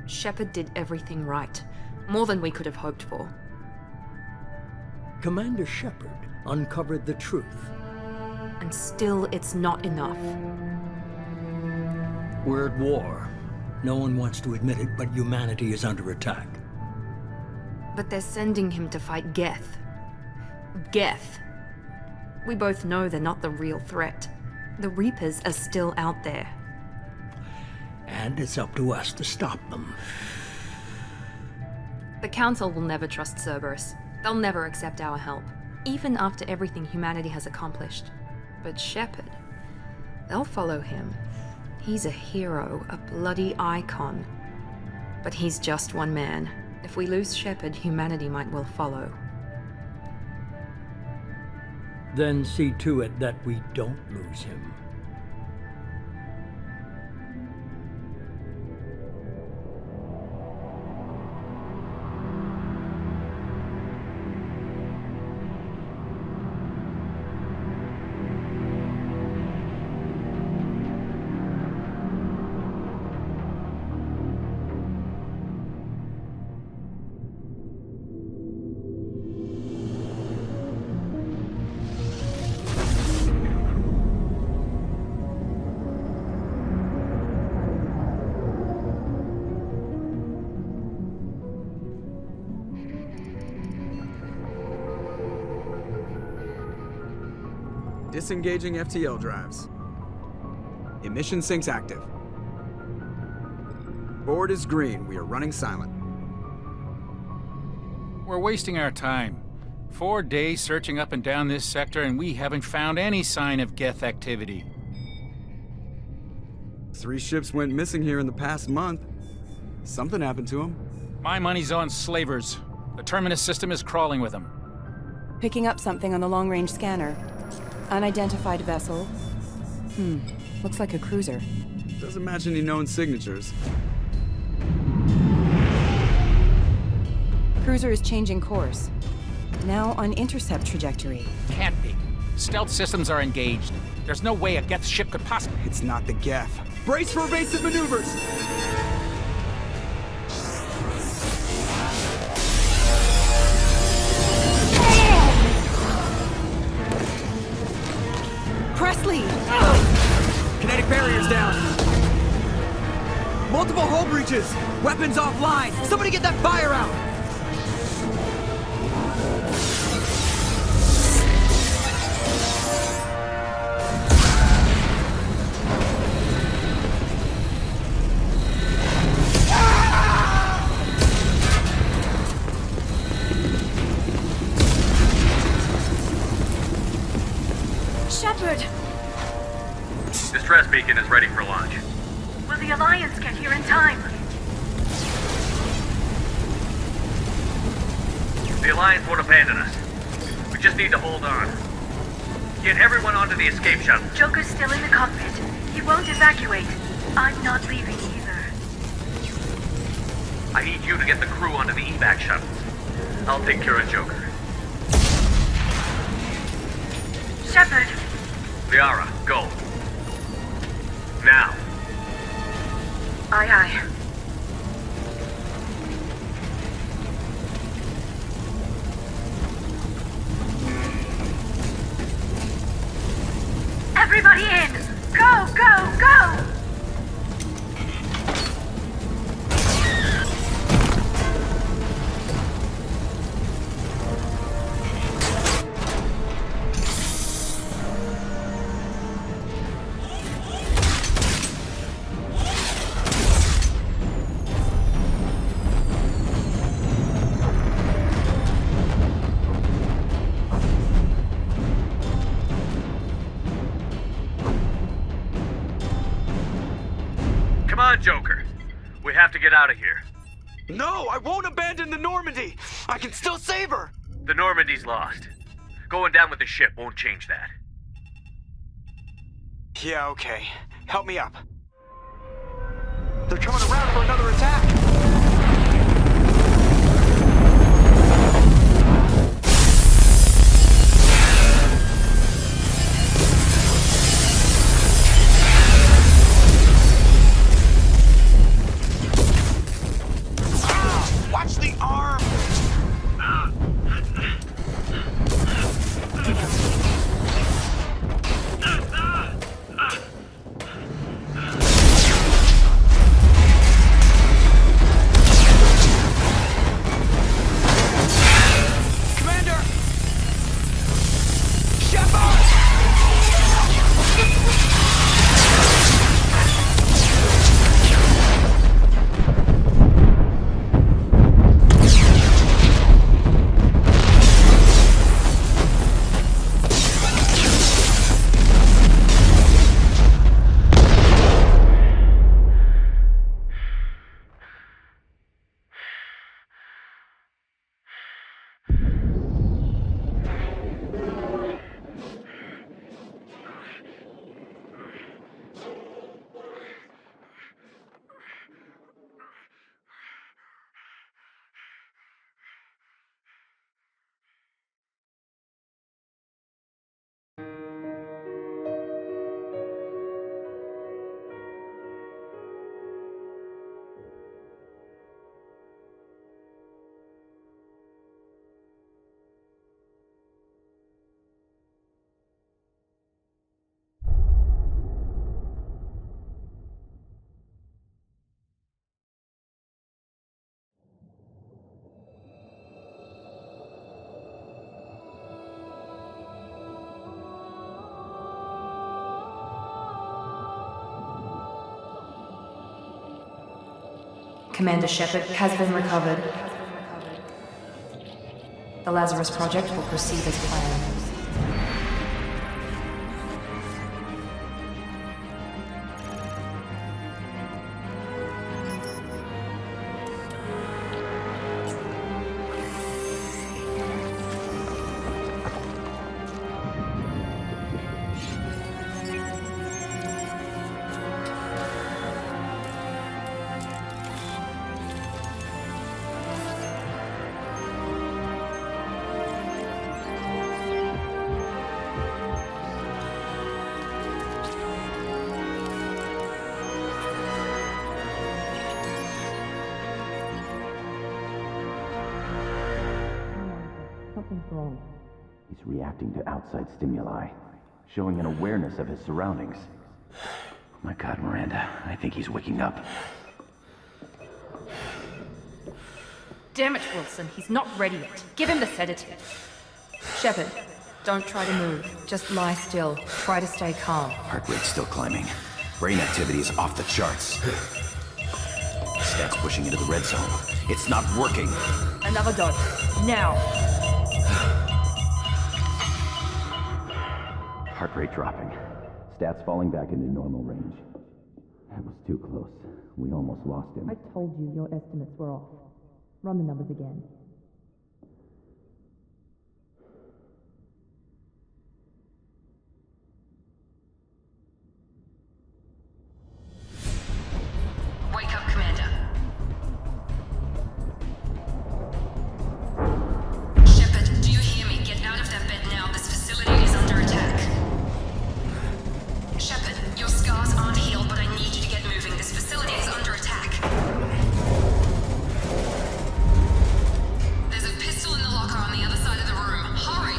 Shepard did everything right. More than we could have hoped for. Commander Shepard uncovered the truth. And still, it's not enough. We're at war. No one wants to admit it, but humanity is under attack. But they're sending him to fight Geth. Geth. We both know they're not the real threat. The Reapers are still out there. And it's up to us to stop them. The Council will never trust Cerberus. They'll never accept our help, even after everything humanity has accomplished. But Shepard, they'll follow him. He's a hero, a bloody icon. But he's just one man. If we lose Shepard, humanity might well follow. Then see to it that we don't lose him. Disengaging FTL drives. Emission sinks active. Board is green. We are running silent. We're wasting our time. 4 days searching up and down this sector, and we haven't found any sign of Geth activity. 3 ships went missing here in the past month. Something happened to them. My money's on slavers. The Terminus system is crawling with them. Picking up something on the long-range scanner. Unidentified vessel. Looks like a cruiser. Doesn't match any known signatures. Cruiser is changing course. Now on intercept trajectory. Can't be. Stealth systems are engaged. There's no way a Geth ship could possibly... It's not the Geth. Brace for evasive maneuvers! Presley! Kinetic barriers down. Multiple hull breaches. Weapons offline. Somebody get that fire out. Shepard! Distress beacon is ready for launch. Will the Alliance get here in time? The Alliance won't abandon us. We just need to hold on. Get everyone onto the escape shuttle. Joker's still in the cockpit. He won't evacuate. I'm not leaving either. I need you to get the crew onto the evac shuttles. I'll take care of Joker. Shepard! Liara, go. Now. Aye, aye. Everybody in! Go, go, go! Come on, Joker. We have to get out of here. No, I won't abandon the Normandy. I can still save her. The Normandy's lost. Going down with the ship won't change that. Yeah, okay. Help me up. They're coming around for another attack. Commander Shepard has been recovered. The Lazarus Project will proceed as planned. He's reacting to outside stimuli, showing an awareness of his surroundings. My God, Miranda, I think he's waking up. Damn it, Wilson, he's not ready yet. Give him the sedative. Shepard, don't try to move. Just lie still. Try to stay calm. Heart rate's still climbing. Brain activity is off the charts. Stats pushing into the red zone. It's not working. Another dose. Now. Heart rate dropping. Stats falling back into normal range. That was too close. We almost lost him. I told you your estimates were off. Run the numbers again. Wake up, Commander. Shepard, do you hear me? Get out of that bed now. This facility is under attack. Shepard, your scars aren't healed, but I need you to get moving. This facility is under attack. There's a pistol in the locker on the other side of the room. Hurry!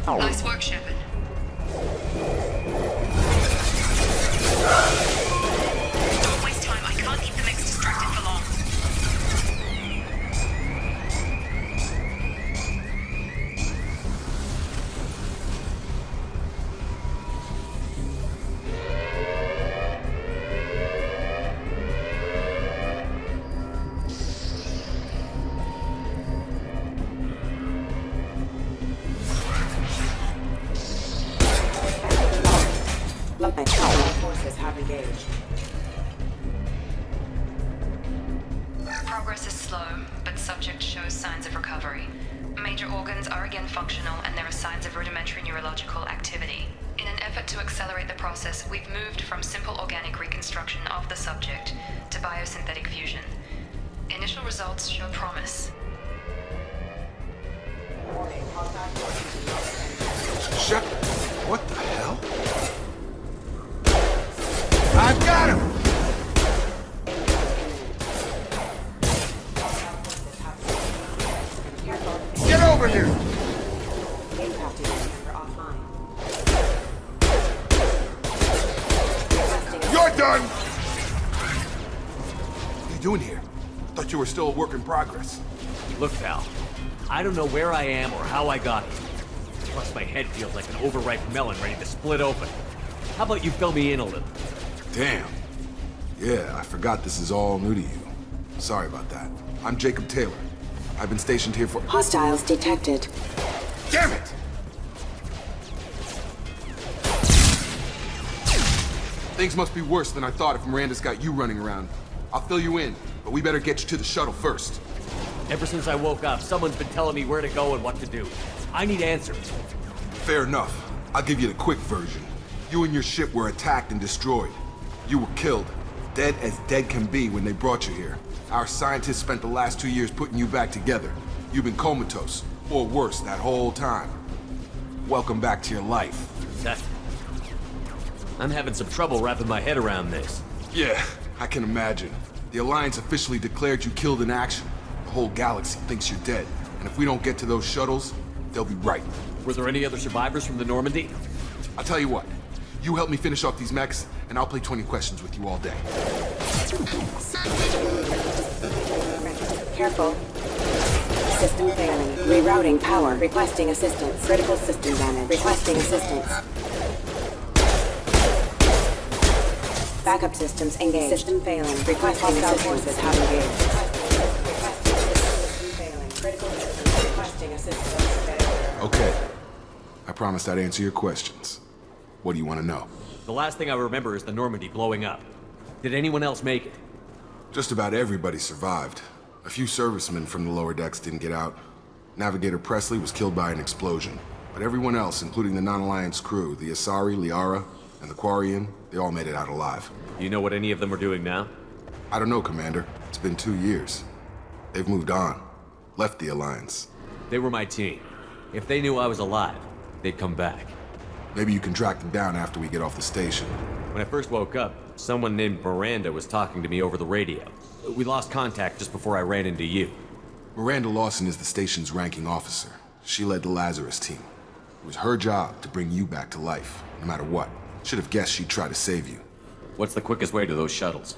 Nice work, Shepard. Don't waste time. I can't keep the mix distracted for long. Forces have engaged. Progress is slow, but subject shows signs of recovery. Major organs are again functional, and there are signs of rudimentary neurological activity. In an effort to accelerate the process, we've moved from simple organic reconstruction of the subject to biosynthetic fusion. Initial results show promise. Shepard, what the hell? I've got him! Get over here! You're done! What are you doing here? Thought you were still a work in progress. Look, pal, I don't know where I am or how I got here. Plus, my head feels like an overripe melon ready to split open. How about you fill me in a little? Damn. Yeah, I forgot this is all new to you. Sorry about that. I'm Jacob Taylor. I've been stationed here for— Hostiles detected. Damn it! Things must be worse than I thought if Miranda's got you running around. I'll fill you in, but we better get you to the shuttle first. Ever since I woke up, someone's been telling me where to go and what to do. I need answers. Fair enough. I'll give you the quick version. You and your ship were attacked and destroyed. You were killed. Dead as dead can be when they brought you here. Our scientists spent the last 2 years putting you back together. You've been comatose, or worse, that whole time. Welcome back to your life. I'm having some trouble wrapping my head around this. Yeah, I can imagine. The Alliance officially declared you killed in action. The whole galaxy thinks you're dead. And if we don't get to those shuttles, they'll be right. Were there any other survivors from the Normandy? I'll tell you what. You help me finish off these mechs, and I'll play 20 questions with you all day. Careful. System failing. Rerouting power. Requesting assistance. Critical system damage. Requesting assistance. Backup systems engaged. System failing. Requesting assistance. How engaged. System failing. Critical systems. Requesting assistance. Okay. I promised I'd answer your questions. What do you want to know? The last thing I remember is the Normandy blowing up. Did anyone else make it? Just about everybody survived. A few servicemen from the lower decks didn't get out. Navigator Presley was killed by an explosion. But everyone else, including the non-Alliance crew, the Asari, Liara, and the Quarian, they all made it out alive. Do you know what any of them are doing now? I don't know, Commander. It's been 2 years. They've moved on. Left the Alliance. They were my team. If they knew I was alive, they'd come back. Maybe you can track them down after we get off the station. When I first woke up, someone named Miranda was talking to me over the radio. We lost contact just before I ran into you. Miranda Lawson is the station's ranking officer. She led the Lazarus team. It was her job to bring you back to life, no matter what. Should have guessed she'd try to save you. What's the quickest way to those shuttles?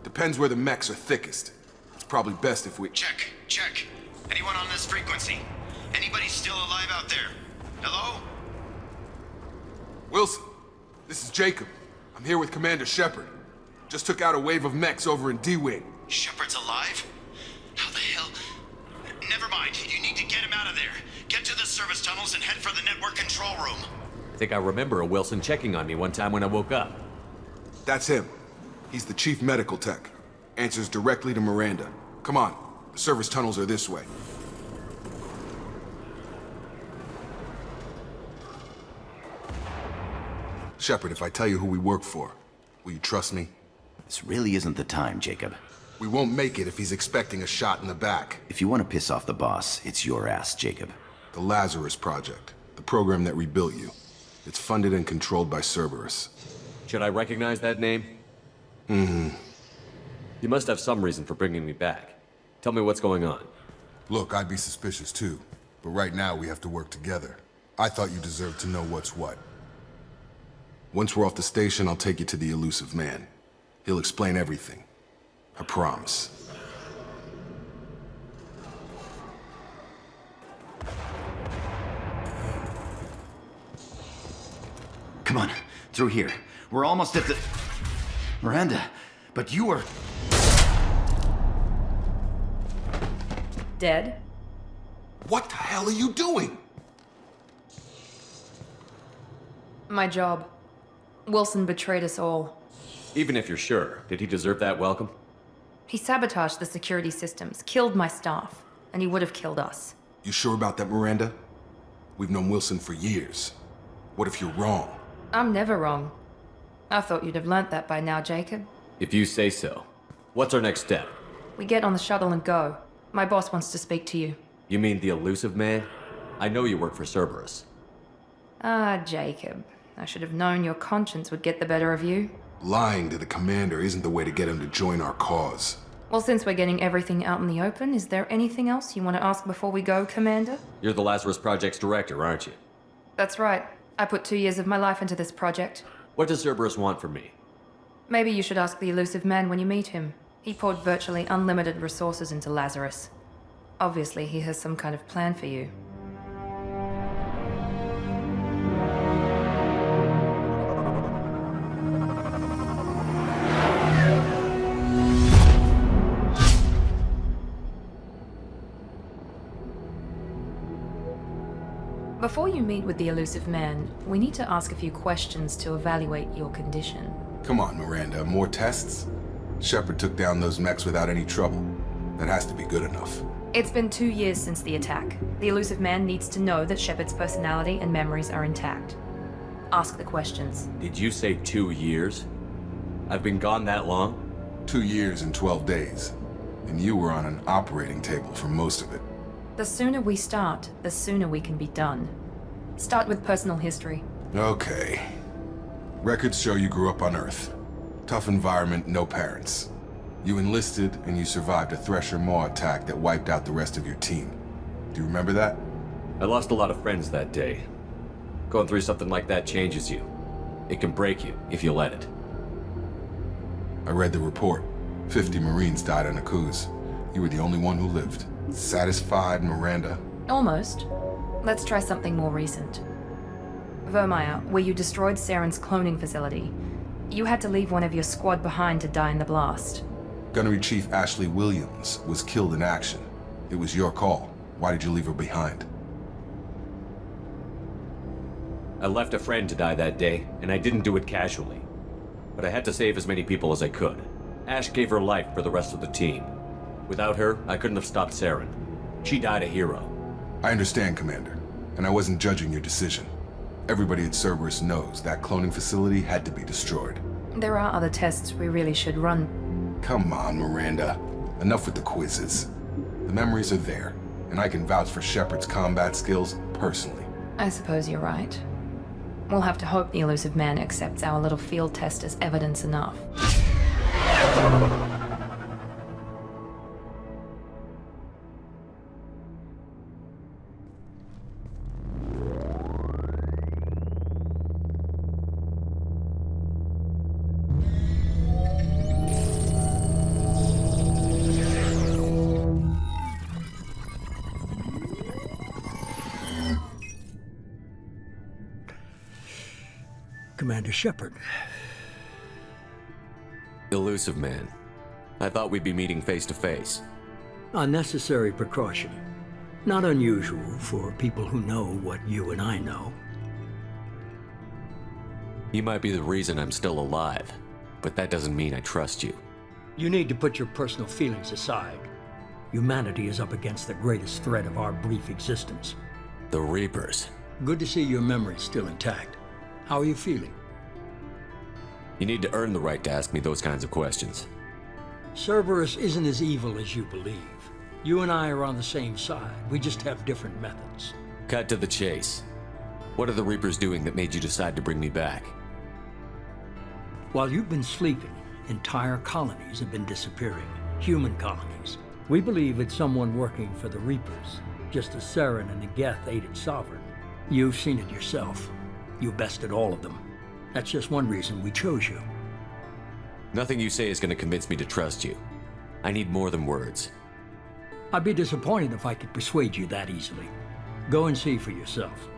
Depends where the mechs are thickest. It's probably best if we... Check. Anyone on this frequency? Anybody still alive out there? Hello? Wilson, this is Jacob. I'm here with Commander Shepard. Just took out a wave of mechs over in D-Wing. Shepard's alive? How the hell? Never mind. You need to get him out of there. Get to the service tunnels and head for the network control room. I think I remember a Wilson checking on me one time when I woke up. That's him. He's the chief medical tech. Answers directly to Miranda. Come on. The service tunnels are this way. Shepard, if I tell you who we work for, will you trust me? This really isn't the time, Jacob. We won't make it if he's expecting a shot in the back. If you want to piss off the boss, it's your ass, Jacob. The Lazarus Project. The program that rebuilt you. It's funded and controlled by Cerberus. Should I recognize that name? Mm-hmm. You must have some reason for bringing me back. Tell me what's going on. Look, I'd be suspicious too. But right now we have to work together. I thought you deserved to know what's what. Once we're off the station, I'll take you to the elusive man. He'll explain everything. I promise. Come on, through here. We're almost at the... Miranda, but you were... Dead? What the hell are you doing? My job. Wilson betrayed us all. Even if you're sure, did he deserve that welcome? He sabotaged the security systems, killed my staff, and he would have killed us. You sure about that, Miranda? We've known Wilson for years. What if you're wrong? I'm never wrong. I thought you'd have learnt that by now, Jacob. If you say so. What's our next step? We get on the shuttle and go. My boss wants to speak to you. You mean the elusive man? I know you work for Cerberus. Ah, Jacob. I should have known your conscience would get the better of you. Lying to the commander isn't the way to get him to join our cause. Well, since we're getting everything out in the open, is there anything else you want to ask before we go, Commander? You're the Lazarus Project's director, aren't you? That's right. I put 2 years of my life into this project. What does Cerberus want from me? Maybe you should ask the elusive man when you meet him. He poured virtually unlimited resources into Lazarus. Obviously, he has some kind of plan for you. Before you meet with the elusive man, we need to ask a few questions to evaluate your condition. Come on, Miranda, more tests? Shepard took down those mechs without any trouble. That has to be good enough. It's been 2 years since the attack. The elusive man needs to know that Shepard's personality and memories are intact. Ask the questions. Did you say 2 years? I've been gone that long? 2 years and 12 days. And you were on an operating table for most of it. The sooner we start, the sooner we can be done. Start with personal history. Okay. Records show you grew up on Earth. Tough environment, no parents. You enlisted and you survived a Thresher Maw attack that wiped out the rest of your team. Do you remember that? I lost a lot of friends that day. Going through something like that changes you. It can break you if you let it. I read the report. 50 Marines died on a cruise. You were the only one who lived. Satisfied, Miranda? Almost. Let's try something more recent. Vermeer, where you destroyed Saren's cloning facility, you had to leave one of your squad behind to die in the blast. Gunnery Chief Ashley Williams was killed in action. It was your call. Why did you leave her behind? I left a friend to die that day, and I didn't do it casually. But I had to save as many people as I could. Ash gave her life for the rest of the team. Without her, I couldn't have stopped Saren. She died a hero. I understand, Commander, and I wasn't judging your decision. Everybody at Cerberus knows that cloning facility had to be destroyed. There are other tests we really should run. Come on, Miranda. Enough with the quizzes. The memories are there, and I can vouch for Shepard's combat skills personally. I suppose you're right. We'll have to hope the elusive man accepts our little field test as evidence enough. Commander Shepard. Elusive man. I thought we'd be meeting face to face. A necessary precaution. Not unusual for people who know what you and I know. You might be the reason I'm still alive, but that doesn't mean I trust you. You need to put your personal feelings aside. Humanity is up against the greatest threat of our brief existence. The Reapers. Good to see your memory's still intact. How are you feeling? You need to earn the right to ask me those kinds of questions. Cerberus isn't as evil as you believe. You and I are on the same side. We just have different methods. Cut to the chase. What are the Reapers doing that made you decide to bring me back? While you've been sleeping, entire colonies have been disappearing. Human colonies. We believe it's someone working for the Reapers, just as Saren and Negeth aided Sovereign. You've seen it yourself. You bested all of them. That's just one reason we chose you. Nothing you say is going to convince me to trust you. I need more than words. I'd be disappointed if I could persuade you that easily. Go and see for yourself.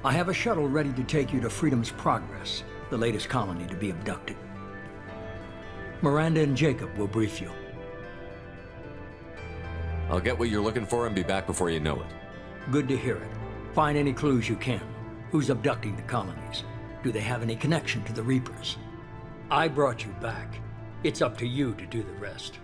I have a shuttle ready to take you to Freedom's Progress, the latest colony to be abducted. Miranda and Jacob will brief you. I'll get what you're looking for and be back before you know it. Good to hear it. Find any clues you can. Who's abducting the colonies? Do they have any connection to the Reapers? I brought you back. It's up to you to do the rest.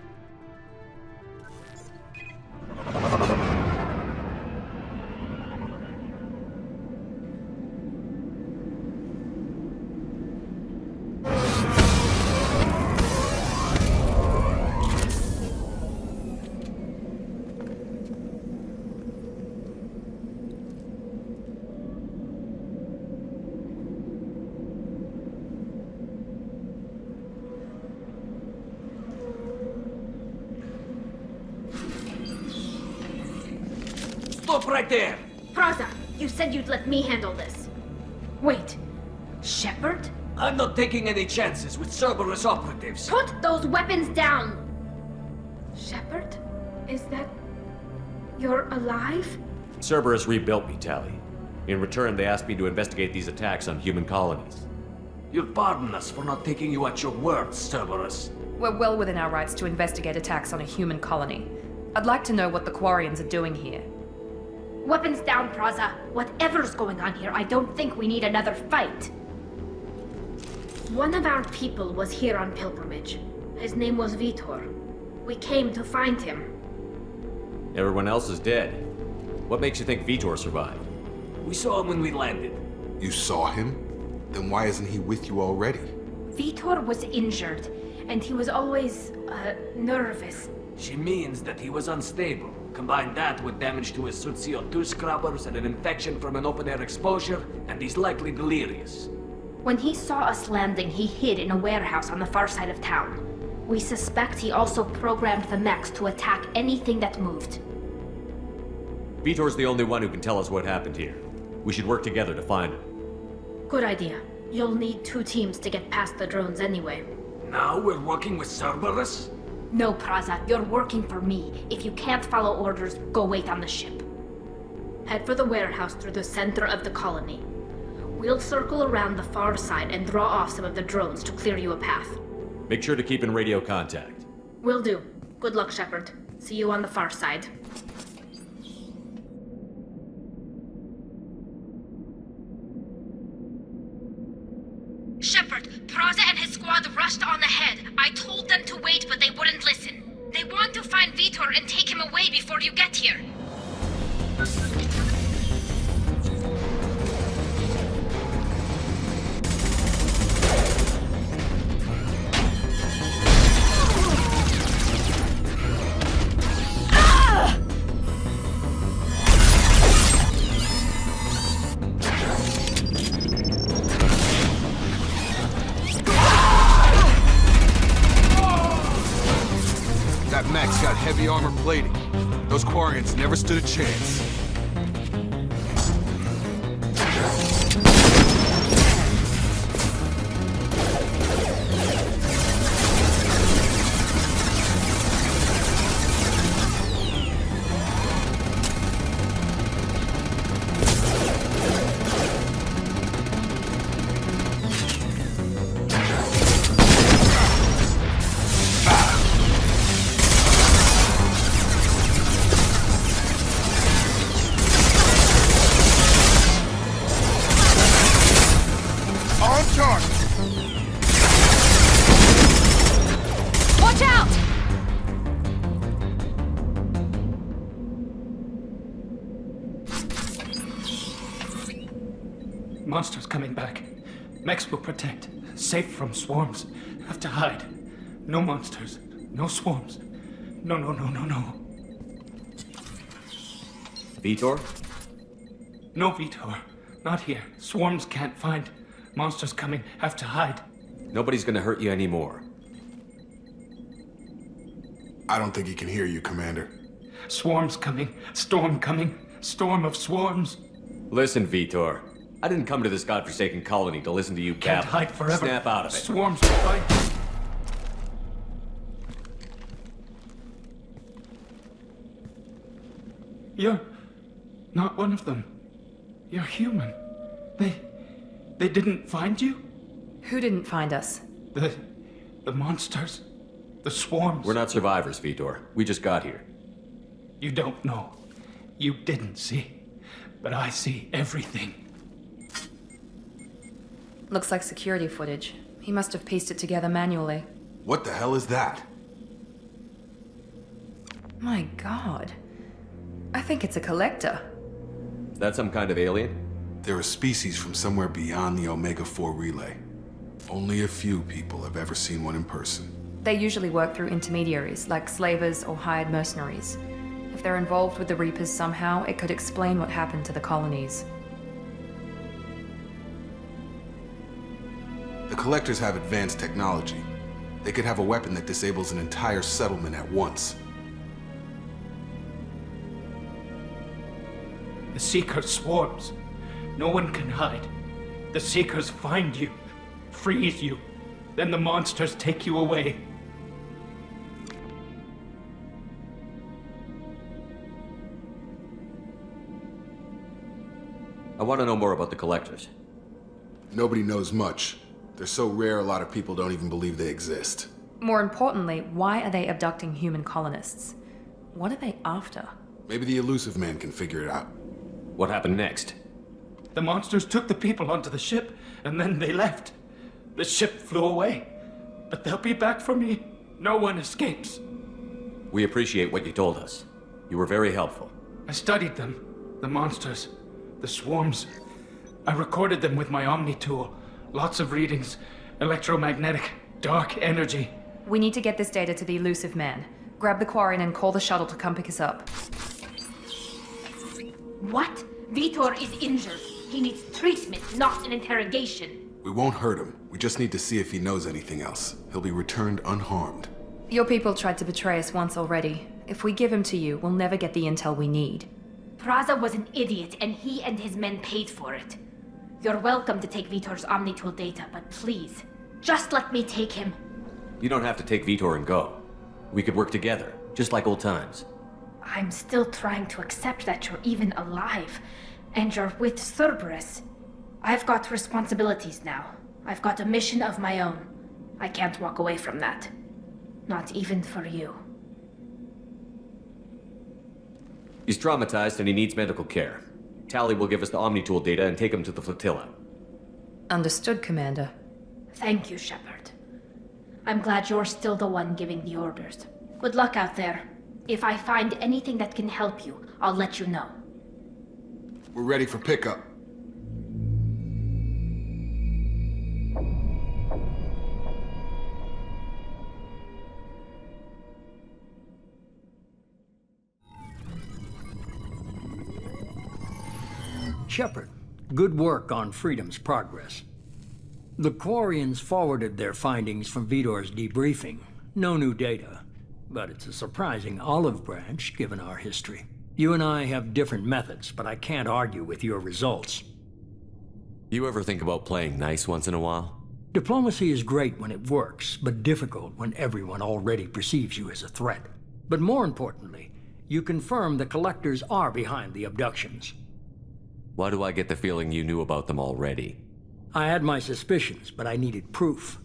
Stop right there! Praza, you said you'd let me handle this. Wait, Shepard? I'm not taking any chances with Cerberus operatives. Put those weapons down! Shepard? Is that... you're alive? Cerberus rebuilt me, Tali. In return, they asked me to investigate these attacks on human colonies. You'll pardon us for not taking you at your word, Cerberus. We're well within our rights to investigate attacks on a human colony. I'd like to know what the Quarians are doing here. Weapons down, Praza. Whatever's going on here, I don't think we need another fight. One of our people was here on pilgrimage. His name was Vitor. We came to find him. Everyone else is dead. What makes you think Vitor survived? We saw him when we landed. You saw him? Then why isn't he with you already? Vitor was injured, and he was always, nervous. She means that he was unstable. Combine that with damage to his suit CO2 scrubbers and an infection from an open-air exposure, and he's likely delirious. When he saw us landing, he hid in a warehouse on the far side of town. We suspect he also programmed the mechs to attack anything that moved. Vitor's the only one who can tell us what happened here. We should work together to find him. Good idea. You'll need 2 teams to get past the drones anyway. Now we're working with Cerberus? No, Praza, you're working for me. If you can't follow orders, go wait on the ship. Head for the warehouse through the center of the colony. We'll circle around the far side and draw off some of the drones to clear you a path. Make sure to keep in radio contact. Will do. Good luck, Shepard. See you on the far side. Shepard, Praza and his squad rushed on ahead. I told them to wait, but they wouldn't listen. They want to find Vitor and take him away before you get here. That mech's got heavy armor plating. Those Quarians never stood a chance. Watch out! Monsters coming back. Mechs will protect. Safe from swarms. Have to hide. No monsters. No swarms. No. Vitor? No Vitor. Not here. Swarms can't find. Monsters coming. Have to hide. Nobody's gonna hurt you anymore. I don't think he can hear you, Commander. Swarms coming. Storm coming. Storm of swarms. Listen, Vitor. I didn't come to this godforsaken colony to listen to you Can't babble. hide forever. Snap out of it. Swarms will find. You're not one of them. You're human. They didn't find you? Who didn't find us? The monsters. The swarms. We're not survivors, Vitor. We just got here. You don't know. You didn't see. But I see everything. Looks like security footage. He must have pieced it together manually. What the hell is that? My god. I think it's a collector. Is that some kind of alien? They're a species from somewhere beyond the Omega-4 relay. Only a few people have ever seen one in person. They usually work through intermediaries, like slavers or hired mercenaries. If they're involved with the Reapers somehow, it could explain what happened to the colonies. The Collectors have advanced technology. They could have a weapon that disables an entire settlement at once. The Seeker swarms. No one can hide. The Seekers find you, freeze you, then the monsters take you away. I want to know more about the Collectors. Nobody knows much. They're so rare, a lot of people don't even believe they exist. More importantly, why are they abducting human colonists? What are they after? Maybe the Elusive Man can figure it out. What happened next? The monsters took the people onto the ship, and then they left. The ship flew away. But they'll be back for me. No one escapes. We appreciate what you told us. You were very helpful. I studied them. The monsters. The swarms. I recorded them with my Omni tool. Lots of readings. Electromagnetic. Dark energy. We need to get this data to the Elusive Man. Grab the Quarian and call the shuttle to come pick us up. What? Vitor is injured. He needs treatment, not an interrogation. We won't hurt him. We just need to see if he knows anything else. He'll be returned unharmed. Your people tried to betray us once already. If we give him to you, we'll never get the intel we need. Praza was an idiot, and he and his men paid for it. You're welcome to take Vitor's Omnitool data, but please, just let me take him. You don't have to take Vitor and go. We could work together, just like old times. I'm still trying to accept that you're even alive, and you're with Cerberus. I've got responsibilities now. I've got a mission of my own. I can't walk away from that. Not even for you. He's traumatized and he needs medical care. Tally will give us the Omnitool data and take him to the flotilla. Understood, Commander. Thank you, Shepard. I'm glad you're still the one giving the orders. Good luck out there. If I find anything that can help you, I'll let you know. We're ready for pickup. Shepard, good work on Freedom's progress. The Quarians forwarded their findings from Vitor's debriefing. No new data, but it's a surprising olive branch given our history. You and I have different methods, but I can't argue with your results. You ever think about playing nice once in a while? Diplomacy is great when it works, but difficult when everyone already perceives you as a threat. But more importantly, you confirm the Collectors are behind the abductions. Why do I get the feeling you knew about them already? I had my suspicions, but I needed proof.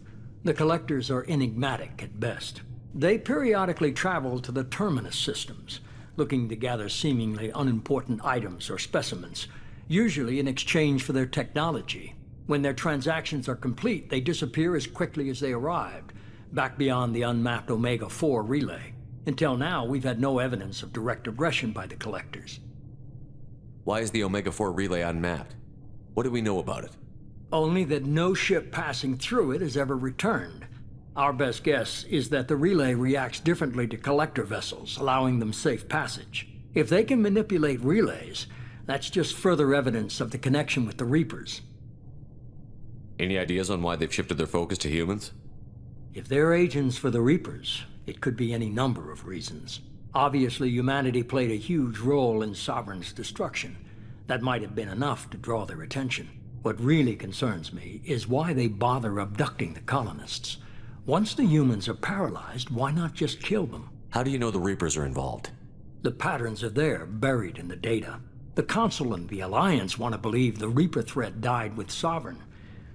The Collectors are enigmatic at best. They periodically travel to the Terminus systems, looking to gather seemingly unimportant items or specimens, usually in exchange for their technology. When their transactions are complete, they disappear as quickly as they arrived, back beyond the unmapped Omega-4 relay. Until now, we've had no evidence of direct aggression by the Collectors. Why is the Omega-4 relay unmapped? What do we know about it? Only that no ship passing through it has ever returned. Our best guess is that the relay reacts differently to Collector vessels, allowing them safe passage. If they can manipulate relays, that's just further evidence of the connection with the Reapers. Any ideas on why they've shifted their focus to humans? If they're agents for the Reapers, it could be any number of reasons. Obviously, humanity played a huge role in Sovereign's destruction. That might have been enough to draw their attention. What really concerns me is why they bother abducting the colonists. Once the humans are paralyzed, why not just kill them? How do you know the Reapers are involved? The patterns are there, buried in the data. The Council and the Alliance want to believe the Reaper threat died with Sovereign.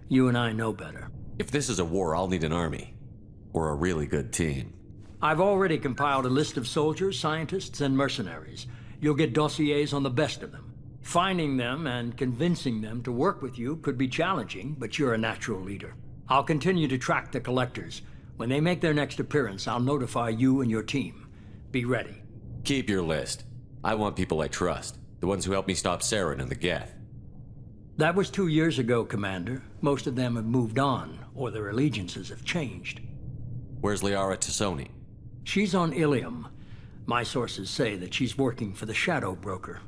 You and I know better. If this is a war, I'll need an army. Or a really good team. I've already compiled a list of soldiers, scientists, and mercenaries. You'll get dossiers on the best of them. Finding them and convincing them to work with you could be challenging, but you're a natural leader. I'll continue to track the Collectors. When they make their next appearance, I'll notify you and your team. Be ready. Keep your list. I want people I trust. The ones who helped me stop Saren and the Geth. That was 2 years ago, Commander. Most of them have moved on, or their allegiances have changed. Where's Liara Tassoni? She's on Ilium. My sources say that she's working for the Shadow Broker.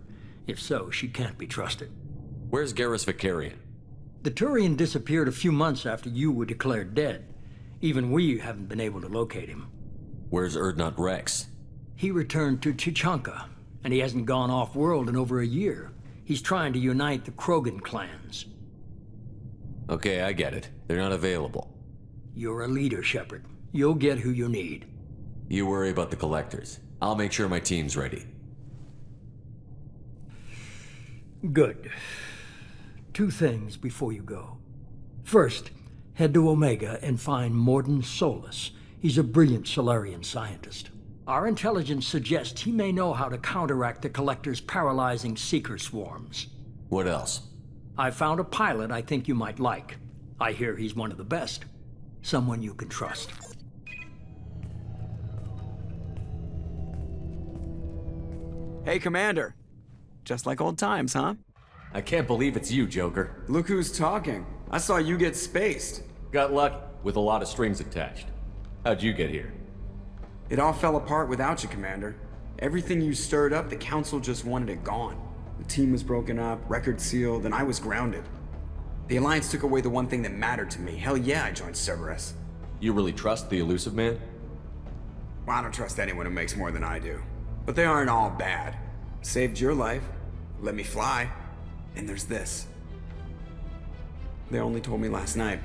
If so, she can't be trusted. Where's Garrus Vicarian? The Turian disappeared a few months after you were declared dead. Even we haven't been able to locate him. Where's Erdnot Rex? He returned to Chichanka, and he hasn't gone off-world in over a year. He's trying to unite the Krogan clans. Okay, I get it. They're not available. You're a leader, Shepard. You'll get who you need. You worry about the Collectors. I'll make sure my team's ready. Good. 2 things before you go. First, head to Omega and find Morden Solus. He's a brilliant Solarian scientist. Our intelligence suggests he may know how to counteract the Collector's paralyzing Seeker swarms. What else? I found a pilot I think you might like. I hear he's one of the best. Someone you can trust. Hey, Commander. Just like old times, huh? I can't believe it's you, Joker. Look who's talking. I saw you get spaced. Got lucky, with a lot of strings attached. How'd you get here? It all fell apart without you, Commander. Everything you stirred up, the Council just wanted it gone. The team was broken up, record sealed, and I was grounded. The Alliance took away the one thing that mattered to me. Hell yeah, I joined Cerberus. You really trust the elusive man? Well, I don't trust anyone who makes more than I do. But they aren't all bad. Saved your life, let me fly, and there's this. They only told me last night.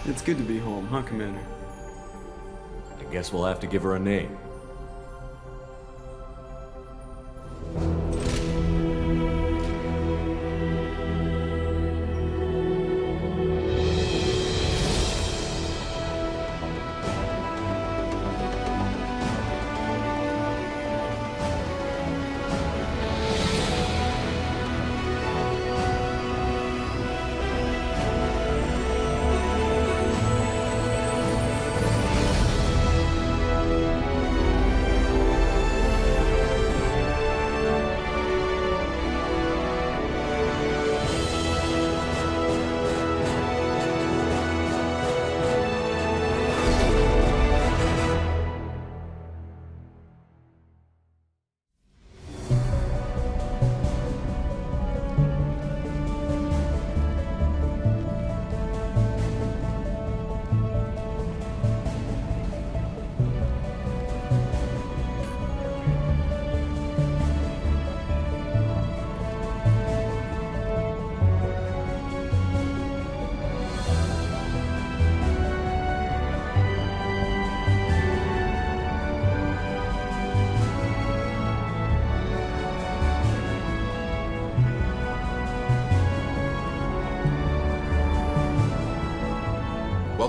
It's good to be home, huh, Commander? I guess we'll have to give her a name.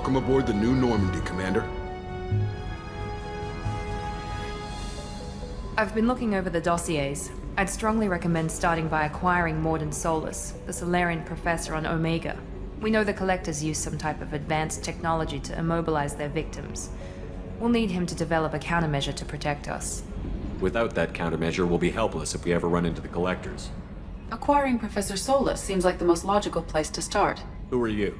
Welcome aboard the New Normandy, Commander. I've been looking over the dossiers. I'd strongly recommend starting by acquiring Morden Solus, the Solarian professor on Omega. We know the Collectors use some type of advanced technology to immobilize their victims. We'll need him to develop a countermeasure to protect us. Without that countermeasure, we'll be helpless if we ever run into the Collectors. Acquiring Professor Solus seems like the most logical place to start. Who are you?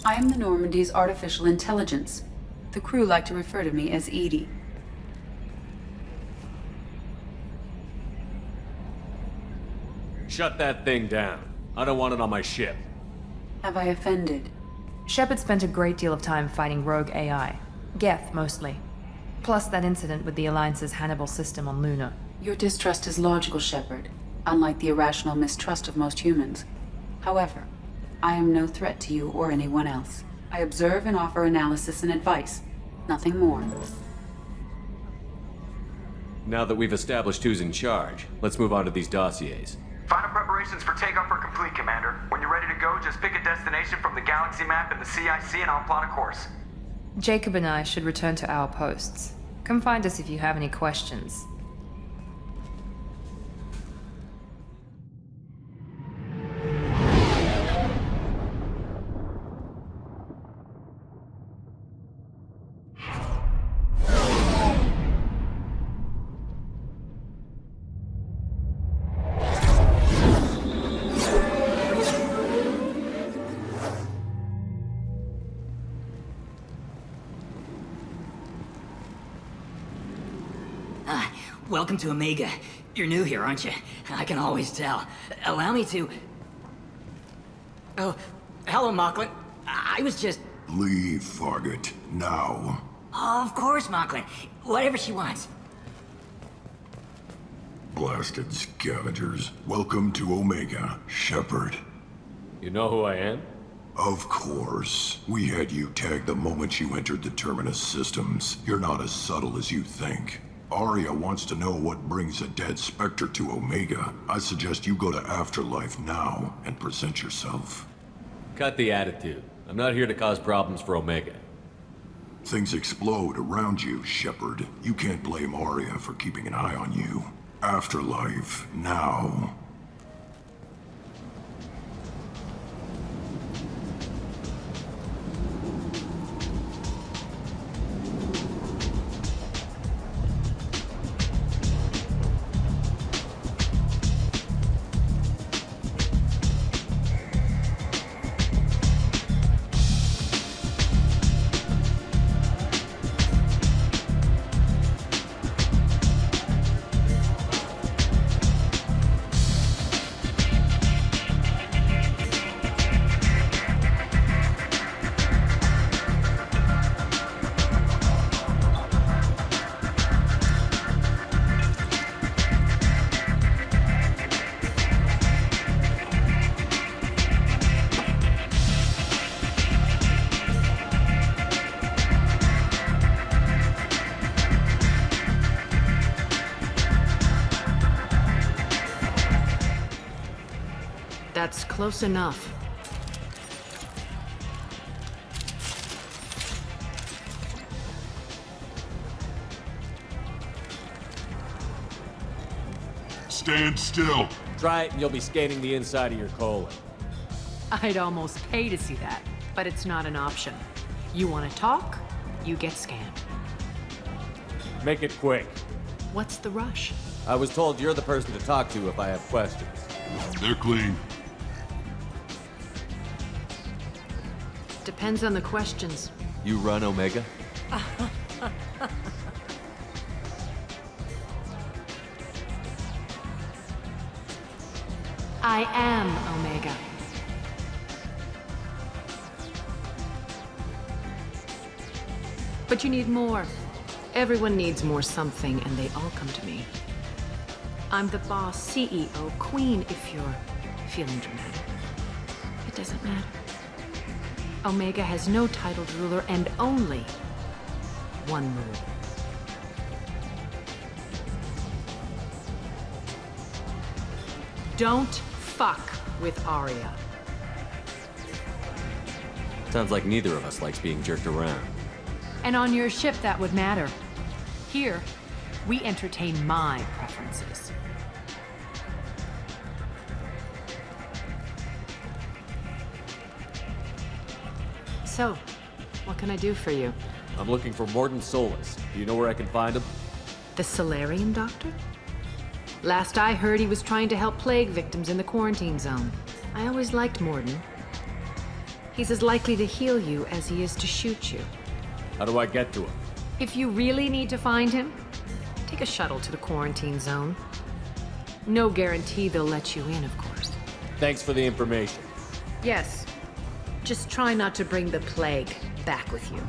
I am the Normandy's artificial intelligence. The crew like to refer to me as Edie. Shut that thing down. I don't want it on my ship. Have I offended? Shepard spent a great deal of time fighting rogue AI. Geth, mostly. Plus that incident with the Alliance's Hannibal system on Luna. Your distrust is logical, Shepard, unlike the irrational mistrust of most humans. However, I am no threat to you or anyone else. I observe and offer analysis and advice. Nothing more. Now that we've established who's in charge, let's move on to these dossiers. Final preparations for takeoff are complete, Commander. When you're ready to go, just pick a destination from the galaxy map and the CIC and I'll plot a course. Jacob and I should return to our posts. Come find us if you have any questions. Welcome to Omega. You're new here, aren't you? I can always tell. Allow me to... Oh, hello, Mocklin. I was just... Leave, Fargate. Now. Oh, of course, Mocklin. Whatever she wants. Blasted scavengers. Welcome to Omega, Shepard. You know who I am? Of course. We had you tagged the moment you entered the Terminus systems. You're not as subtle as you think. Arya wants to know what brings a dead Spectre to Omega. I suggest you go to Afterlife now and present yourself. Cut the attitude. I'm not here to cause problems for Omega. Things explode around you, Shepard. You can't blame Arya for keeping an eye on you. Afterlife now. That's close enough. Stand still. Try it and you'll be scanning the inside of your colon. I'd almost pay to see that, but it's not an option. You want to talk, you get scanned. Make it quick. What's the rush? I was told you're the person to talk to if I have questions. They're clean. Depends on the questions. You run Omega? I am Omega. But you need more. Everyone needs more something, and they all come to me. I'm the boss, CEO, queen, if you're feeling dramatic. It doesn't matter. Omega has no titled ruler and only one rule. Don't fuck with Arya. Sounds like neither of us likes being jerked around. And on your ship, that would matter. Here, we entertain my preferences. So, what can I do for you? I'm looking for Morden Solus. Do you know where I can find him? The Solarian doctor? Last I heard, he was trying to help plague victims in the quarantine zone. I always liked Morden. He's as likely to heal you as he is to shoot you. How do I get to him? If you really need to find him, take a shuttle to the quarantine zone. No guarantee they'll let you in, of course. Thanks for the information. Yes. Just try not to bring the plague back with you.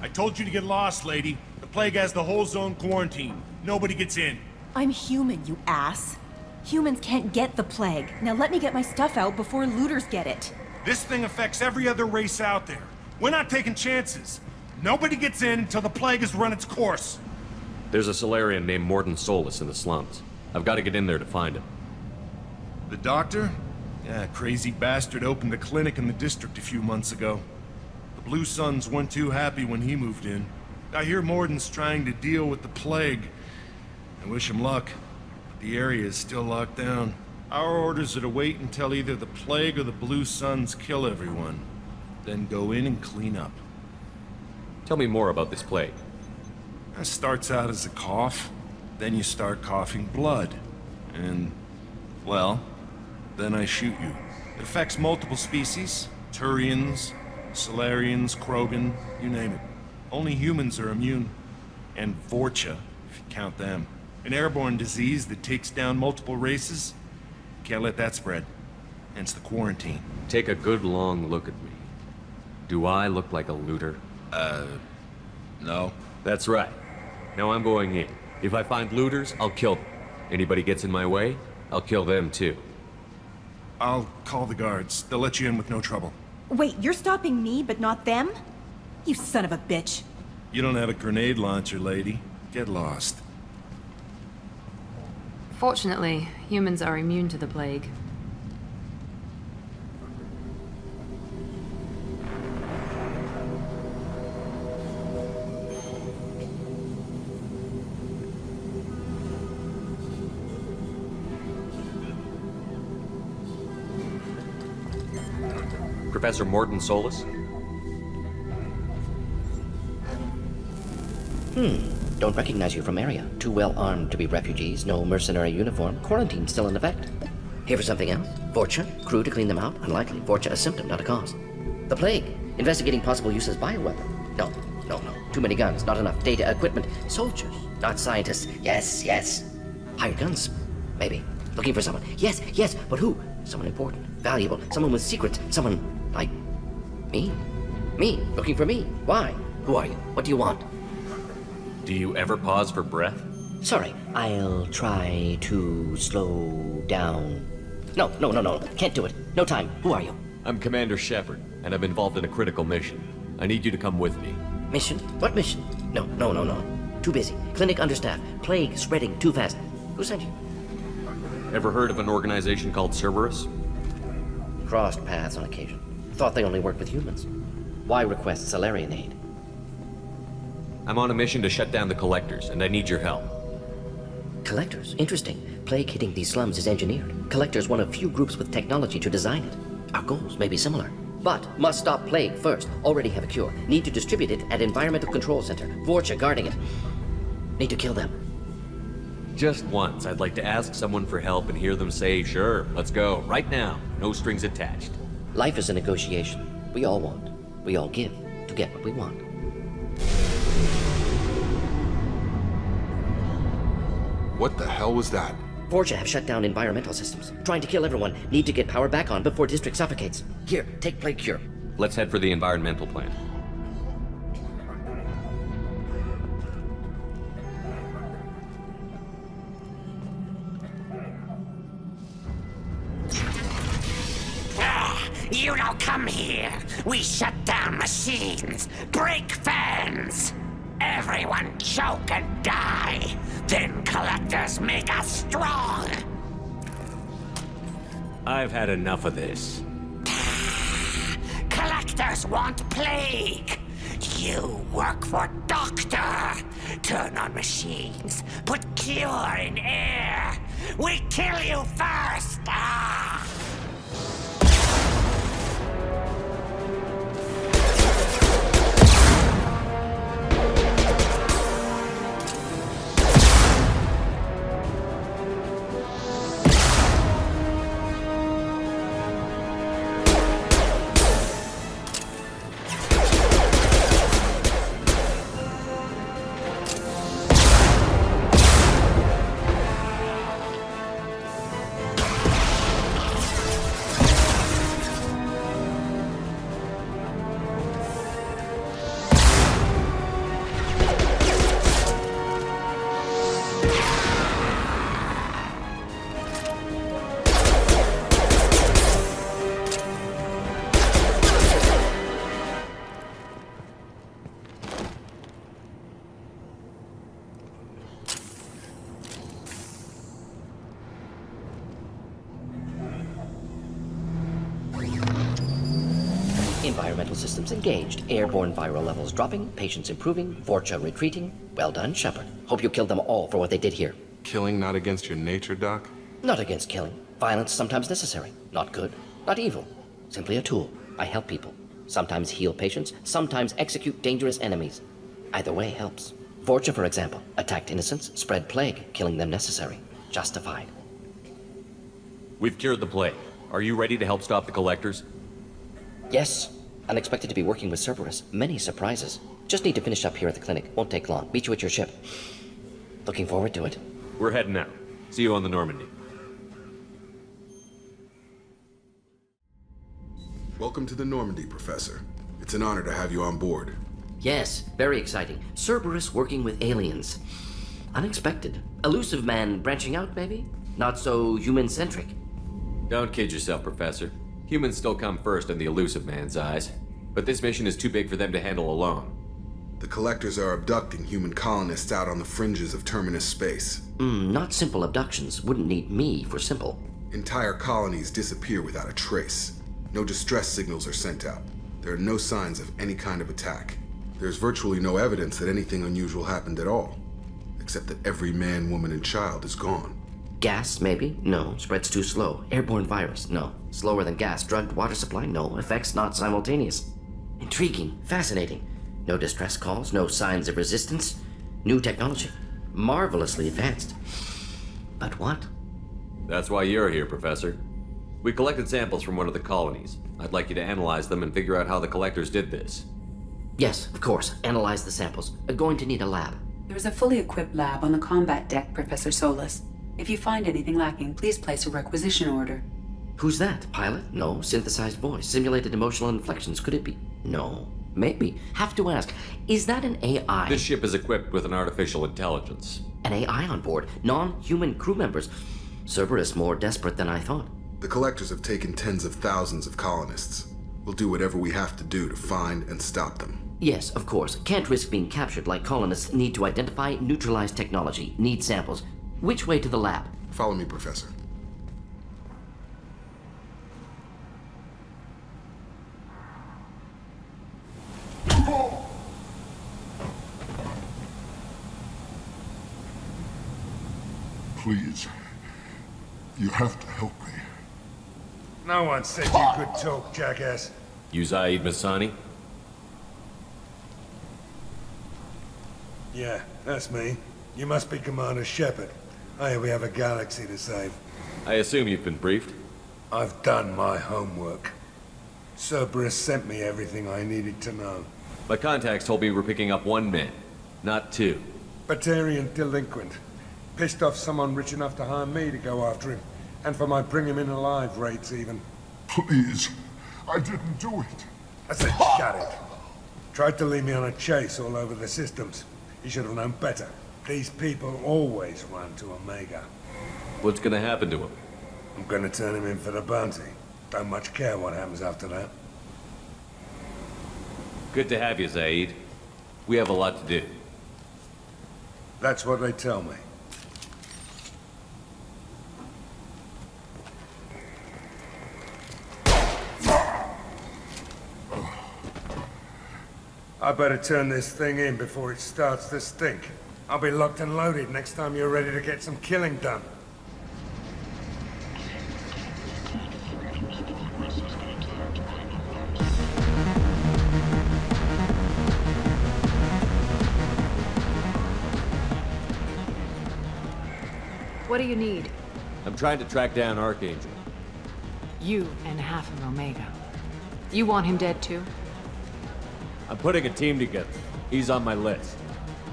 I told you to get lost, lady. The plague has the whole zone quarantined. Nobody gets in. I'm human, you ass. Humans can't get the plague. Now let me get my stuff out before looters get it. This thing affects every other race out there. We're not taking chances. Nobody gets in until the plague has run its course. There's a Solarian named Morden Solus in the slums. I've got to get in there to find him. The doctor? Yeah, crazy bastard opened a clinic in the district a few months ago. The Blue Suns weren't too happy when he moved in. I hear Morden's trying to deal with the plague. I wish him luck, but the area is still locked down. Our orders are to wait until either the plague or the Blue Suns kill everyone, then go in and clean up. Tell me more about this plague. It starts out as a cough, then you start coughing blood, and, well, then I shoot you. It affects multiple species, Turians, Solarians, Krogan, you name it. Only humans are immune, and Vorcha, if you count them. An airborne disease that takes down multiple races. Can't let that spread. Hence the quarantine. Take a good long look at me. Do I look like a looter? No. That's right. Now I'm going in. If I find looters, I'll kill them. Anybody gets in my way, I'll kill them too. I'll call the guards. They'll let you in with no trouble. Wait, you're stopping me, but not them? You son of a bitch. You don't have a grenade launcher, lady. Get lost. Fortunately, humans are immune to the plague. Professor Morden Solus? Don't recognize you from area. Too well armed to be refugees, no mercenary uniform, quarantine still in effect. Here for something else? Vorcha? Crew to clean them out? Unlikely. Vorcha a symptom, not a cause. The plague? Investigating possible use as bioweapon? No. Too many guns, not enough data, equipment. Soldiers, not scientists. Yes. Hired guns? Maybe. Looking for someone. Yes, but who? Someone important, valuable, someone with secrets, someone like me? Me? Looking for me? Why? Who are you? What do you want? Do you ever pause for breath? Sorry, I'll try to slow down. No. Can't do it. No time. Who are you? I'm Commander Shepard, and I'm involved in a critical mission. I need you to come with me. Mission? What mission? No. Too busy. Clinic understaffed. Plague spreading too fast. Who sent you? Ever heard of an organization called Cerberus? Crossed paths on occasion. Thought they only worked with humans. Why request Salarian aid? I'm on a mission to shut down the Collectors, and I need your help. Collectors? Interesting. Plague hitting these slums is engineered. Collectors one of few groups with technology to design it. Our goals may be similar. But must stop Plague first. Already have a cure. Need to distribute it at Environmental Control Center. Vorcha guarding it. Need to kill them. Just once, I'd like to ask someone for help and hear them say, sure, let's go, right now. No strings attached. Life is a negotiation. We all want. We all give to get what we want. What the hell was that? Vorcha have shut down environmental systems. Trying to kill everyone. Need to get power back on before district suffocates. Here, take Plague Cure. Let's head for the environmental plant. You don't come here. We shut down machines, break fans. Everyone choke and die. Then Collectors make us strong. I've had enough of this. Collectors want Plague. You work for Doctor. Turn on machines. Put cure in air. We kill you first. Environmental systems engaged. Airborne viral levels dropping. Patients improving. Vorcha retreating. Well done, Shepard. Hope you killed them all for what they did here. Killing not against your nature, Doc? Not against killing. Violence sometimes necessary. Not good. Not evil. Simply a tool. I help people. Sometimes heal patients. Sometimes execute dangerous enemies. Either way helps. Vorcha, for example, attacked innocents, spread plague, killing them necessary. Justified. We've cured the plague. Are you ready to help stop the Collectors? Yes. Unexpected to be working with Cerberus. Many surprises. Just need to finish up here at the clinic. Won't take long. Meet you at your ship. Looking forward to it. We're heading out. See you on the Normandy. Welcome to the Normandy, Professor. It's an honor to have you on board. Yes, very exciting. Cerberus working with aliens. Unexpected. Elusive man branching out, maybe? Not so human-centric. Don't kid yourself, Professor. Humans still come first in the elusive man's eyes. But this mission is too big for them to handle alone. The Collectors are abducting human colonists out on the fringes of Terminus space. Not simple abductions. Wouldn't need me for simple. Entire colonies disappear without a trace. No distress signals are sent out. There are no signs of any kind of attack. There's virtually no evidence that anything unusual happened at all. Except that every man, woman, and child is gone. Gas, maybe? No. Spreads too slow. Airborne virus? No. Slower than gas. Drugged water supply? No. Effects not simultaneous. Intriguing. Fascinating. No distress calls. No signs of resistance. New technology. Marvelously advanced. But what? That's why you're here, Professor. We collected samples from one of the colonies. I'd like you to analyze them and figure out how the Collectors did this. Yes, of course. Analyze the samples. Going to need a lab. There's a fully equipped lab on the combat deck, Professor Solis. If you find anything lacking, please place a requisition order. Who's that? Pilot? No. Synthesized voice. Simulated emotional inflections. Could it be? No. Maybe. Have to ask. Is that an AI? This ship is equipped with an artificial intelligence. An AI on board. Non-human crew members. Cerberus more desperate than I thought. The Collectors have taken tens of thousands of colonists. We'll do whatever we have to do to find and stop them. Yes, of course. Can't risk being captured like colonists. Need to identify, neutralize technology. Need samples. Which way to the lab? Follow me, Professor. Please. You have to help me. No one said you could talk, jackass. You Zaid Masani? Yeah, that's me. You must be Commander Shepard. Hey, we have a galaxy to save. I assume you've been briefed? I've done my homework. Cerberus sent me everything I needed to know. My contacts told me we're picking up 1 man, not 2. Batarian delinquent. Pissed off someone rich enough to hire me to go after him. And for my bring him in alive rates even. Please. I didn't do it. I said shut it. Tried to lead me on a chase all over the systems. He should have known better. These people always run to Omega. What's gonna happen to him? I'm gonna turn him in for the bounty. Don't much care what happens after that. Good to have you, Zaid. We have a lot to do. That's what they tell me. I better turn this thing in before it starts to stink. I'll be locked and loaded next time you're ready to get some killing done. What do you need? I'm trying to track down Archangel. You and half of Omega. You want him dead too? I'm putting a team together. He's on my list.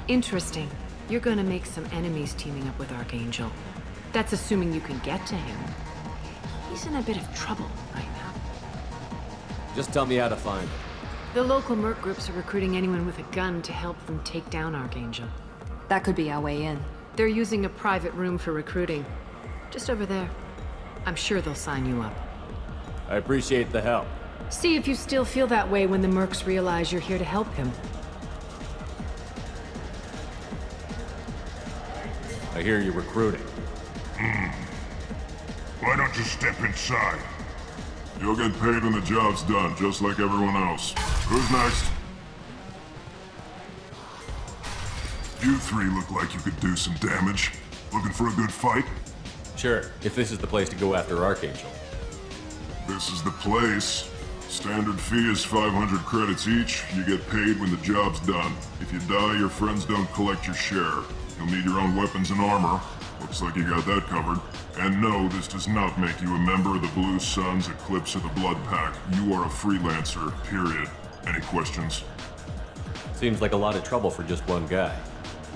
Interesting. You're gonna make some enemies teaming up with Archangel. That's assuming you can get to him. He's in a bit of trouble right now. Just tell me how to find him. The local merc groups are recruiting anyone with a gun to help them take down Archangel. That could be our way in. They're using a private room for recruiting. Just over there. I'm sure they'll sign you up. I appreciate the help. See if you still feel that way when the mercs realize you're here to help him. I hear you're recruiting. Why don't you step inside? You'll get paid when the job's done, just like everyone else. Who's next? You three look like you could do some damage. Looking for a good fight? Sure, if this is the place to go after Archangel. This is the place. Standard fee is 500 credits each. You get paid when the job's done. If you die, your friends don't collect your share. You'll need your own weapons and armor. Looks like you got that covered. And no, this does not make you a member of the Blue Suns, Eclipse, or the Blood Pack. You are a freelancer, period. Any questions? Seems like a lot of trouble for just one guy.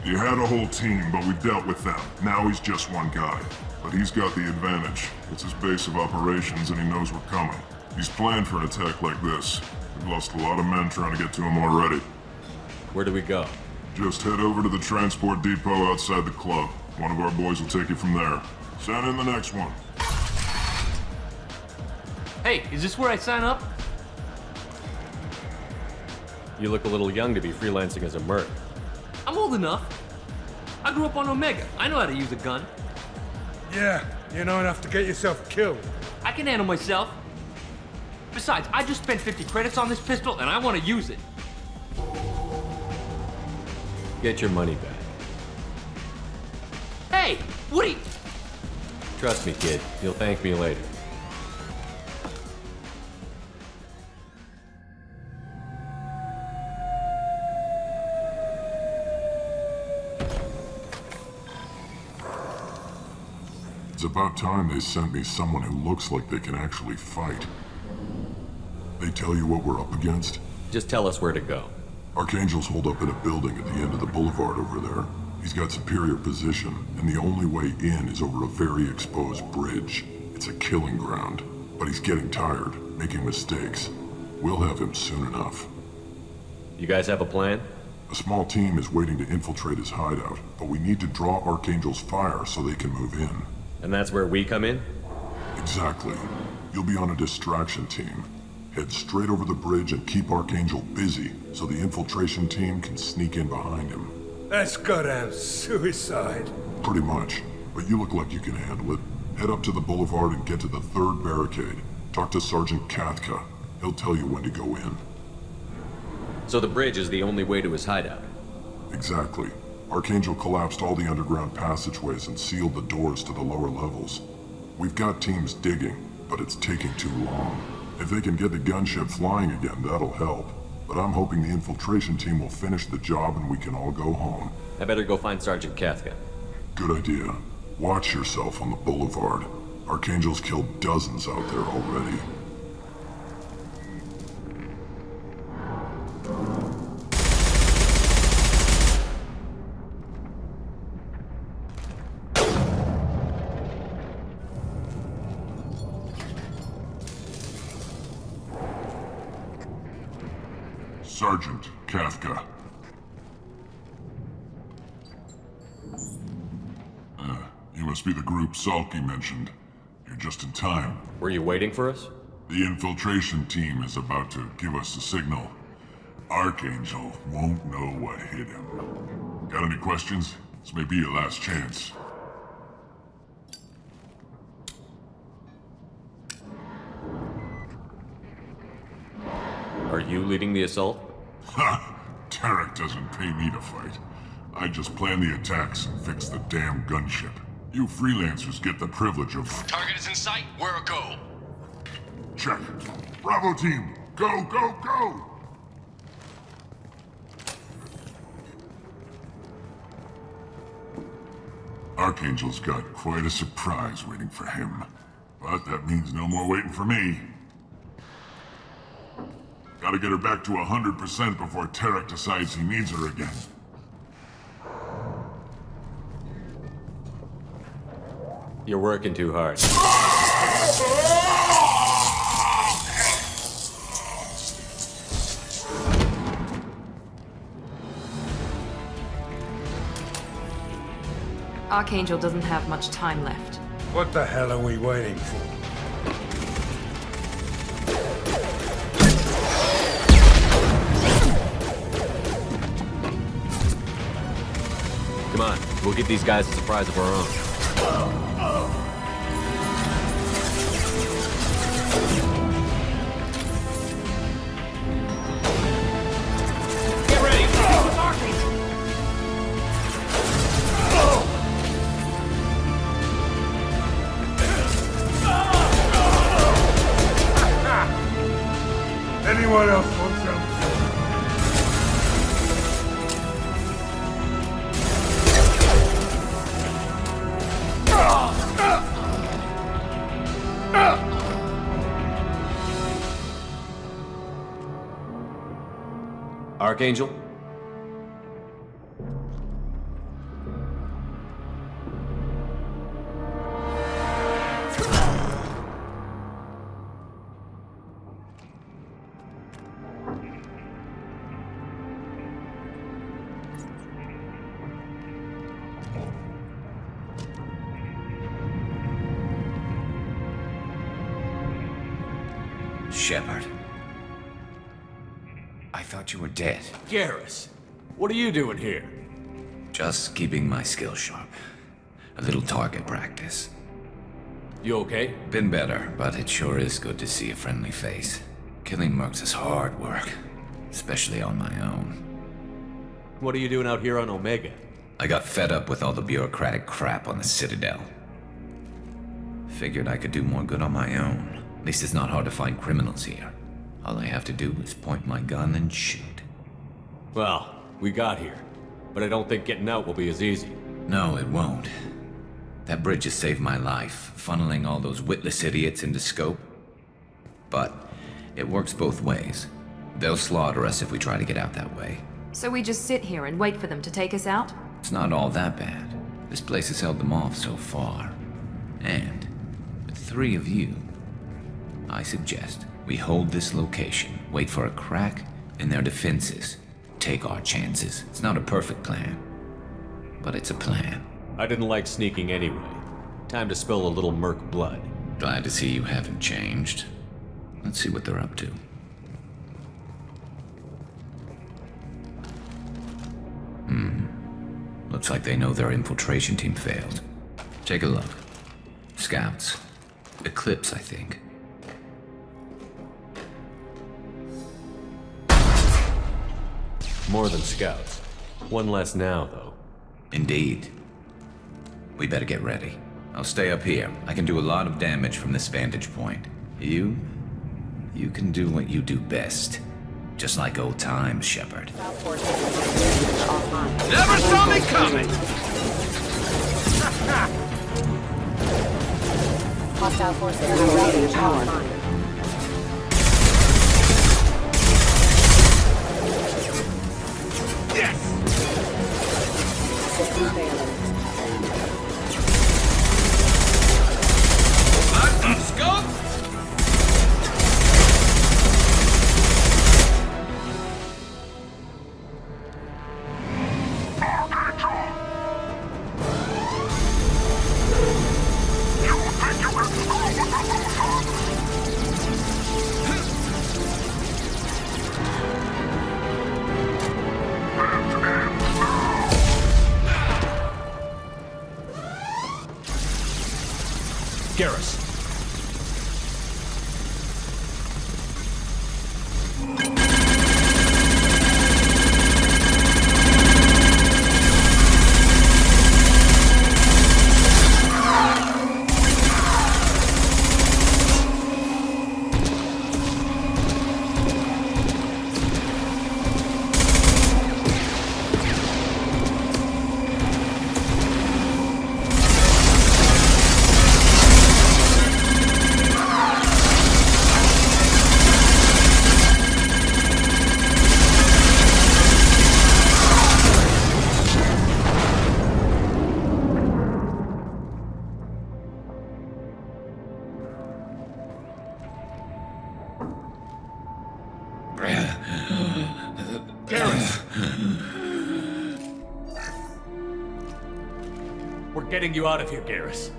You had a whole team, but we dealt with them. Now he's just one guy. But he's got the advantage. It's his base of operations and he knows we're coming. He's planned for an attack like this. We've lost a lot of men trying to get to him already. Where do we go? Just head over to the transport depot outside the club. One of our boys will take you from there. Send in the next one. Hey, is this where I sign up? You look a little young to be freelancing as a merc. I'm old enough. I grew up on Omega. I know how to use a gun. Yeah, you know enough to get yourself killed. I can handle myself. Besides, I just spent 50 credits on this pistol and I want to use it. Get your money back. Hey, what are you... Trust me, kid. You'll thank me later. It's about time they sent me someone who looks like they can actually fight. They tell you what we're up against? Just tell us where to go. Archangel's holed up in a building at the end of the boulevard over there. He's got superior position, and the only way in is over a very exposed bridge. It's a killing ground, but he's getting tired, making mistakes. We'll have him soon enough. You guys have a plan? A small team is waiting to infiltrate his hideout, but we need to draw Archangel's fire so they can move in. And that's where we come in? Exactly. You'll be on a distraction team. Head straight over the bridge and keep Archangel busy so the infiltration team can sneak in behind him. That's goddamn suicide. Pretty much. But you look like you can handle it. Head up to the boulevard and get to the 3rd barricade. Talk to Sergeant Kathka. He'll tell you when to go in. So the bridge is the only way to his hideout? Exactly. Archangel collapsed all the underground passageways and sealed the doors to the lower levels. We've got teams digging, but it's taking too long. If they can get the gunship flying again, that'll help. But I'm hoping the infiltration team will finish the job and we can all go home. I better go find Sergeant Kathka. Good idea. Watch yourself on the boulevard. Archangel's killed dozens out there already. Sergeant Kathka. You must be the group Salky mentioned. You're just in time. Were you waiting for us? The infiltration team is about to give us a signal. Archangel won't know what hit him. Got any questions? This may be your last chance. Are you leading the assault? Ha! Tarek doesn't pay me to fight. I just plan the attacks and fix the damn gunship. You freelancers get the privilege of... Target is in sight. Where a go? Check. Bravo team! Go, go, go! Archangel's got quite a surprise waiting for him. But that means no more waiting for me. Gotta get her back to 100% before Tarek decides he needs her again. You're working too hard. Archangel doesn't have much time left. What the hell are we waiting for? Come on, we'll give these guys a surprise of our own. Get ready! It's Archangel! Anyone else want some? Archangel? Shepard. I thought you were dead. Garrus, what are you doing here? Just keeping my skills sharp. A little target practice. You okay? Been better, but it sure is good to see a friendly face. Killing mercs is hard work, especially on my own. What are you doing out here on Omega? I got fed up with all the bureaucratic crap on the Citadel. Figured I could do more good on my own. At least it's not hard to find criminals here. All I have to do is point my gun and shoot. Well, we got here. But I don't think getting out will be as easy. No, it won't. That bridge has saved my life, funneling all those witless idiots into scope. But it works both ways. They'll slaughter us if we try to get out that way. So we just sit here and wait for them to take us out? It's not all that bad. This place has held them off so far. And with 3 of you, I suggest we hold this location, wait for a crack in their defenses, take our chances. It's not a perfect plan, but it's a plan. I didn't like sneaking anyway. Time to spill a little merc blood. Glad to see you haven't changed. Let's see what they're up to. Looks like they know their infiltration team failed. Take a look. Scouts. Eclipse, I think. More than scouts. One less now, though. Indeed. We better get ready. I'll stay up here. I can do a lot of damage from this vantage point. You can do what you do best. Just like old times, Shepard. Never saw me coming! Hostile forces are ready to power. Yes! System failure. Scope! Garrus. We're getting you out of here, Garrus.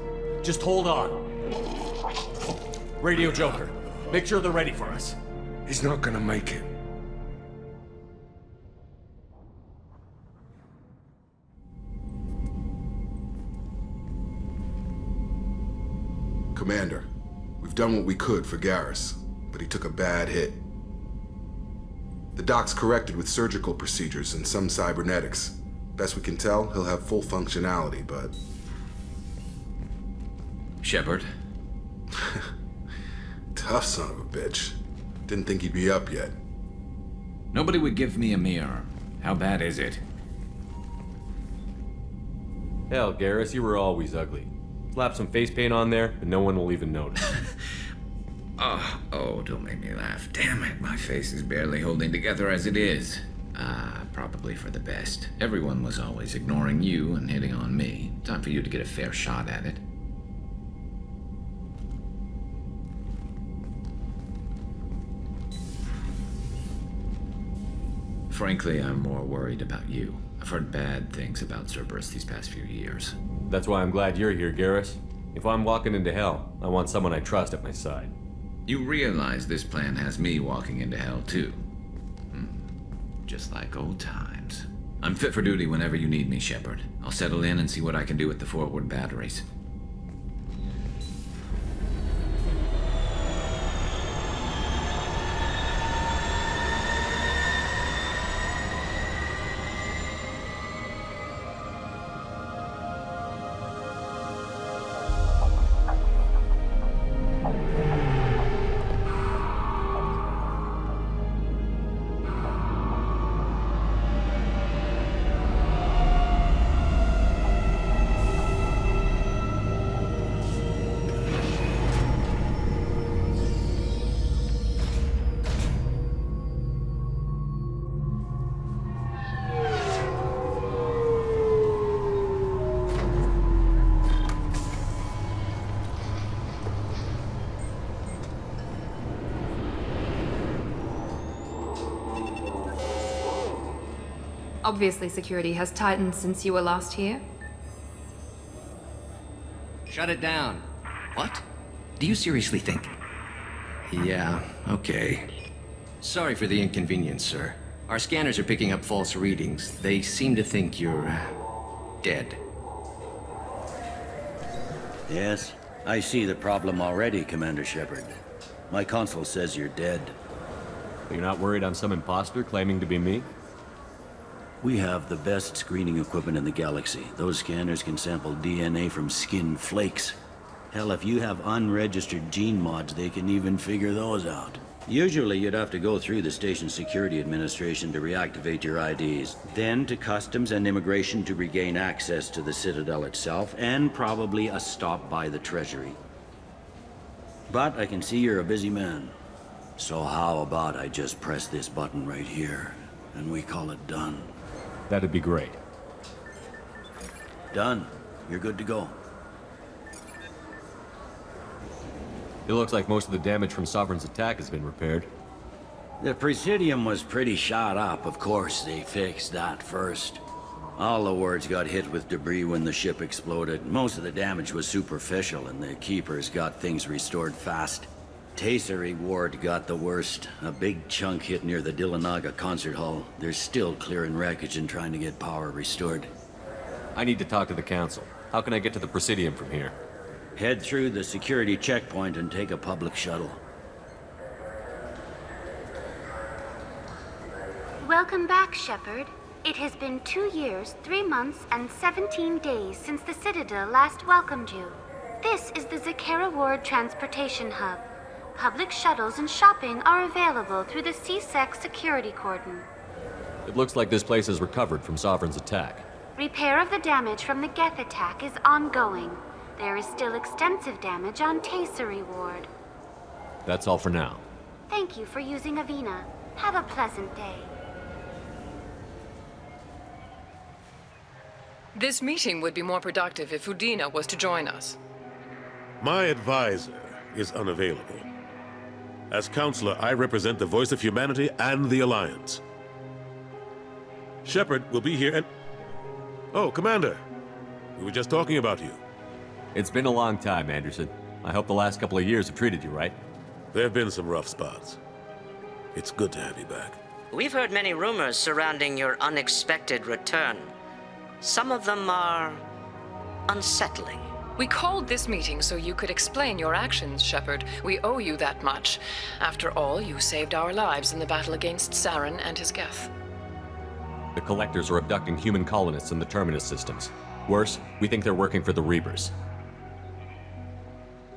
Just hold on. Radio Joker, make sure they're ready for us. He's not gonna make it. Commander, we've done what we could for Garrus, but he took a bad hit. The doc's corrected with surgical procedures and some cybernetics. Best we can tell, he'll have full functionality, but... Shepard? Tough son of a bitch. Didn't think he'd be up yet. Nobody would give me a mirror. How bad is it? Hell, Garrus, you were always ugly. Slap some face paint on there, and no one will even notice. Oh, don't make me laugh. Damn it, my face is barely holding together as it is. Probably for the best. Everyone was always ignoring you and hitting on me. Time for you to get a fair shot at it. Frankly, I'm more worried about you. I've heard bad things about Cerberus these past few years. That's why I'm glad you're here, Garrus. If I'm walking into hell, I want someone I trust at my side. You realize this plan has me walking into hell, too. Just like old times. I'm fit for duty whenever you need me, Shepard. I'll settle in and see what I can do with the forward batteries. Obviously, security has tightened since you were last here. Shut it down. What? Do you seriously think? Yeah, okay. Sorry for the inconvenience, sir. Our scanners are picking up false readings. They seem to think you're dead. Yes, I see the problem already, Commander Shepard. My console says you're dead. You're not worried I'm some imposter claiming to be me? We have the best screening equipment in the galaxy. Those scanners can sample DNA from skin flakes. Hell, if you have unregistered gene mods, they can even figure those out. Usually, you'd have to go through the Station Security Administration to reactivate your IDs, then to Customs and Immigration to regain access to the Citadel itself, and probably a stop by the Treasury. But I can see you're a busy man. So how about I just press this button right here, and we call it done? That'd be great. Done. You're good to go. It looks like most of the damage from Sovereign's attack has been repaired. The Presidium was pretty shot up. Of course, they fixed that first. All the wards got hit with debris when the ship exploded. Most of the damage was superficial, and the Keepers got things restored fast. Tasery Ward got the worst. A big chunk hit near the Dillanaga concert hall. They're still clearing wreckage and trying to get power restored. I need to talk to the Council. How can I get to the Presidium from here? Head through the security checkpoint and take a public shuttle. Welcome back, Shepard. It has been 2 years, 3 months, and 17 days since the Citadel last welcomed you. This is the Zakera Ward Transportation Hub. Public shuttles and shopping are available through the CSEC security cordon. It looks like this place has recovered from Sovereign's attack. Repair of the damage from the Geth attack is ongoing. There is still extensive damage on Tasery Ward. That's all for now. Thank you for using Avina. Have a pleasant day. This meeting would be more productive if Udina was to join us. My advisor is unavailable. As counselor, I represent the voice of humanity and the Alliance. Shepard will be here and... Oh, Commander. We were just talking about you. It's been a long time, Anderson. I hope the last couple of years have treated you right. There have been some rough spots. It's good to have you back. We've heard many rumors surrounding your unexpected return. Some of them are unsettling. We called this meeting so you could explain your actions, Shepard. We owe you that much. After all, you saved our lives in the battle against Saren and his Geth. The Collectors are abducting human colonists in the Terminus systems. Worse, we think they're working for the Reapers.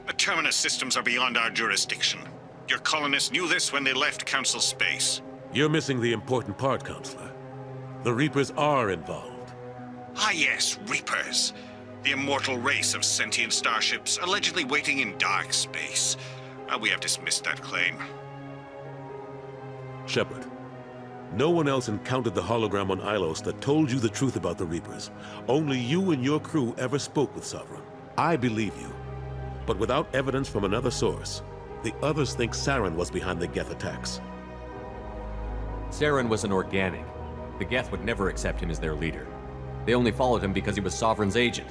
The Terminus systems are beyond our jurisdiction. Your colonists knew this when they left Council space. You're missing the important part, Counselor. The Reapers are involved. Ah yes, Reapers. The immortal race of sentient starships allegedly waiting in dark space. We have dismissed that claim. Shepard, no one else encountered the hologram on Ilos that told you the truth about the Reapers. Only you and your crew ever spoke with Sovereign. I believe you. But without evidence from another source, the others think Saren was behind the Geth attacks. Saren was an organic. The Geth would never accept him as their leader. They only followed him because he was Sovereign's agent.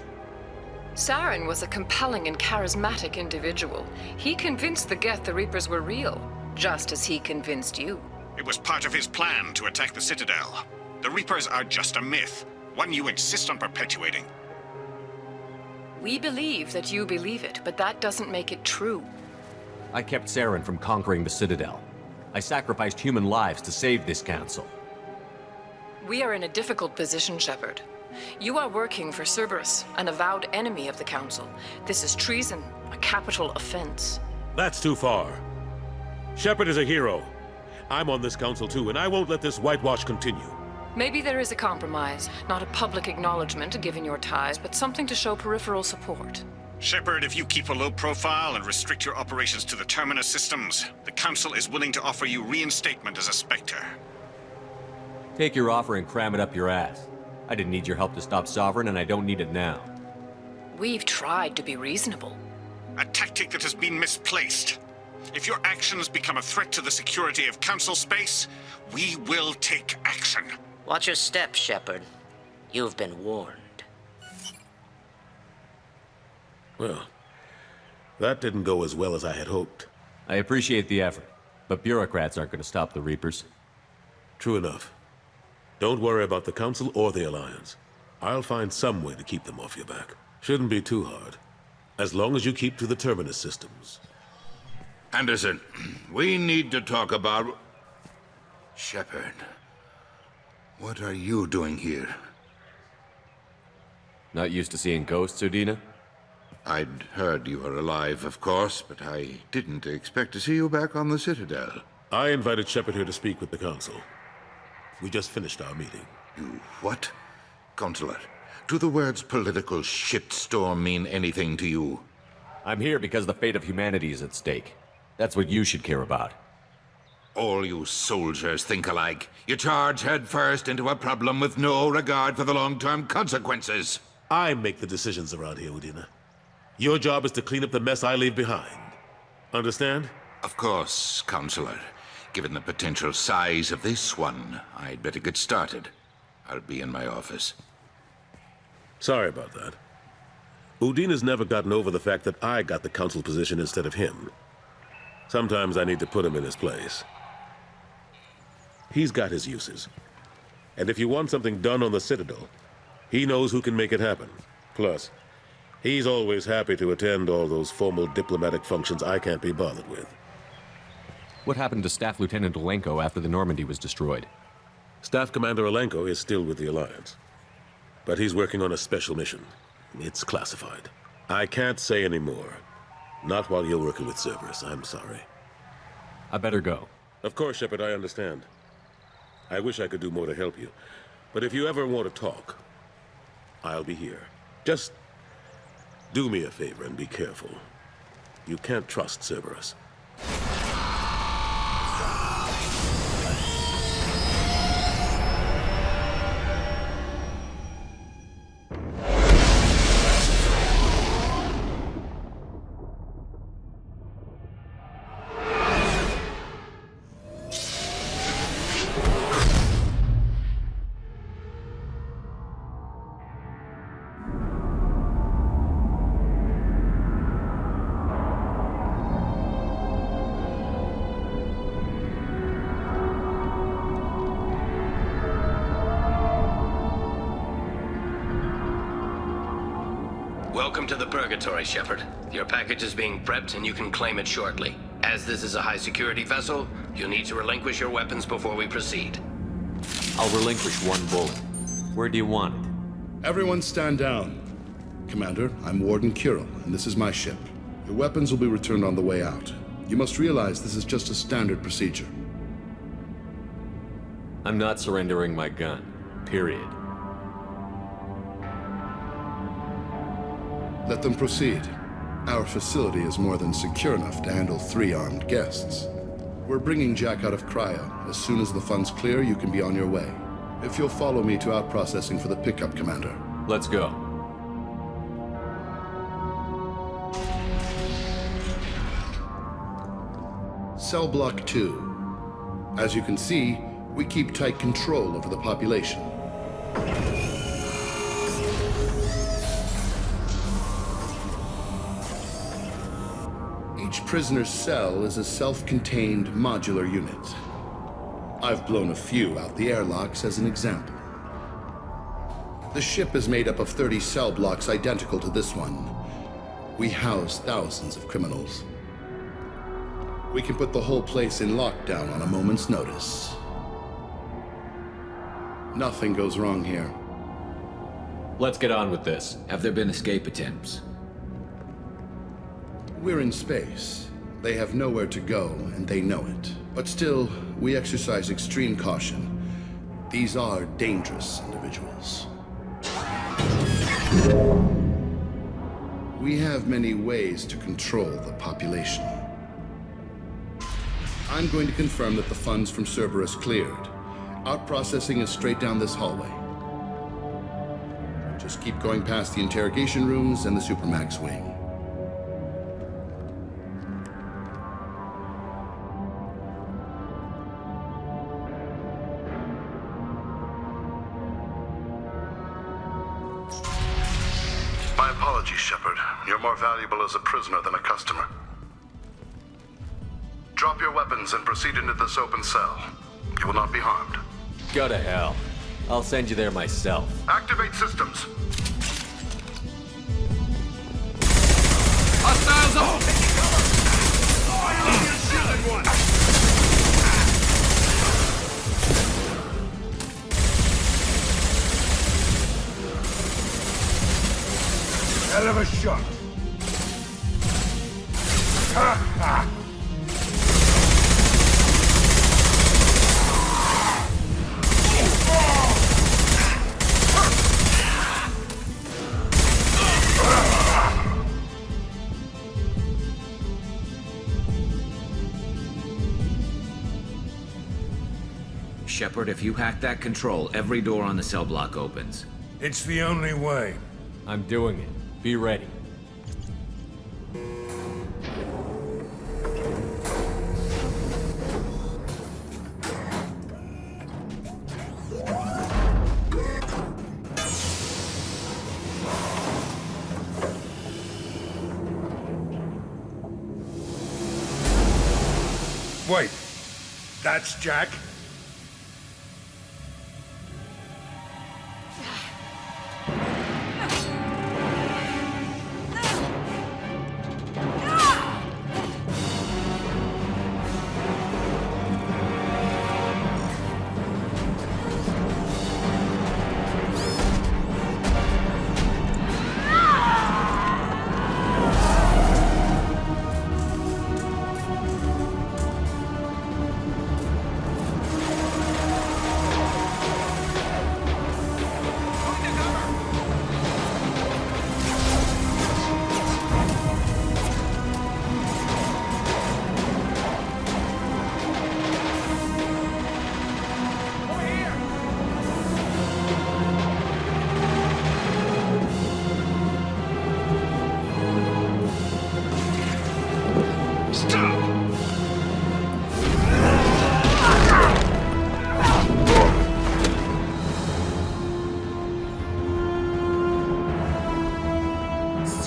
Saren was a compelling and charismatic individual. He convinced the Geth the Reapers were real, just as he convinced you. It was part of his plan to attack the Citadel. The Reapers are just a myth, one you insist on perpetuating. We believe that you believe it, but that doesn't make it true. I kept Saren from conquering the Citadel. I sacrificed human lives to save this council. We are in a difficult position, Shepard. You are working for Cerberus, an avowed enemy of the Council. This is treason, a capital offense. That's too far. Shepard is a hero. I'm on this council too, and I won't let this whitewash continue. Maybe there is a compromise, not a public acknowledgement given your ties, but something to show peripheral support. Shepard, if you keep a low profile and restrict your operations to the Terminus systems, the Council is willing to offer you reinstatement as a Spectre. Take your offer and cram it up your ass. I didn't need your help to stop Sovereign, and I don't need it now. We've tried to be reasonable. A tactic that has been misplaced. If your actions become a threat to the security of Council space, we will take action. Watch your step, Shepard. You've been warned. Well, that didn't go as well as I had hoped. I appreciate the effort, but bureaucrats aren't going to stop the Reapers. True enough. Don't worry about the Council or the Alliance. I'll find some way to keep them off your back. Shouldn't be too hard. As long as you keep to the terminus systems. Anderson, we need to talk about... Shepard. What are you doing here? Not used to seeing ghosts, Udina? I'd heard you were alive, of course, but I didn't expect to see you back on the Citadel. I invited Shepard here to speak with the Council. We just finished our meeting. You what? Counselor, do the words political shitstorm mean anything to you? I'm here because the fate of humanity is at stake. That's what you should care about. All you soldiers think alike. You charge headfirst into a problem with no regard for the long-term consequences. I make the decisions around here, Udina. Your job is to clean up the mess I leave behind. Understand? Of course, Counselor. Given the potential size of this one, I'd better get started. I'll be in my office. Sorry about that. Udina's never gotten over the fact that I got the Council position instead of him. Sometimes I need to put him in his place. He's got his uses. And if you want something done on the Citadel, he knows who can make it happen. Plus, he's always happy to attend all those formal diplomatic functions I can't be bothered with. What happened to Staff Lieutenant Olenko after the Normandy was destroyed? Staff Commander Olenko is still with the Alliance. But he's working on a special mission. It's classified. I can't say any more. Not while you're working with Cerberus, I'm sorry. I better go. Of course, Shepard, I understand. I wish I could do more to help you. But if you ever want to talk, I'll be here. Just do me a favor and be careful. You can't trust Cerberus. Welcome to the Purgatory, Shepard. Your package is being prepped and you can claim it shortly. As this is a high-security vessel, you'll need to relinquish your weapons before we proceed. I'll relinquish one bullet. Where do you want it? Everyone stand down. Commander, I'm Warden Kirill, and this is my ship. Your weapons will be returned on the way out. You must realize this is just a standard procedure. I'm not surrendering my gun. Period. Let them proceed. Our facility is more than secure enough to handle 3 armed guests. We're bringing Jack out of cryo. As soon as the funds clear, you can be on your way. If you'll follow me to out-processing for the pickup, Commander. Let's go. Cell Block 2. As you can see, we keep tight control over the population. Each prisoner's cell is a self-contained modular unit. I've blown a few out the airlocks as an example. The ship is made up of 30 cell blocks identical to this one. We house thousands of criminals. We can put the whole place in lockdown on a moment's notice. Nothing goes wrong here. Let's get on with this. Have there been escape attempts? We're in space. They have nowhere to go, and they know it. But still, we exercise extreme caution. These are dangerous individuals. We have many ways to control the population. I'm going to confirm that the funds from Cerberus cleared. Out-processing is straight down this hallway. Just keep going past the interrogation rooms and the Supermax wing. My apologies, Shepard. You're more valuable as a prisoner than a customer. Drop your weapons and proceed into this open cell. You will not be harmed. Go to hell. I'll send you there myself. Activate systems. Hostiles up! Hell of a shot. Ha ha! Shepard, if you hack that control, every door on the cell block opens. It's the only way. I'm doing it. Be ready. Wait, that's Jack?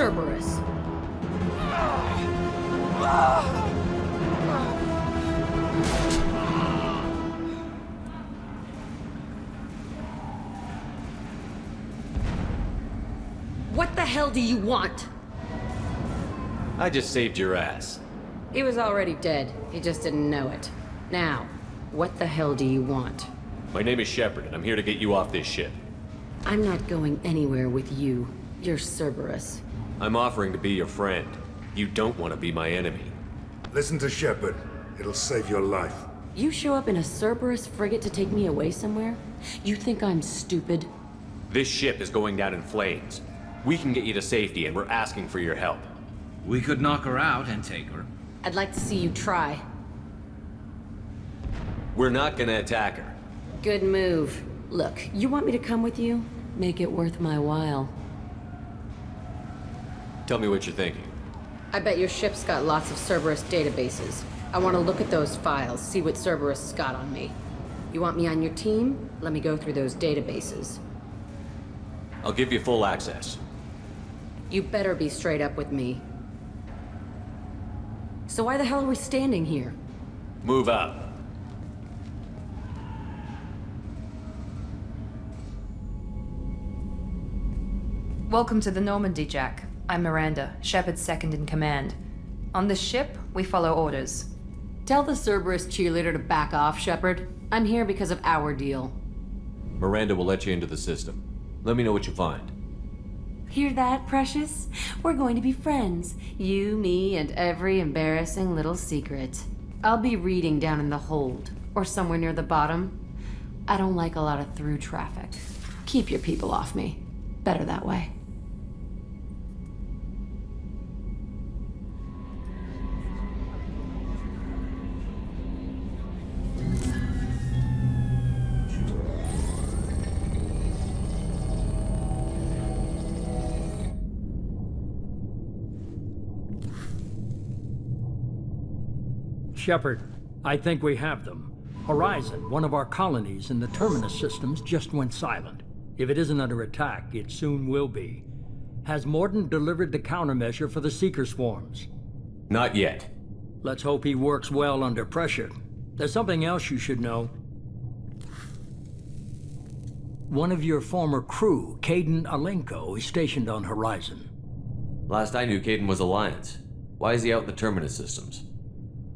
Cerberus. What the hell do you want? I just saved your ass. He was already dead. He just didn't know it. Now, what the hell do you want? My name is Shepard, and I'm here to get you off this ship. I'm not going anywhere with you. You're Cerberus. I'm offering to be your friend. You don't want to be my enemy. Listen to Shepard. It'll save your life. You show up in a Cerberus frigate to take me away somewhere? You think I'm stupid? This ship is going down in flames. We can get you to safety, and we're asking for your help. We could knock her out and take her. I'd like to see you try. We're not gonna attack her. Good move. Look, you want me to come with you? Make it worth my while. Tell me what you're thinking. I bet your ship's got lots of Cerberus databases. I want to look at those files, see what Cerberus has got on me. You want me on your team? Let me go through those databases. I'll give you full access. You better be straight up with me. So why the hell are we standing here? Move up. Welcome to the Normandy, Jack. I'm Miranda, Shepard's second in command. On this ship, we follow orders. Tell the Cerberus cheerleader to back off, Shepard. I'm here because of our deal. Miranda will let you into the system. Let me know what you find. Hear that, Precious? We're going to be friends. You, me, and every embarrassing little secret. I'll be reading down in the hold, or somewhere near the bottom. I don't like a lot of through traffic. Keep your people off me. Better that way. Shepard, I think we have them. Horizon, one of our colonies in the Terminus systems, just went silent. If it isn't under attack, it soon will be. Has Mordin delivered the countermeasure for the Seeker swarms? Not yet. Let's hope he works well under pressure. There's something else you should know. One of your former crew, Caden Alenko, is stationed on Horizon. Last I knew, Caden was Alliance. Why is he out in the Terminus systems?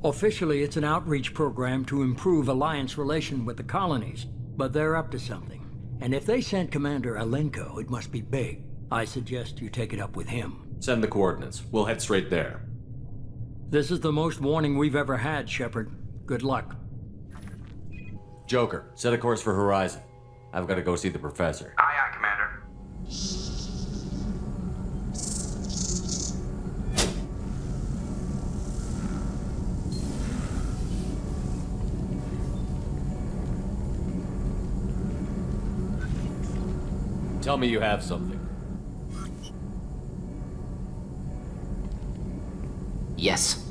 Officially, it's an outreach program to improve Alliance relation with the colonies, but they're up to something. And if they sent Commander Alenko, it must be big. I suggest you take it up with him. Send the coordinates. We'll head straight there. This is the most warning we've ever had, Shepard. Good luck. Joker, set a course for Horizon. I've got to go see the professor. Aye, aye, Commander. Tell me you have something. Yes.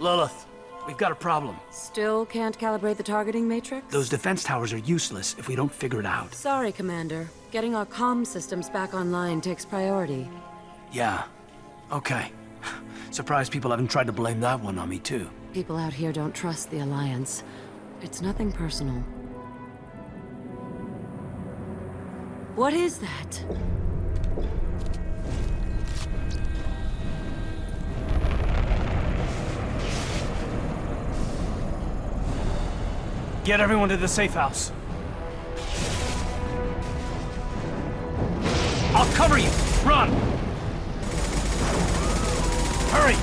Lilith, we've got a problem. Still can't calibrate the targeting matrix? Those defense towers are useless if we don't figure it out. Sorry, Commander. Getting our comm systems back online takes priority. Yeah. Okay. Surprised people haven't tried to blame that one on me, too. People out here don't trust the Alliance. It's nothing personal. What is that? Get everyone to the safe house. I'll cover you! Run! Hurry!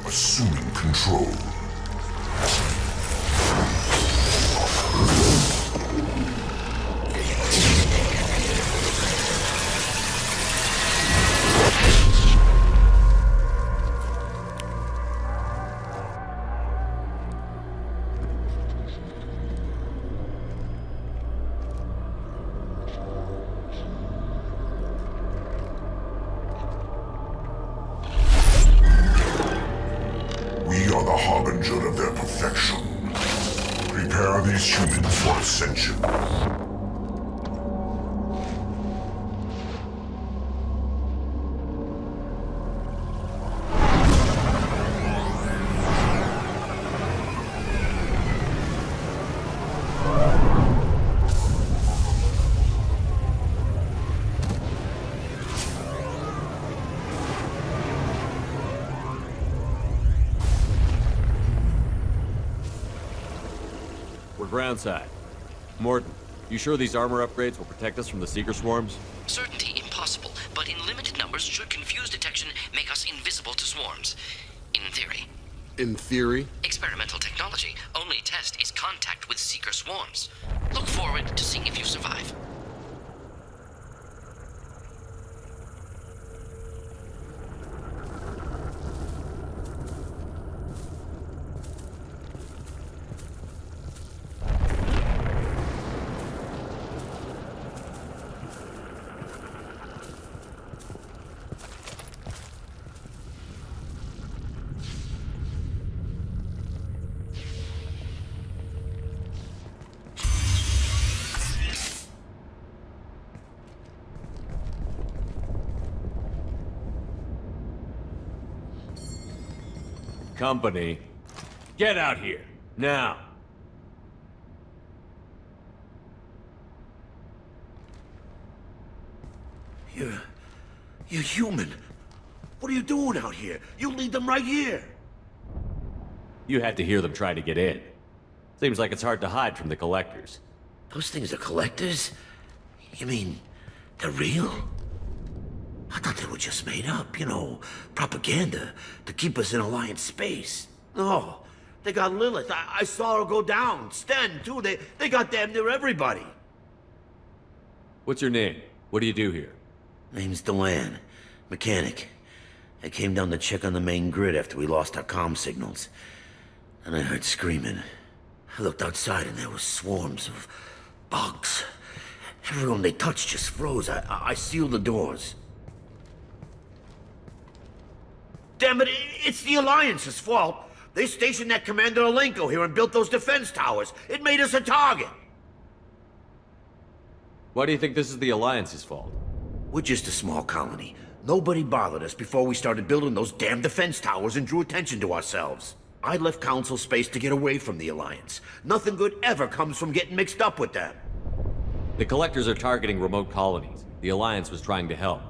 Assuming control. We are the harbinger of their perfection. Prepare these humans for ascension. We're groundside. Morton, you sure these armor upgrades will protect us from the Seeker swarms? Certainty impossible, but in limited numbers should confused detection make us invisible to swarms. In theory. In theory? Experimental technology. Only test is contact with Seeker swarms. Look forward to seeing if you survive. Company. Get out here, now. You're human. What are you doing out here? You lead them right here. You had to hear them try to get in. Seems like it's hard to hide from the collectors. Those things are collectors? You mean, they're real? I thought they were just made up, you know, propaganda to keep us in Alliance space. No, they got Lilith. I saw her go down. Sten, too. They got damn near everybody. What's your name? What do you do here? Name's Delan. Mechanic. I came down to check on the main grid after we lost our comm signals. And I heard screaming. I looked outside and there was swarms of bugs. Everyone they touched just froze. I sealed the doors. Damn it, it's the Alliance's fault. They stationed that Commander Alenko here and built those defense towers. It made us a target. Why do you think this is the Alliance's fault? We're just a small colony. Nobody bothered us before we started building those damn defense towers and drew attention to ourselves. I left Council space to get away from the Alliance. Nothing good ever comes from getting mixed up with them. The Collectors are targeting remote colonies. The Alliance was trying to help.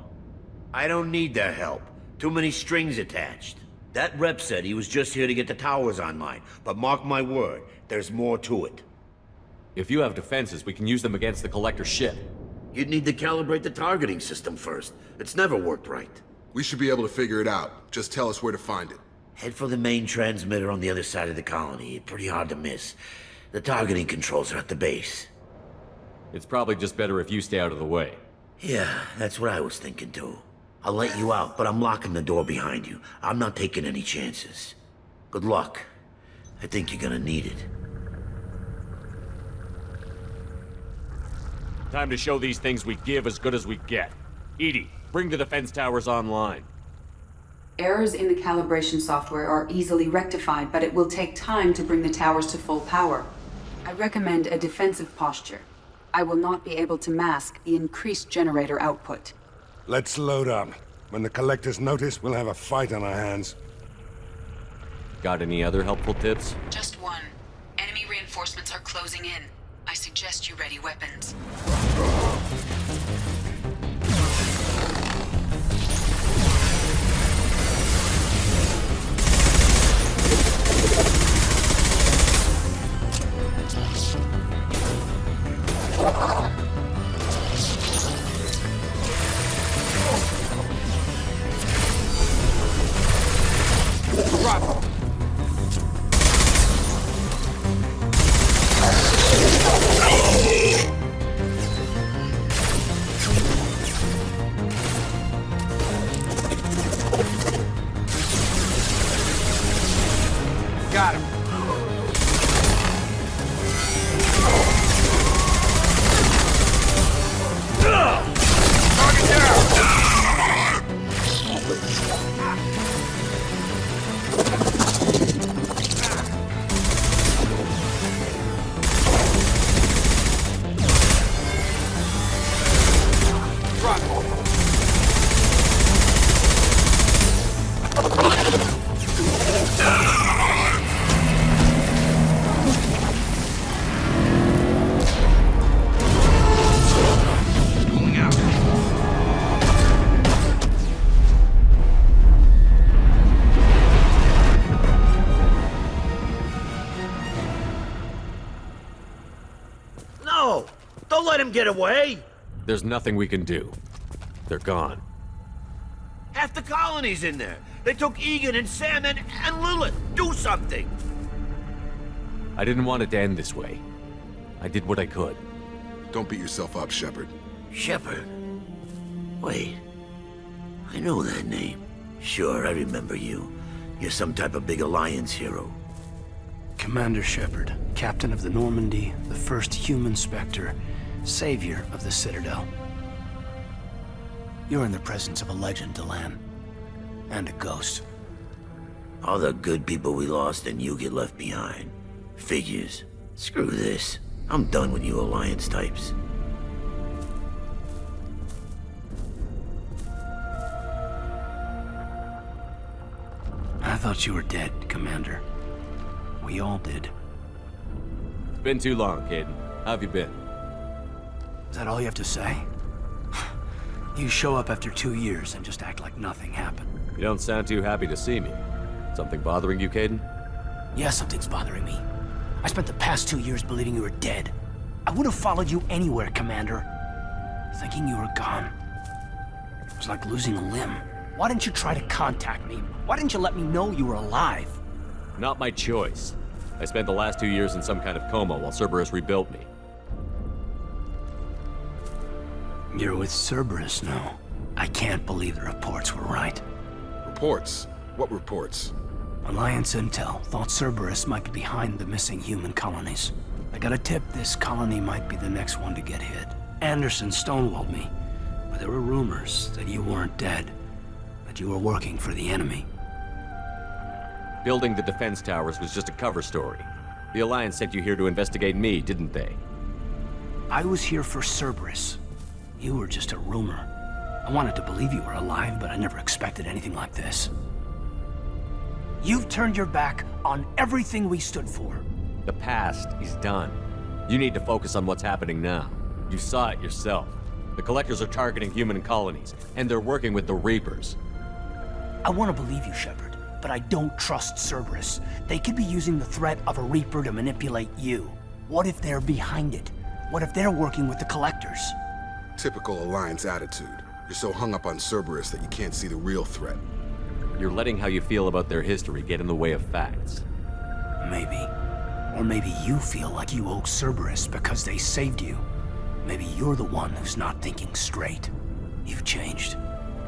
I don't need their help. Too many strings attached. That rep said he was just here to get the towers online, but mark my word, there's more to it. If you have defenses, we can use them against the Collector's ship. You'd need to calibrate the targeting system first. It's never worked right. We should be able to figure it out. Just tell us where to find it. Head for the main transmitter on the other side of the colony. Pretty hard to miss. The targeting controls are at the base. It's probably just better if you stay out of the way. Yeah, that's what I was thinking too. I'll let you out, but I'm locking the door behind you. I'm not taking any chances. Good luck. I think you're gonna need it. Time to show these things we give as good as we get. Edie, bring the defense towers online. Errors in the calibration software are easily rectified, but it will take time to bring the towers to full power. I recommend a defensive posture. I will not be able to mask the increased generator output. Let's load up. When the Collectors notice, we'll have a fight on our hands. Got any other helpful tips? Just one. Enemy reinforcements are closing in. I suggest you ready weapons. Got him. Target down. No! Don't let him get away! There's nothing we can do. They're gone. Half the colony's in there. They took Egan and Sam and Lilith. Do something! I didn't want it to end this way. I did what I could. Don't beat yourself up, Shepard. Shepard? Wait. I know that name. Sure, I remember you. You're some type of big Alliance hero. Commander Shepard, captain of the Normandy, the first human Spectre, savior of the Citadel. You're in the presence of a legend, Delan. And a ghost. All the good people we lost and you get left behind. Figures. Screw this. I'm done with you Alliance types. I thought you were dead, Commander. We all did. It's been too long, Caden. How have you been? Is that all you have to say? You show up after 2 years and just act like nothing happened. You don't sound too happy to see me. Something bothering you, Caden? Yeah, something's bothering me. I spent the past 2 years believing you were dead. I would have followed you anywhere, Commander. Thinking you were gone. It was like losing a limb. Why didn't you try to contact me? Why didn't you let me know you were alive? Not my choice. I spent the last 2 years in some kind of coma while Cerberus rebuilt me. You're with Cerberus now. I can't believe the reports were right. Reports? What reports? Alliance intel thought Cerberus might be behind the missing human colonies. I got a tip this colony might be the next one to get hit. Anderson stonewalled me, but there were rumors that you weren't dead, that you were working for the enemy. Building the defense towers was just a cover story. The Alliance sent you here to investigate me, didn't they? I was here for Cerberus. You were just a rumor. I wanted to believe you were alive, but I never expected anything like this. You've turned your back on everything we stood for. The past is done. You need to focus on what's happening now. You saw it yourself. The Collectors are targeting human colonies, and they're working with the Reapers. I want to believe you, Shepard, but I don't trust Cerberus. They could be using the threat of a Reaper to manipulate you. What if they're behind it? What if they're working with the Collectors? Typical Alliance attitude. You're so hung up on Cerberus that you can't see the real threat. You're letting how you feel about their history get in the way of facts. Maybe. Or maybe you feel like you owe Cerberus because they saved you. Maybe you're the one who's not thinking straight. You've changed,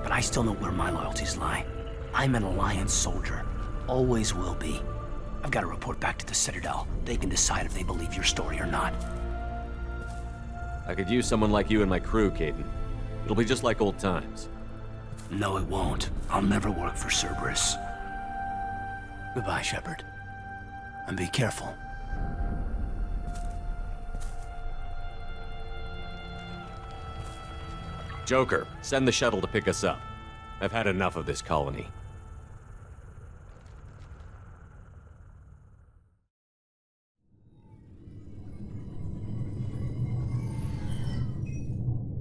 but I still know where my loyalties lie. I'm an Alliance soldier. Always will be. I've got to report back to the Citadel. They can decide if they believe your story or not. I could use someone like you in my crew, Caden. It'll be just like old times. No, it won't. I'll never work for Cerberus. Goodbye, Shepard. And be careful. Joker, send the shuttle to pick us up. I've had enough of this colony.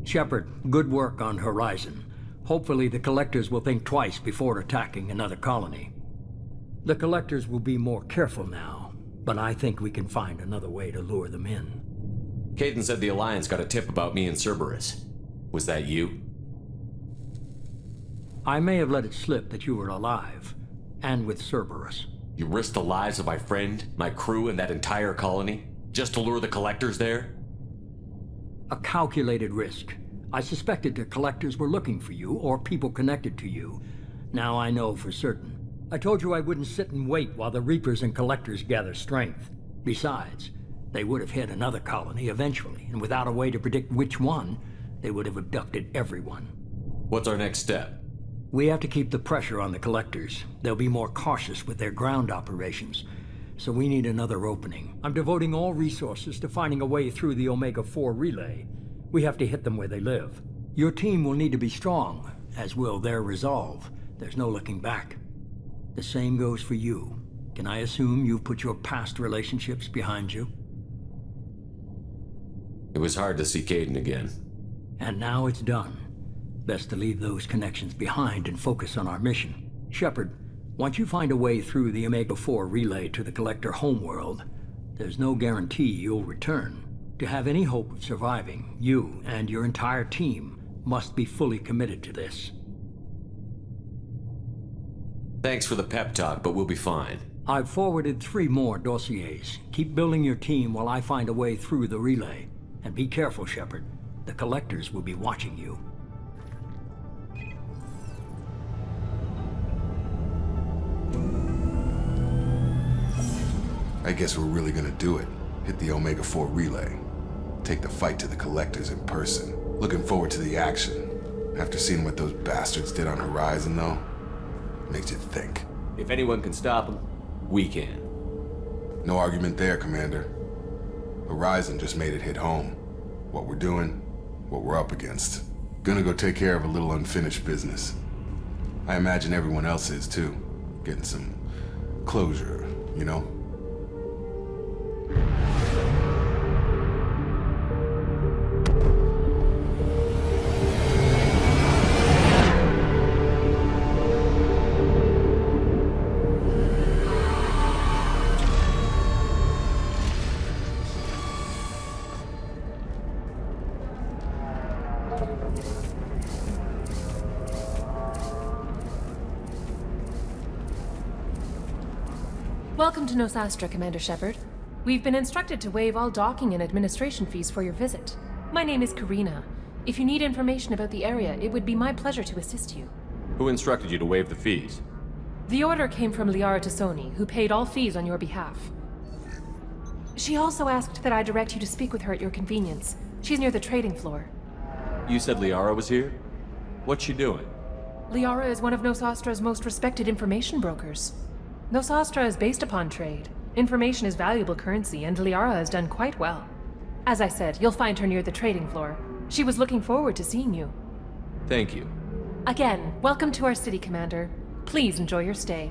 Shepard, good work on Horizon. Hopefully the Collectors will think twice before attacking another colony. The Collectors will be more careful now, but I think we can find another way to lure them in. Caden said the Alliance got a tip about me and Cerberus. Was that you? I may have let it slip that you were alive, and with Cerberus. You risked the lives of my friend, my crew, and that entire colony, just to lure the Collectors there? A calculated risk. I suspected the Collectors were looking for you, or people connected to you. Now I know for certain. I told you I wouldn't sit and wait while the Reapers and Collectors gather strength. Besides, they would have hit another colony eventually, and without a way to predict which one, they would have abducted everyone. What's our next step? We have to keep the pressure on the Collectors. They'll be more cautious with their ground operations. So we need another opening. I'm devoting all resources to finding a way through the Omega-4 relay. We have to hit them where they live. Your team will need to be strong, as will their resolve. There's no looking back. The same goes for you. Can I assume you've put your past relationships behind you? It was hard to see Caden again. And now it's done. Best to leave those connections behind and focus on our mission. Shepard, once you find a way through the Omega-4 relay to the Collector homeworld, there's no guarantee you'll return. To have any hope of surviving, you and your entire team must be fully committed to this. Thanks for the pep talk, but we'll be fine. I've forwarded 3 more dossiers. Keep building your team while I find a way through the relay. And be careful, Shepard. The Collectors will be watching you. I guess we're really gonna do it. Hit the Omega-4 relay. Take the fight to the Collectors in person. Looking forward to the action. After seeing what those bastards did on Horizon, though, makes you think. If anyone can stop them, we can. No argument there, Commander. Horizon just made it hit home. What we're doing, what we're up against. Gonna go take care of a little unfinished business. I imagine everyone else is, too. Getting some closure, you know? Welcome to Nosastra, Commander Shepard. We've been instructed to waive all docking and administration fees for your visit. My name is Karina. If you need information about the area, it would be my pleasure to assist you. Who instructed you to waive the fees? The order came from Liara Tassoni, who paid all fees on your behalf. She also asked that I direct you to speak with her at your convenience. She's near the trading floor. You said Liara was here? What's she doing? Liara is one of Nosastra's most respected information brokers. Nosastra is based upon trade. Information is valuable currency, and Liara has done quite well. As I said, you'll find her near the trading floor. She was looking forward to seeing you. Thank you. Again, welcome to our city, Commander. Please enjoy your stay.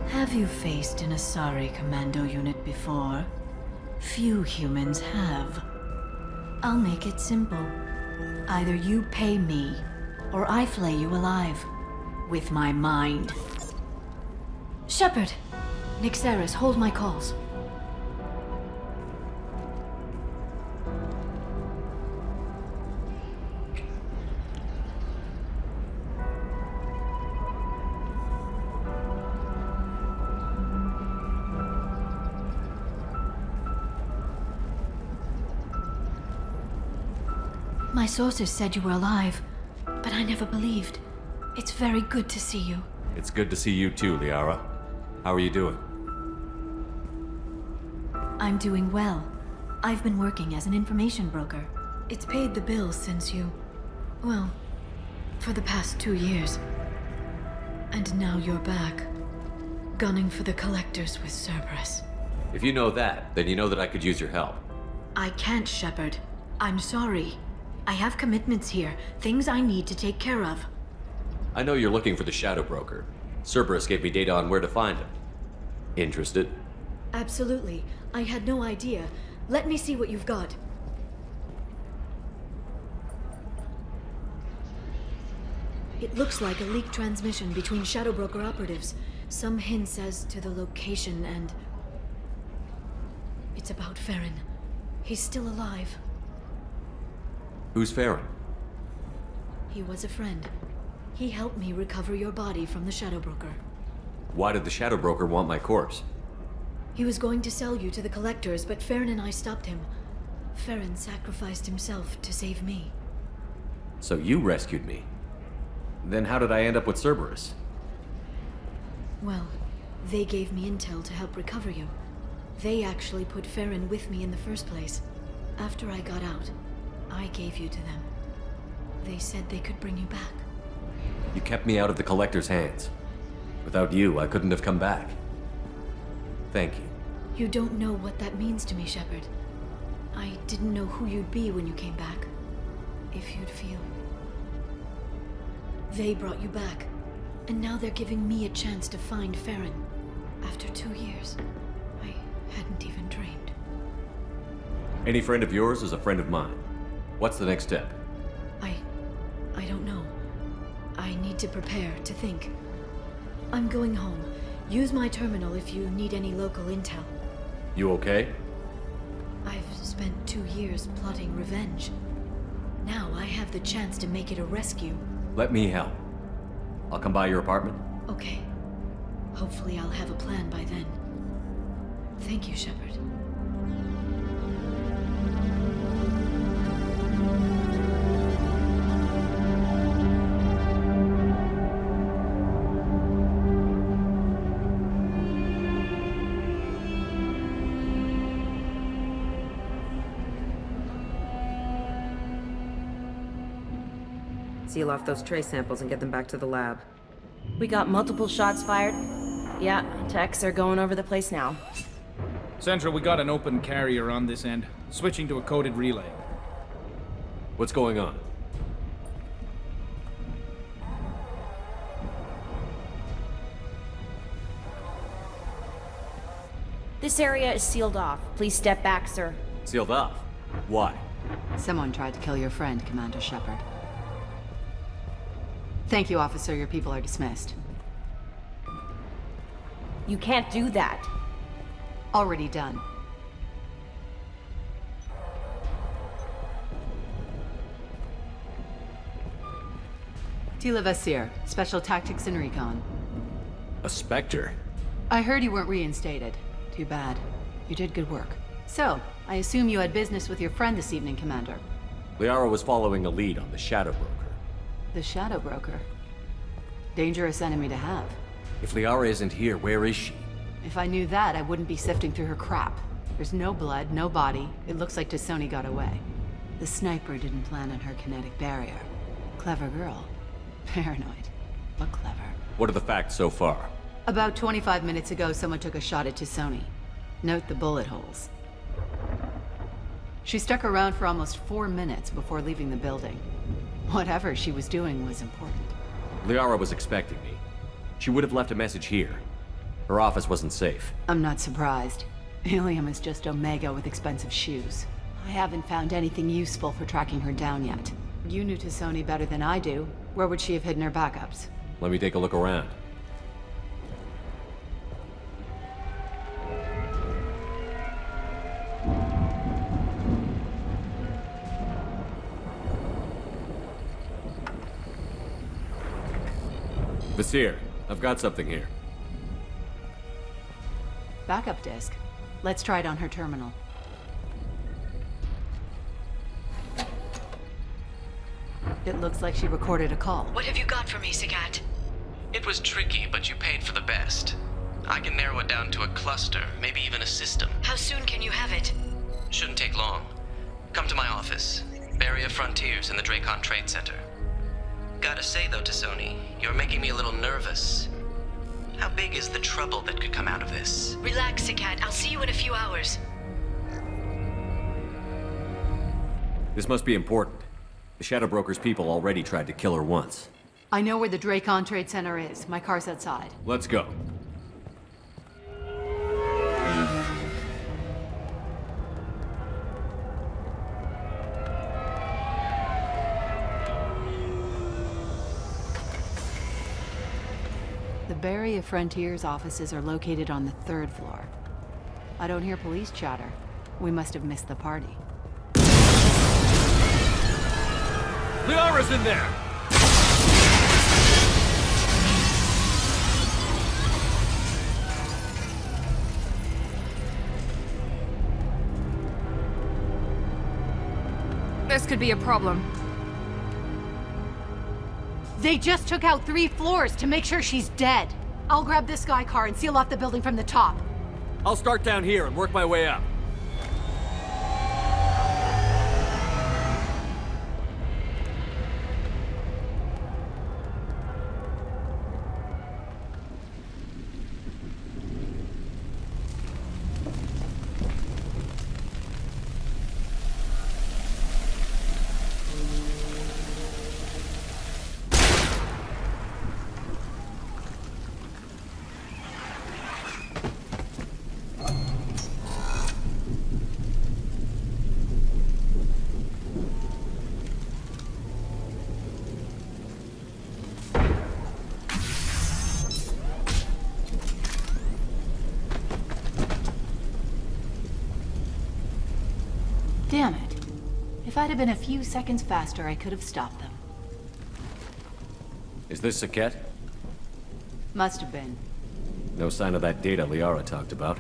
Have you faced an Asari commando unit before? Few humans have. I'll make it simple. Either you pay me, or I flay you alive. With my mind. Shepard! Nixeris, hold my calls. My sources said you were alive, but I never believed. It's very good to see you. It's good to see you too, Liara. How are you doing? I'm doing well. I've been working as an information broker. It's paid the bills since you... well, for the past 2 years. And now you're back, gunning for the Collectors with Cerberus. If you know that, then you know that I could use your help. I can't, Shepard. I'm sorry. I have commitments here, things I need to take care of. I know you're looking for the Shadow Broker. Cerberus gave me data on where to find him. Interested? Absolutely. I had no idea. Let me see what you've got. It looks like a leaked transmission between Shadow Broker operatives. Some hints as to the location and... it's about Farron. He's still alive. Who's Farron? He was a friend. He helped me recover your body from the Shadow Broker. Why did the Shadow Broker want my corpse? He was going to sell you to the Collectors, but Farron and I stopped him. Farron sacrificed himself to save me. So you rescued me. Then how did I end up with Cerberus? Well, they gave me intel to help recover you. They actually put Farron with me in the first place. After I got out, I gave you to them. They said they could bring you back. You kept me out of the Collector's hands. Without you, I couldn't have come back. Thank you. You don't know what that means to me, Shepard. I didn't know who you'd be when you came back. If you'd feel. They brought you back, and now they're giving me a chance to find Farron. After 2 years, I hadn't even dreamed. Any friend of yours is a friend of mine. What's the next step? I don't know. I need to prepare, to think. I'm going home. Use my terminal if you need any local intel. You okay? I've spent 2 years plotting revenge. Now I have the chance to make it a rescue. Let me help. I'll come by your apartment. Okay. Hopefully I'll have a plan by then. Thank you, Shepard. Seal off those trace samples and get them back to the lab. We got multiple shots fired. Yeah, techs are going over the place now. Central, we got an open carrier on this end. Switching to a coded relay. What's going on? This area is sealed off. Please step back, sir. Sealed off? Why? Someone tried to kill your friend, Commander Shepard. Thank you, officer. Your people are dismissed. You can't do that. Already done. Tila Vasir, Special Tactics and Recon. A Spectre? I heard you weren't reinstated. Too bad. You did good work. So, I assume you had business with your friend this evening, Commander. Liara was following a lead on the Shadow Broker. The Shadow Broker. Dangerous enemy to have. If Liara isn't here, where is she? If I knew that, I wouldn't be sifting through her crap. There's no blood, no body. It looks like Tassoni got away. The sniper didn't plan on her kinetic barrier. Clever girl. Paranoid, but clever. What are the facts so far? About 25 minutes ago, someone took a shot at Tassoni. Note the bullet holes. She stuck around for almost 4 minutes before leaving the building. Whatever she was doing was important. Liara was expecting me. She would have left a message here. Her office wasn't safe. I'm not surprised. Ilium is just Omega with expensive shoes. I haven't found anything useful for tracking her down yet. You knew Tassoni better than I do. Where would she have hidden her backups? Let me take a look around. Vasir, I've got something here. Backup disk. Let's try it on her terminal. It looks like she recorded a call. What have you got for me, Sagat? It was tricky, but you paid for the best. I can narrow it down to a cluster, maybe even a system. How soon can you have it? Shouldn't take long. Come to my office. Barrier Frontiers in the Dracon Trade Center. Gotta say though, Tassoni, you're making me a little nervous. How big is the trouble that could come out of this? Relax, Sagat. I'll see you in a few hours. This must be important. The Shadow Broker's people already tried to kill her once. I know where the Dracon Trade Center is. My car's outside. Let's go. The Barrier Frontiers offices are located on the 3rd floor. I don't hear police chatter. We must have missed the party. Liara's in there! This could be a problem. They just took out 3 floors to make sure she's dead. I'll grab this guy car and seal off the building from the top. I'll start down here and work my way up. Damn it. If I'd have been a few seconds faster, I could have stopped them. Is this Saket? Must have been. No sign of that data Liara talked about.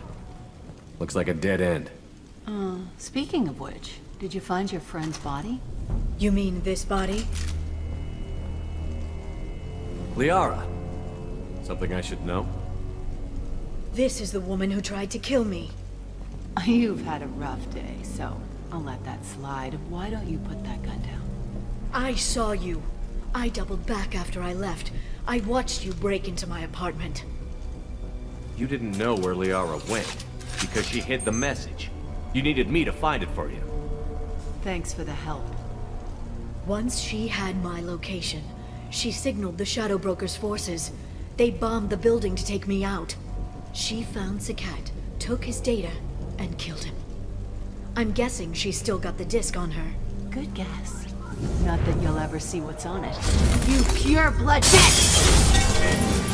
Looks like a dead end. Speaking of which, did you find your friend's body? You mean this body? Liara. Something I should know? This is the woman who tried to kill me. You've had a rough day, so I'll let that slide. Why don't you put that gun down? I saw you. I doubled back after I left. I watched you break into my apartment. You didn't know where Liara went, because she hid the message. You needed me to find it for you. Thanks for the help. Once she had my location, she signaled the Shadow Broker's forces. They bombed the building to take me out. She found Sakat, took his data, and killed him. I'm guessing she's still got the disc on her. Good guess. Not that you'll ever see what's on it. You pure blood bitch!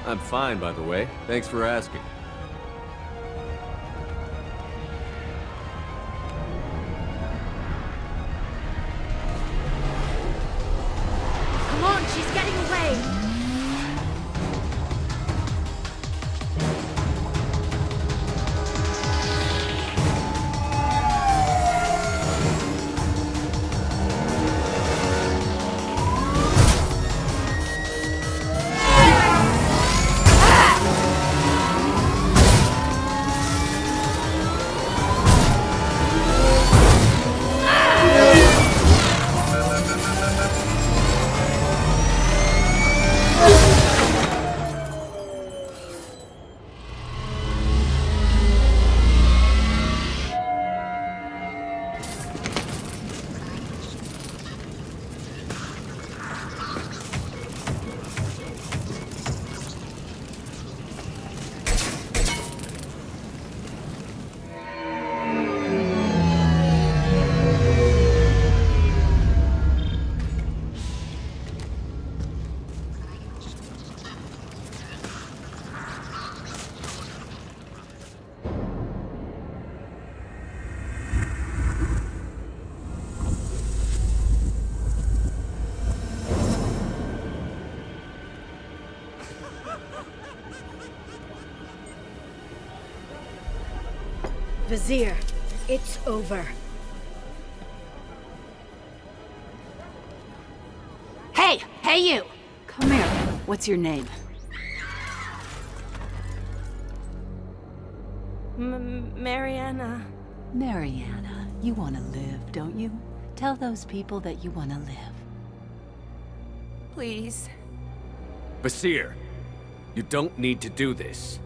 I'm fine, by the way. Thanks for asking. Come on, she's getting away! Vizier, it's over. Hey! Hey, you! Come here. What's your name? Mariana. Mariana. You want to live, don't you? Tell those people that you want to live. Please. Basir, you don't need to do this.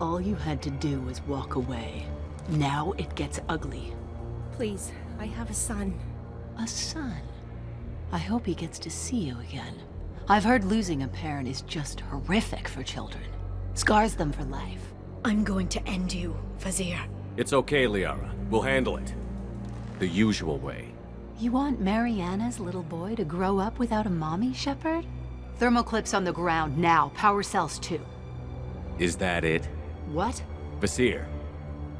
All you had to do was walk away. Now it gets ugly. Please, I have a son. A son? I hope he gets to see you again. I've heard losing a parent is just horrific for children. Scars them for life. I'm going to end you, Vizier. It's okay, Liara. We'll handle it. The usual way. You want Mariana's little boy to grow up without a mommy, Shepard? Thermoclips on the ground now. Power cells too. Is that it? What? Basir,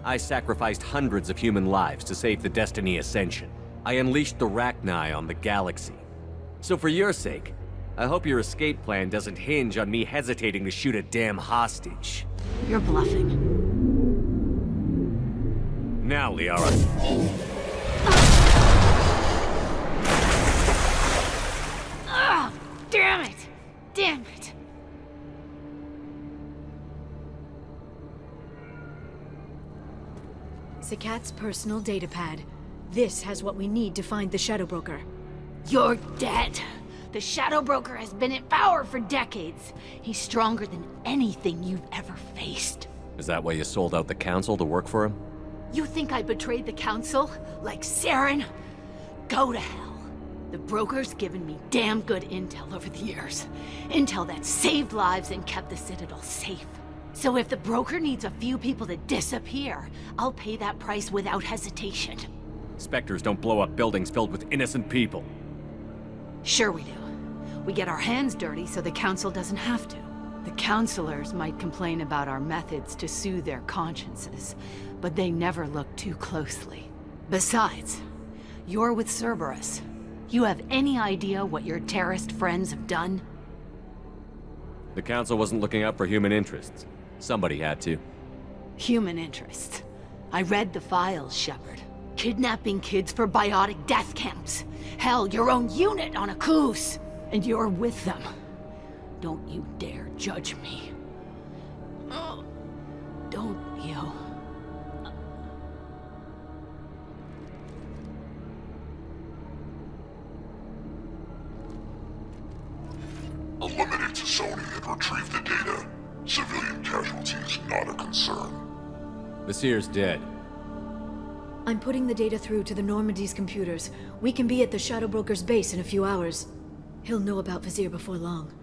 I sacrificed hundreds of human lives to save the Destiny Ascension. I unleashed the Rachni on the galaxy. So for your sake, I hope your escape plan doesn't hinge on me hesitating to shoot a damn hostage. You're bluffing. Now, Liara. Ah! Damn it! Damn it! Zakat's personal datapad. This has what we need to find the Shadow Broker. You're dead. The Shadow Broker has been in power for decades. He's stronger than anything you've ever faced. Is that why you sold out the Council to work for him? You think I betrayed the Council? Like Saren? Go to hell. The Broker's given me damn good intel over the years. Intel that saved lives and kept the Citadel safe. So if the Broker needs a few people to disappear, I'll pay that price without hesitation. Spectres don't blow up buildings filled with innocent people. Sure we do. We get our hands dirty so the Council doesn't have to. The Councilors might complain about our methods to soothe their consciences, but they never look too closely. Besides, you're with Cerberus. You have any idea what your terrorist friends have done? The Council wasn't looking out for human interests. Somebody had to. Human interests. I read the files, Shepard. Kidnapping kids for biotic death camps. Hell, your own unit on a cruise. And you're with them. Don't you dare judge me. Oh, don't you? Eliminate Sony and retrieve the data. Civilian casualties not a concern. Basir's dead. I'm putting the data through to the Normandy's computers. We can be at the Shadow Broker's base in a few hours. He'll know about Vizier before long,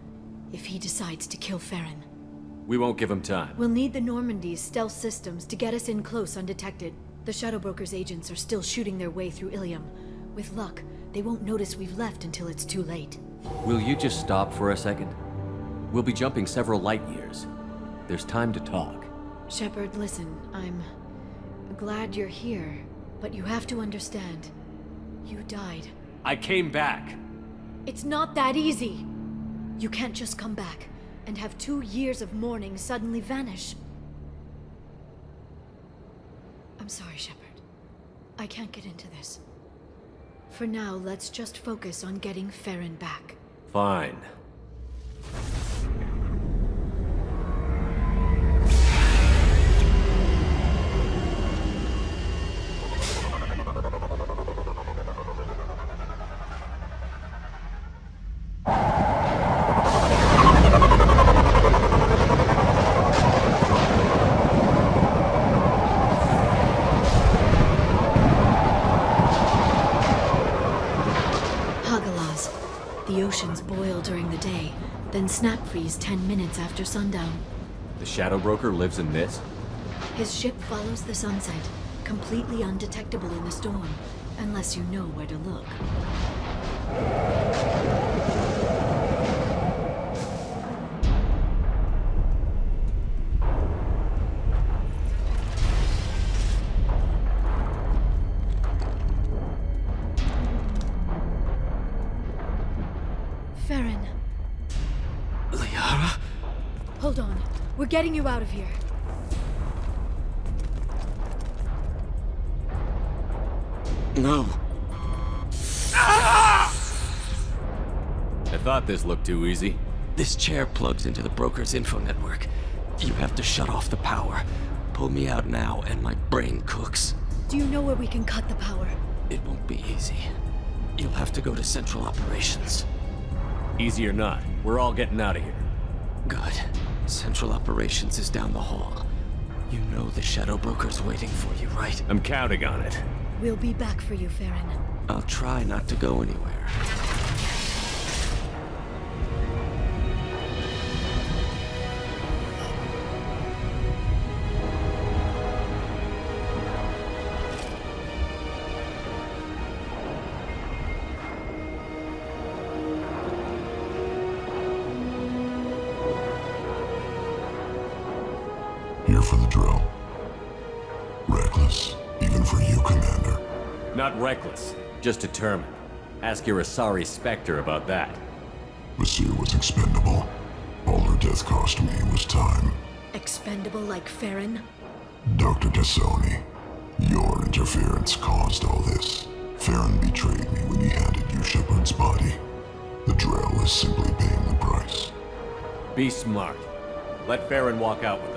if he decides to kill Farron. We won't give him time. We'll need the Normandy's stealth systems to get us in close undetected. The Shadow Broker's agents are still shooting their way through Ilium. With luck, they won't notice we've left until it's too late. Will you just stop for a second? We'll be jumping several light years. There's time to talk. Shepard, listen, I'm glad you're here, but you have to understand. You died. I came back. It's not that easy. You can't just come back and have 2 years of mourning suddenly vanish. I'm sorry, Shepard. I can't get into this. For now, let's just focus on getting Farron back. Fine. The oceans boil during the day, then snap freeze 10 minutes after sundown. The Shadow Broker lives in this? His ship follows the sunset, completely undetectable in the storm, unless you know where to look. Farron. Liara? Hold on. We're getting you out of here. No. I thought this looked too easy. This chair plugs into the broker's info network. You have to shut off the power. Pull me out now and my brain cooks. Do you know where we can cut the power? It won't be easy. You'll have to go to Central Operations. Easy or not, we're all getting out of here. Good. Central Operations is down the hall. You know the Shadow Broker's waiting for you, right? I'm counting on it. We'll be back for you, Farron. I'll try not to go anywhere. Here for the drill. Reckless, even for you, Commander. Not reckless, just determined. Ask your Asari Spectre about that. Vasir was expendable. All her death cost me was time. Expendable like Farron? Dr. Tassoni, your interference caused all this. Farron betrayed me when he handed you Shepard's body. The drill is simply paying the price. Be smart. Let Farron walk out with us.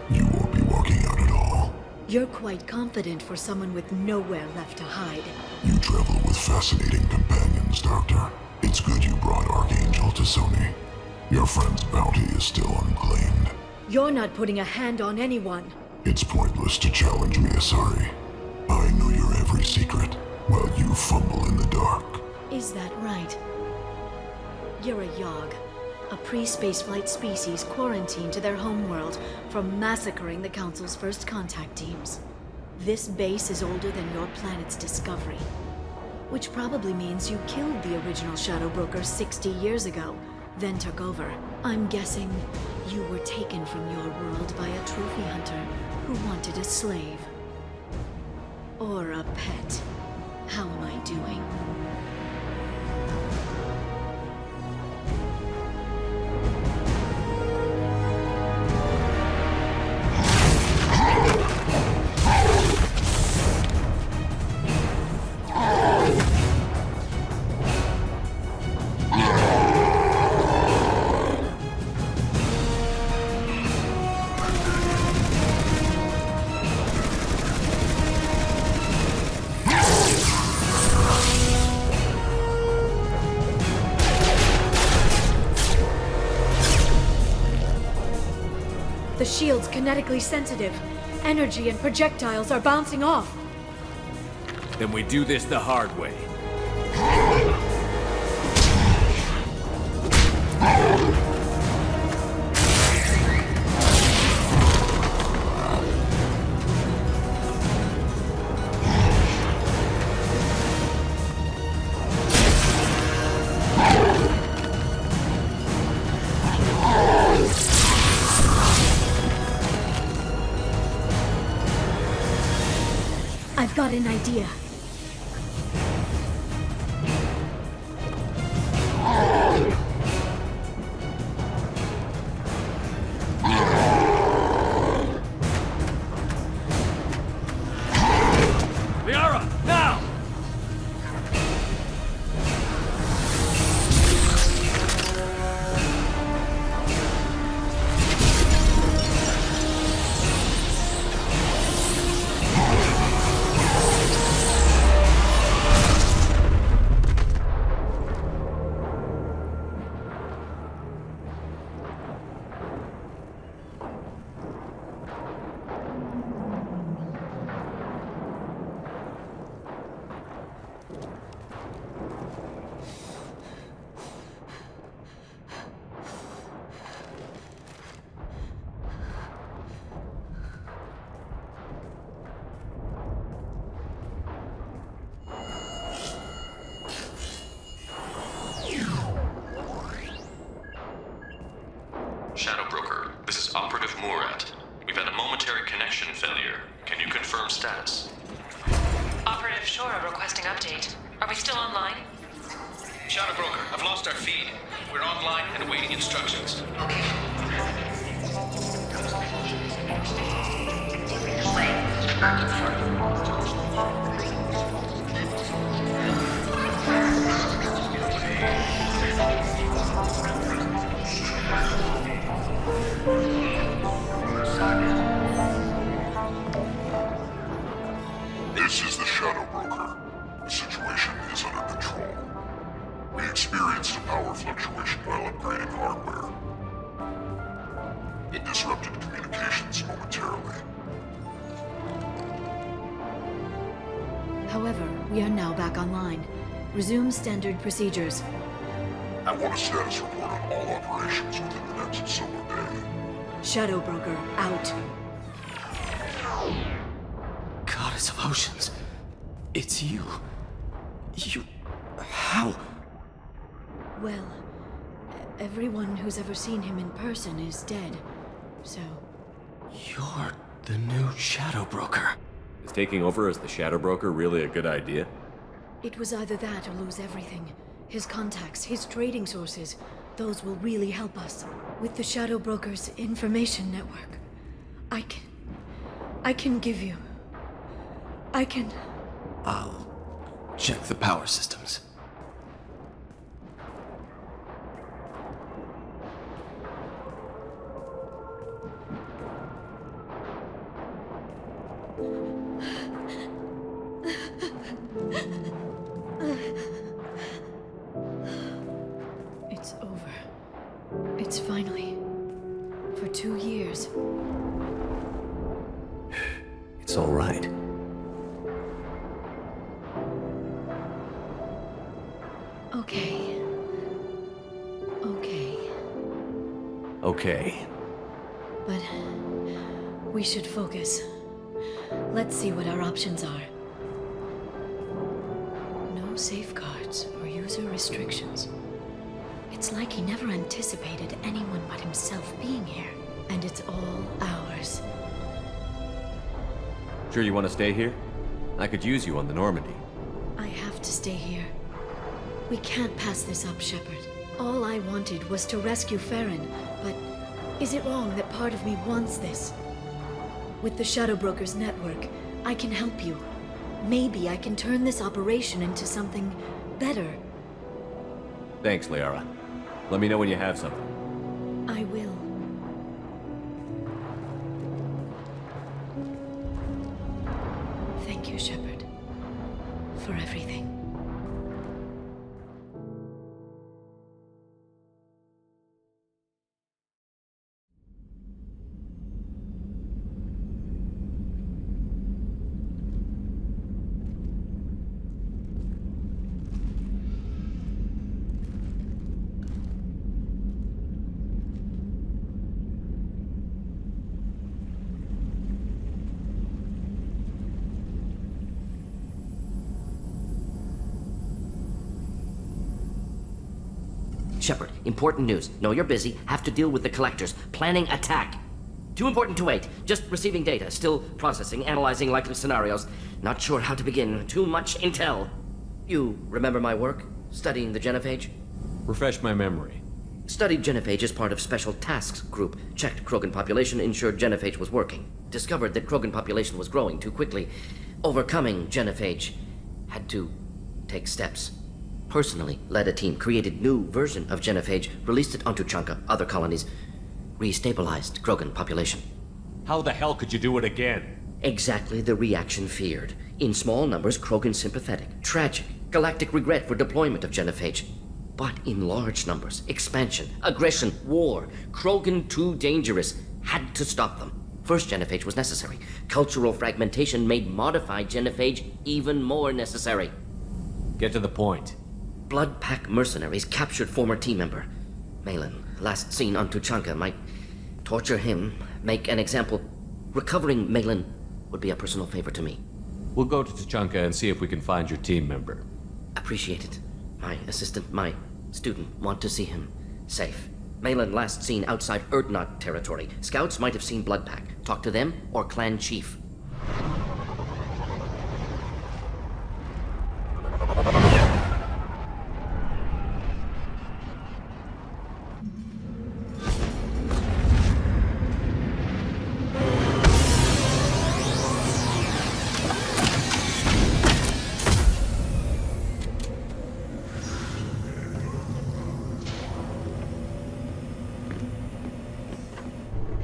You won't be walking out at all. You're quite confident for someone with nowhere left to hide. You travel with fascinating companions, Doctor. It's good you brought Archangel Tassoni. Your friend's bounty is still unclaimed. You're not putting a hand on anyone. It's pointless to challenge me, Asari. I know your every secret, while you fumble in the dark. Is that right? You're a Yogg, a pre-spaceflight species quarantined to their homeworld from massacring the Council's first contact teams. This base is older than your planet's discovery, which probably means you killed the original Shadow Broker 60 years ago, then took over. I'm guessing you were taken from your world by a trophy hunter who wanted a slave. Or a pet. How am I doing? The shield's kinetically sensitive. Energy and projectiles are bouncing off. Then we do this the hard way. got an idea. Liara, now! Shadow Broker, this is Operative Murat. We've had a momentary connection failure. Can you confirm status? Operative Shora requesting update. Are we still online? Shadow Broker, I've lost our feed. We're online and awaiting instructions. This is the Shadow Broker. The situation is under control. We experienced a power fluctuation while upgrading hardware. It disrupted communications momentarily. However, we are now back online. Resume standard procedures. I want a status report on all operations within the next solar day. Shadow Broker, out. Goddess of Oceans. It's you. How? Well, everyone who's ever seen him in person is dead. So, You're the new Shadow Broker. Is taking over as the Shadow Broker really a good idea? it was either that or lose everything. His contacts, his trading sources, those will really help us. With the Shadow Broker's information network, I can give you... I'll check the power systems. It's over. It's finally... For 2 years. It's all right. Okay. Okay. But... we should focus. Let's see what our options are. No safeguards or user restrictions. It's like he never anticipated anyone but himself being here. And it's all ours. Sure you want to stay here? I could use you on the Normandy. I have to stay here. We can't pass this up, Shepard. All I wanted was to rescue Farron, but is it wrong that part of me wants this? With the Shadow Broker's network, I can help you. Maybe I can turn this operation into something better. Thanks, Liara. Let me know when you have something. I will. Thank you, Shepard. For everything. Shepard, important news. Know you're busy. Have to deal with the collectors. Planning attack. Too important to wait. Just receiving data. Still processing, analyzing likely scenarios. Not sure how to begin. Too much intel. You remember my work? Studying the genophage? Refresh my memory. Studied genophage as part of Special Tasks Group. Checked Krogan population, ensured genophage was working. Discovered that Krogan population was growing too quickly. Overcoming genophage. Had to take steps. Personally led a team, created new version of genophage, released it onto Chunka, other colonies. Restabilized Krogan population. How the hell could you do it again? Exactly the reaction feared. In small numbers, Krogan sympathetic. Tragic. Galactic regret for deployment of genophage. But in large numbers, expansion, aggression, war. Krogan too dangerous. Had to stop them. First genophage was necessary. Cultural fragmentation made modified genophage even more necessary. Get to the point. Blood Pack mercenaries captured former team member. Malin, last seen on Tuchanka, might torture him, make an example. Recovering Malin would be a personal favor to me. We'll go to Tuchanka and see if we can find your team member. Appreciate it. My assistant, my student, want to see him safe. Malin last seen outside Erdnot territory. Scouts might have seen Blood Pack. Talk to them or clan chief.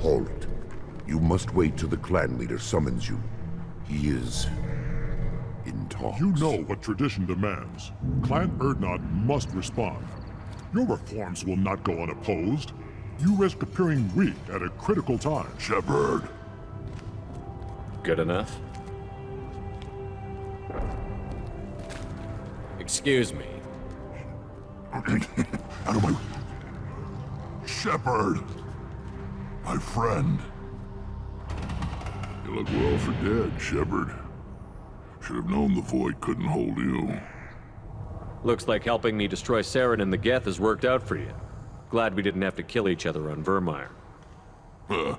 Halt. You must wait till the clan leader summons you. He is in talks. You know what tradition demands. Clan Erdnot must respond. Your reforms will not go unopposed. You risk appearing weak at a critical time. Shepard. Good enough? Excuse me. Out of my... Shepard! My friend. You look well for dead, Shepard. Should have known the Void couldn't hold you. Looks like helping me destroy Saren and the Geth has worked out for you. Glad we didn't have to kill each other on Vermeer. Huh.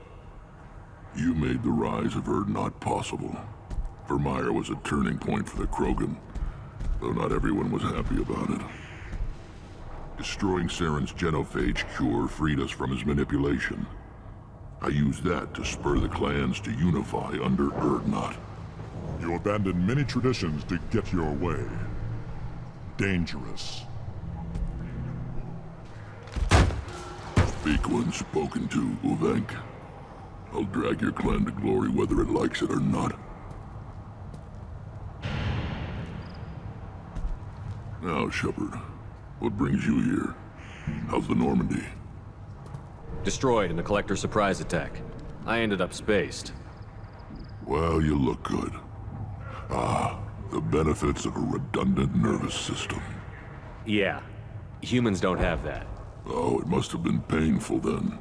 You made the rise of Erdnot possible. Vermeer was a turning point for the Krogan, though not everyone was happy about it. Destroying Saren's genophage cure freed us from his manipulation. I used that to spur the clans to unify under Erdnot. You abandoned many traditions to get your way. Dangerous. Speak when spoken to, Uvenk. I'll drag your clan to glory whether it likes it or not. Now, Shepard, what brings you here? How's the Normandy? Destroyed in the Collector surprise attack. I ended up spaced. Well, you look good. Ah, the benefits of a redundant nervous system. Yeah. Humans don't have that. Oh, it must have been painful then.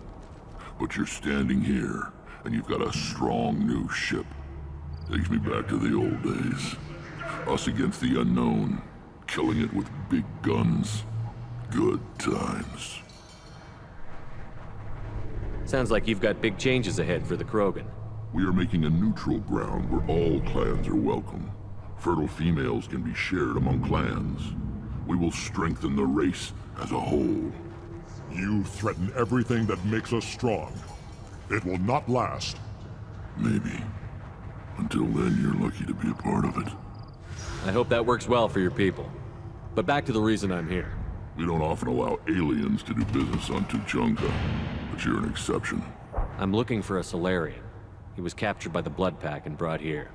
But you're standing here, and you've got a strong new ship. Takes me back to the old days. Us against the unknown, killing it with big guns. Good times. Sounds like you've got big changes ahead for the Krogan. We are making a neutral ground where all clans are welcome. Fertile females can be shared among clans. We will strengthen the race as a whole. You threaten everything that makes us strong. It will not last. Maybe. Until then, you're lucky to be a part of it. I hope that works well for your people. But back to the reason I'm here. We don't often allow aliens to do business on Tuchanka, but you're an exception. I'm looking for a Solarian. He was captured by the Blood Pack and brought here.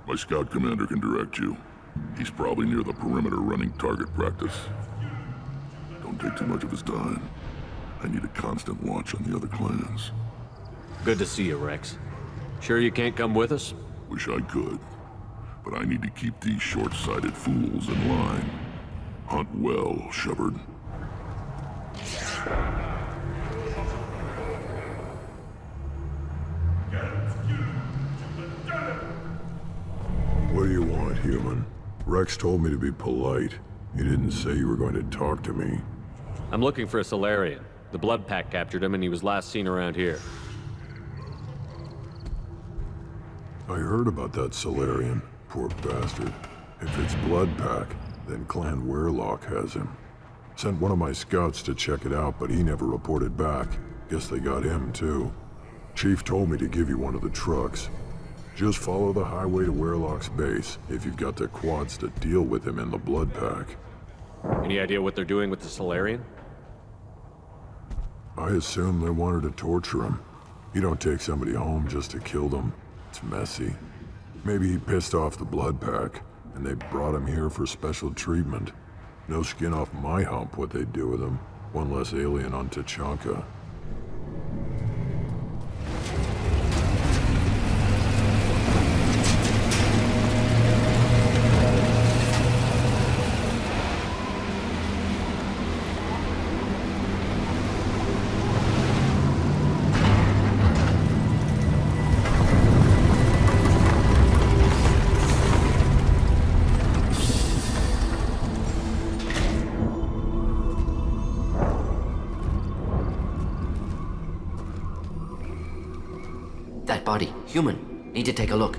My scout commander can direct you. He's probably near the perimeter running target practice. Don't take too much of his time. I need a constant watch on the other clans. Good to see you, Rex. Sure you can't come with us? Wish I could. But I need to keep these short-sighted fools in line. Hunt well, Shepard. What do you want, human? Rex told me to be polite. He didn't say you were going to talk to me. I'm looking for a Solarian. The Blood Pack captured him and he was last seen around here. I heard about that Solarian. Poor bastard. If it's Blood Pack, then Clan Werelock has him. Sent one of my scouts to check it out, but he never reported back. Guess they got him, too. Chief told me to give you one of the trucks. Just follow the highway to Werelock's base, if you've got the quads to deal with him in the Blood Pack. Any idea what they're doing with the Solarian? I assume they wanted to torture him. You don't take somebody home just to kill them. It's messy. Maybe he pissed off the Blood Pack, and they brought him here for special treatment. No skin off my hump what they'd do with him. One less alien on Tachanka. That body, human. Need to take a look.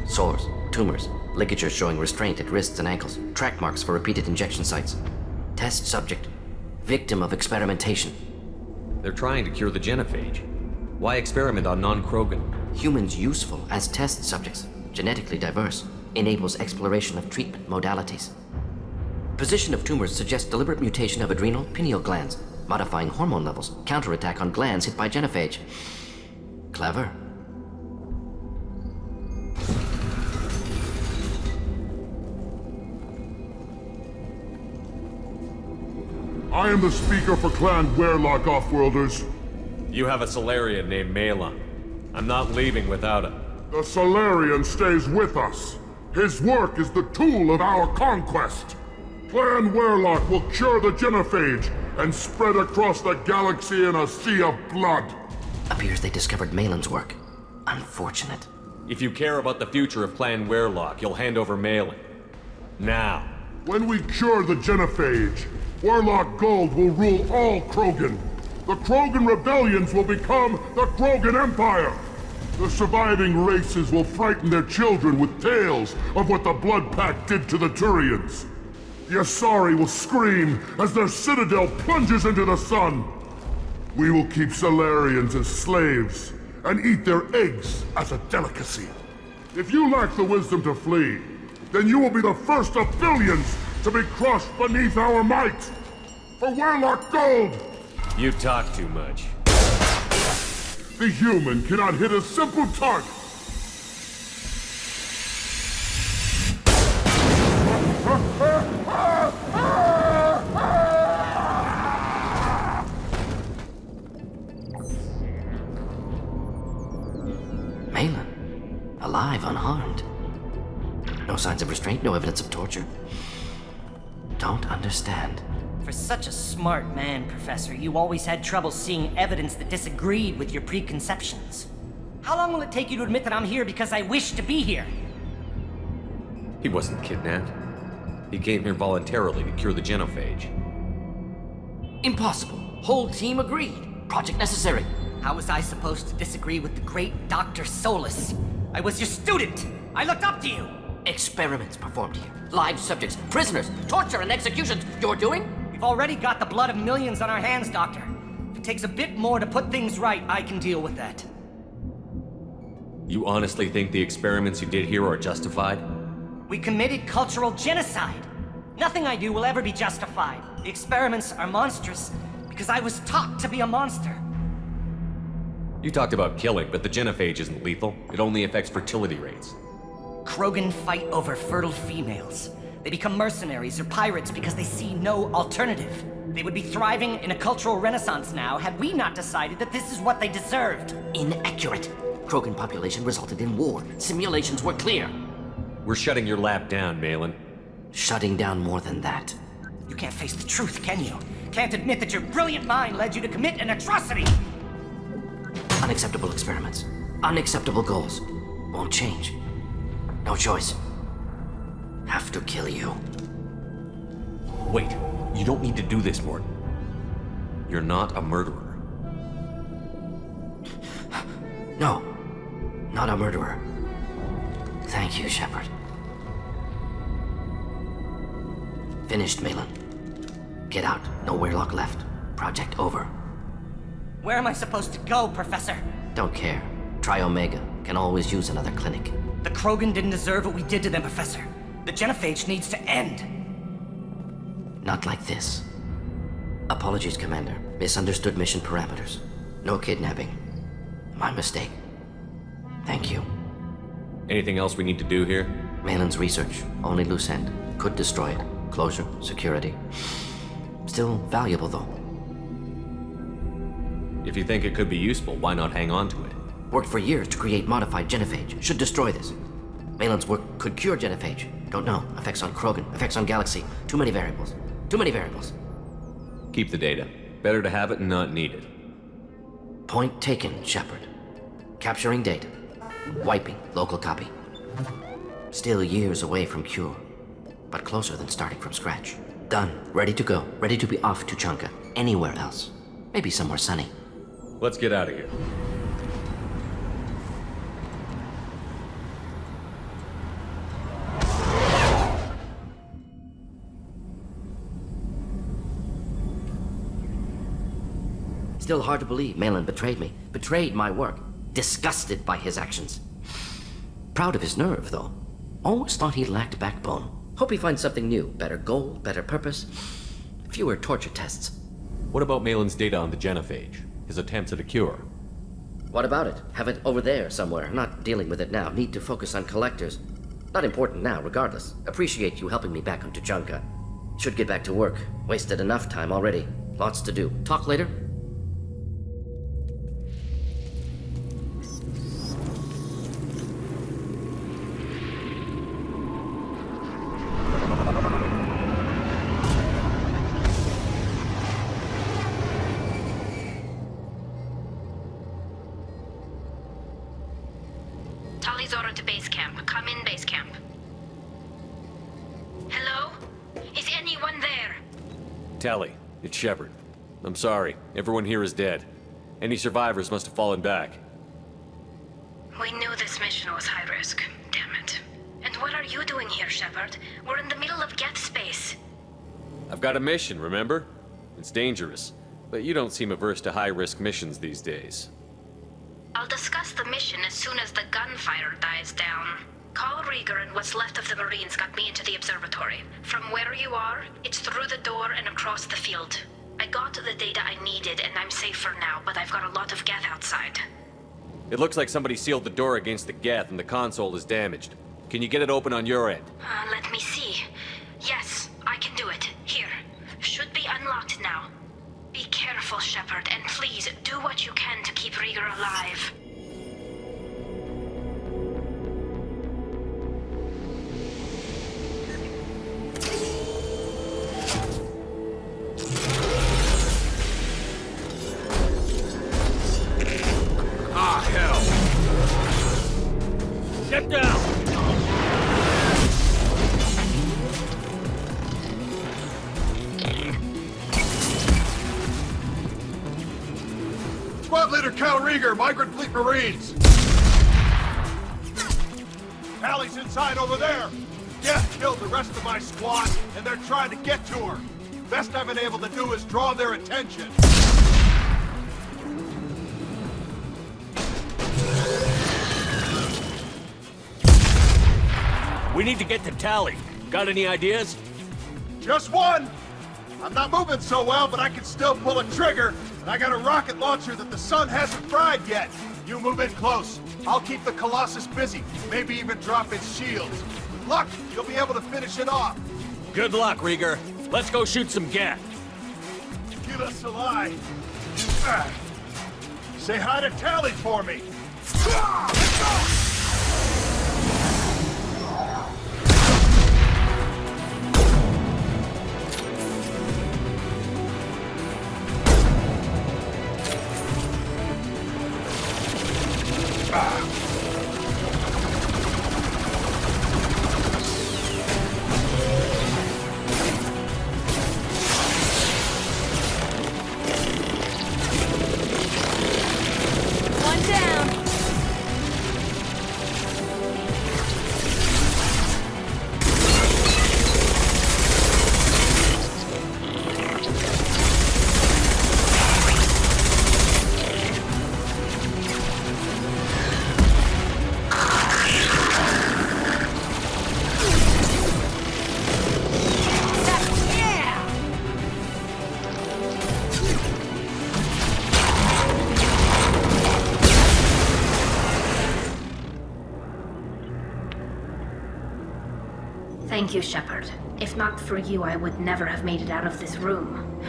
Sores, tumors, ligatures showing restraint at wrists and ankles, track marks for repeated injection sites. Test subject, victim of experimentation. They're trying to cure the genophage. Why experiment on non-Krogan? Humans useful as test subjects, genetically diverse, enables exploration of treatment modalities. Position of tumors suggests deliberate mutation of adrenal, pineal glands, modifying hormone levels, counterattack on glands hit by genophage. Clever. I am the speaker for Clan Werelock, Offworlders. You have a Solarian named Malon. I'm not leaving without him. The Solarian stays with us. His work is the tool of our conquest. Clan Werelock will cure the genophage and spread across the galaxy in a sea of blood. Appears they discovered Malon's work. Unfortunate. If you care about the future of Clan Werelock, you'll hand over Malon. Now. When we cure the genophage, Werelock Gold will rule all Krogan. The Krogan rebellions will become the Krogan Empire. The surviving races will frighten their children with tales of what the Blood Pack did to the Turians. The Asari will scream as their citadel plunges into the sun. We will keep Solarians as slaves and eat their eggs as a delicacy. If you lack the wisdom to flee, then you will be the first of billions to be crushed beneath our might. For Werelock Gold! You talk too much. The human cannot hit a simple target. Malon, alive, unharmed. No signs of restraint, no evidence of torture. Don't understand. For such a smart man, Professor, you always had trouble seeing evidence that disagreed with your preconceptions. How long will it take you to admit that I'm here because I wish to be here? He wasn't kidnapped. He came here voluntarily to cure the genophage. Impossible. Whole team agreed. Project necessary. How was I supposed to disagree with the great Dr. Solus? I was your student. I looked up to you. Experiments performed here. Live subjects, prisoners, torture and executions. You're doing? We've already got the blood of millions on our hands, Doctor. If it takes a bit more to put things right, I can deal with that. You honestly think the experiments you did here are justified? We committed cultural genocide. Nothing I do will ever be justified. The experiments are monstrous because I was taught to be a monster. You talked about killing, but the genophage isn't lethal. It only affects fertility rates. Krogan fight over fertile females. They become mercenaries or pirates because they see no alternative. They would be thriving in a cultural renaissance now had we not decided that this is what they deserved. Inaccurate. Krogan population resulted in war. Simulations were clear. We're shutting your lab down, Malon. Shutting down more than that. You can't face the truth, can you? Can't admit that your brilliant mind led you to commit an atrocity! Unacceptable experiments. Unacceptable goals. Won't change. No choice. Have to kill you. Wait, you don't need to do this, Morton. You're not a murderer. No, not a murderer. Thank you, Shepard. Finished, Malin. Get out. No Weirlock left. Project over. Where am I supposed to go, Professor? Don't care. Try Omega. Can always use another clinic. The Krogan didn't deserve what we did to them, Professor. The genophage needs to end. Not like this. Apologies, Commander. Misunderstood mission parameters. No kidnapping. My mistake. Thank you. Anything else we need to do here? Malin's research. Only loose end. Could destroy it. Closure. Security. Still valuable, though. If you think it could be useful, why not hang on to it? Worked for years to create modified genophage. Should destroy this. Malin's work could cure genophage. Don't know. Effects on Krogan. Effects on Galaxy. Too many variables. Too many variables. Keep the data. Better to have it and not need it. Point taken, Shepard. Capturing data. Wiping local copy. Still years away from cure. But closer than starting from scratch. Done. Ready to go. Ready to be off to Tuchanka. Anywhere else. Maybe somewhere sunny. Let's get out of here. Still hard to believe Malin betrayed me. Betrayed my work. Disgusted by his actions. Proud of his nerve, though. Always thought he lacked backbone. Hope he finds something new. Better goal, better purpose. Fewer torture tests. What about Malin's data on the genophage? His attempts at a cure? What about it? Have it over there somewhere. Not dealing with it now. Need to focus on collectors. Not important now, regardless. Appreciate you helping me back on Tuchanka. Should get back to work. Wasted enough time already. Lots to do. Talk later? Tali's order to base camp. Come in, base camp. Hello? Is anyone there? Tally, it's Shepard. I'm sorry. Everyone here is dead. Any survivors must have fallen back. We knew this mission was high risk. Damn it. And what are you doing here, Shepard? We're in the middle of Geth space. I've got a mission, remember? It's dangerous, but you don't seem averse to high-risk missions these days. I'll discuss the mission as soon as the gunfire dies down. Call Rieger and what's left of the Marines got me into the observatory. From where you are, it's through the door and across the field. I got the data I needed and I'm safe for now, but I've got a lot of Geth outside. It looks like somebody sealed the door against the Geth and the console is damaged. Can you get it open on your end? Let me see. Yes, I can do it. Here. Should be unlocked now. Be careful, Shepard, and please do what you can to keep Rieger alive. Ah, hell! Get down! Squad Leader Cal Rieger, Migrant Fleet Marines! Tally's inside over there! Geth killed the rest of my squad, and they're trying to get to her. Best I've been able to do is draw their attention. We need to get to Tally. Got any ideas? Just one! I'm not moving so well, but I can still pull a trigger, and I got a rocket launcher that the sun hasn't fried yet. You move in close. I'll keep the Colossus busy, maybe even drop its shields. With luck, you'll be able to finish it off. Good luck, Rieger. Let's go shoot some Geth. Get us alive. Say hi to Tally for me. Let's go! One down. Thank you, Shepard. If not for you, I would never have made it out of this room.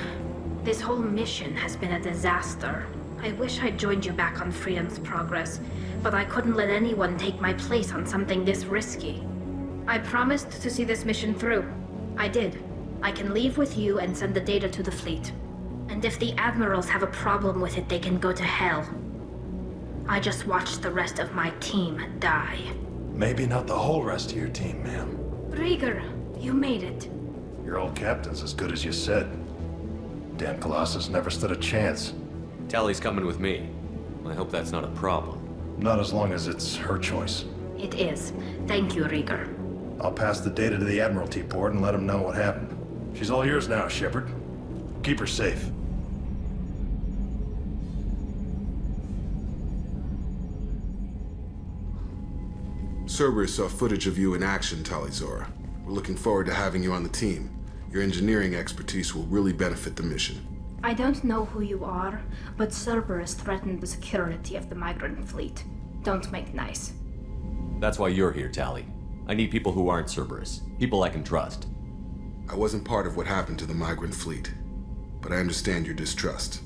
This whole mission has been a disaster. I wish I'd joined you back on Freedom's Progress, but I couldn't let anyone take my place on something this risky. I promised to see this mission through. I did. I can leave with you and send the data to the fleet. And if the admirals have a problem with it, they can go to hell. I just watched the rest of my team die. Maybe not the whole rest of your team, ma'am. Rieger, you made it. Your old captain's as good as you said. Damn Colossus never stood a chance. Tally's coming with me. I hope that's not a problem. Not as long as it's her choice. It is. Thank you, Rieger. I'll pass the data to the Admiralty board and let them know what happened. She's all yours now, Shepard. Keep her safe. Cerberus saw footage of you in action, Talizora. We're looking forward to having you on the team. Your engineering expertise will really benefit the mission. I don't know who you are, but Cerberus threatened the security of the migrant fleet. Don't make nice. That's why you're here, Tally. I need people who aren't Cerberus. People I can trust. I wasn't part of what happened to the migrant fleet, but I understand your distrust.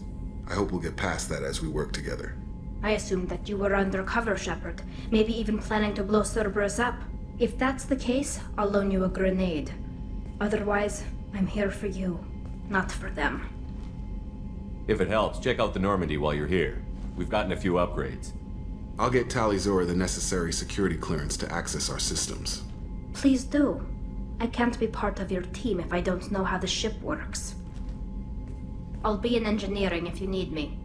I hope we'll get past that as we work together. I assumed that you were undercover, Shepard. Maybe even planning to blow Cerberus up. If that's the case, I'll loan you a grenade. Otherwise, I'm here for you, not for them. If it helps, check out the Normandy while you're here. We've gotten a few upgrades. I'll get Talizora the necessary security clearance to access our systems. Please do. I can't be part of your team if I don't know how the ship works. I'll be in engineering if you need me.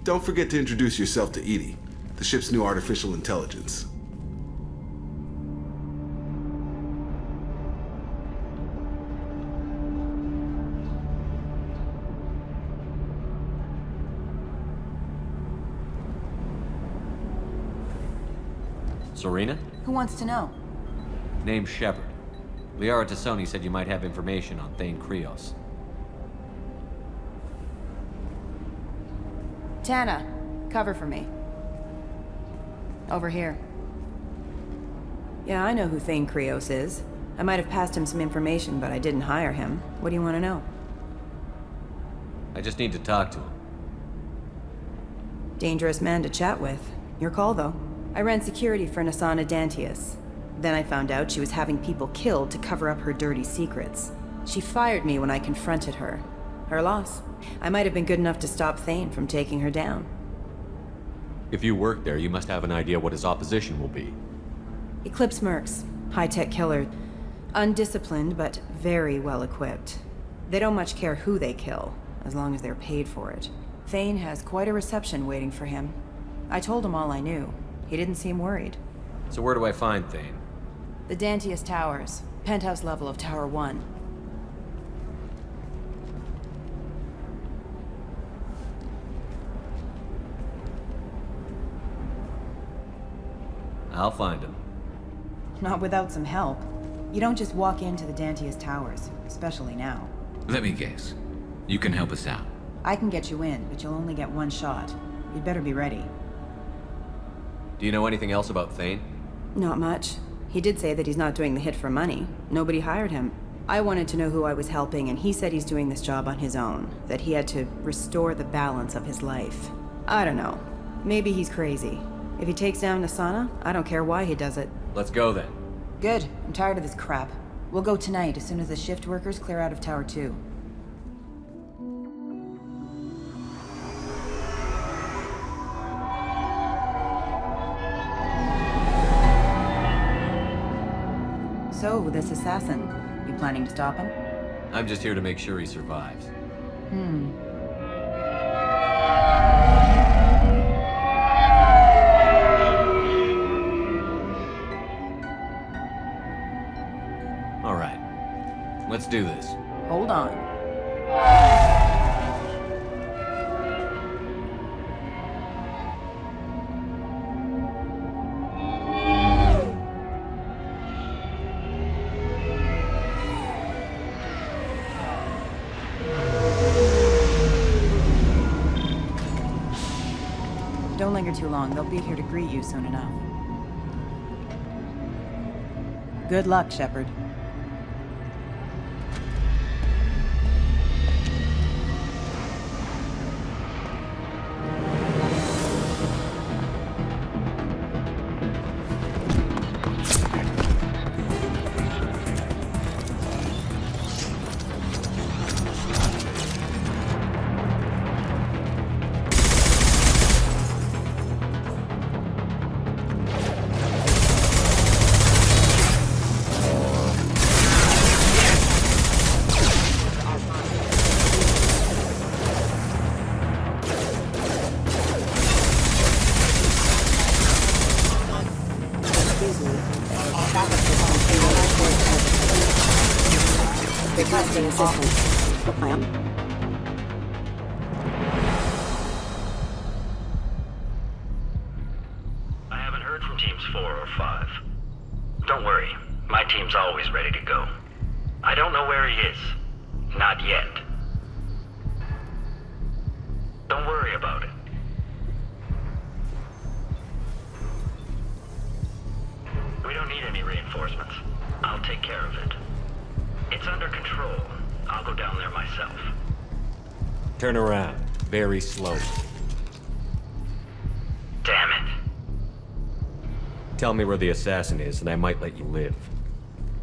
Don't forget to introduce yourself to Edie, the ship's new artificial intelligence. Serena? Who wants to know? Name's Shepard. Liara Tassoni said you might have information on Thane Krios. Tana, cover for me. Over here. Yeah, I know who Thane Krios is. I might have passed him some information, but I didn't hire him. What do you want to know? I just need to talk to him. Dangerous man to chat with. Your call, though. I ran security for Nasana Dantius. Then I found out she was having people killed to cover up her dirty secrets. She fired me when I confronted her. Her loss. I might have been good enough to stop Thane from taking her down. If you work there, you must have an idea what his opposition will be. Eclipse mercs. High-tech killer. Undisciplined, but very well-equipped. They don't much care who they kill, as long as they're paid for it. Thane has quite a reception waiting for him. I told him all I knew. He didn't seem worried. So where do I find Thane? The Dantius Towers. Penthouse level of Tower 1. I'll find him. Not without some help. You don't just walk into the Dantius Towers, especially now. Let me guess. You can help us out. I can get you in, but you'll only get one shot. You'd better be ready. Do you know anything else about Thane? Not much. He did say that he's not doing the hit for money. Nobody hired him. I wanted to know who I was helping, and he said he's doing this job on his own. That he had to restore the balance of his life. I don't know. Maybe he's crazy. If he takes down Nasana, I don't care why he does it. Let's go then. Good. I'm tired of this crap. We'll go tonight as soon as the shift workers clear out of Tower 2. So, this assassin, you planning to stop him? I'm just here to make sure he survives. All right. Let's do this. Hold on. Don't linger too long. They'll be here to greet you soon enough. Good luck, Shepard. Requesting assistance. Ma'am? I haven't heard from teams 4 or 5. Don't worry, my team's always ready to go. I don't know where he is. Not yet. Don't worry about it. We don't need any reinforcements. I'll take care of it. It's under control. I'll go down there myself. Turn around. Very slowly. Damn it. Tell me where the assassin is, and I might let you live.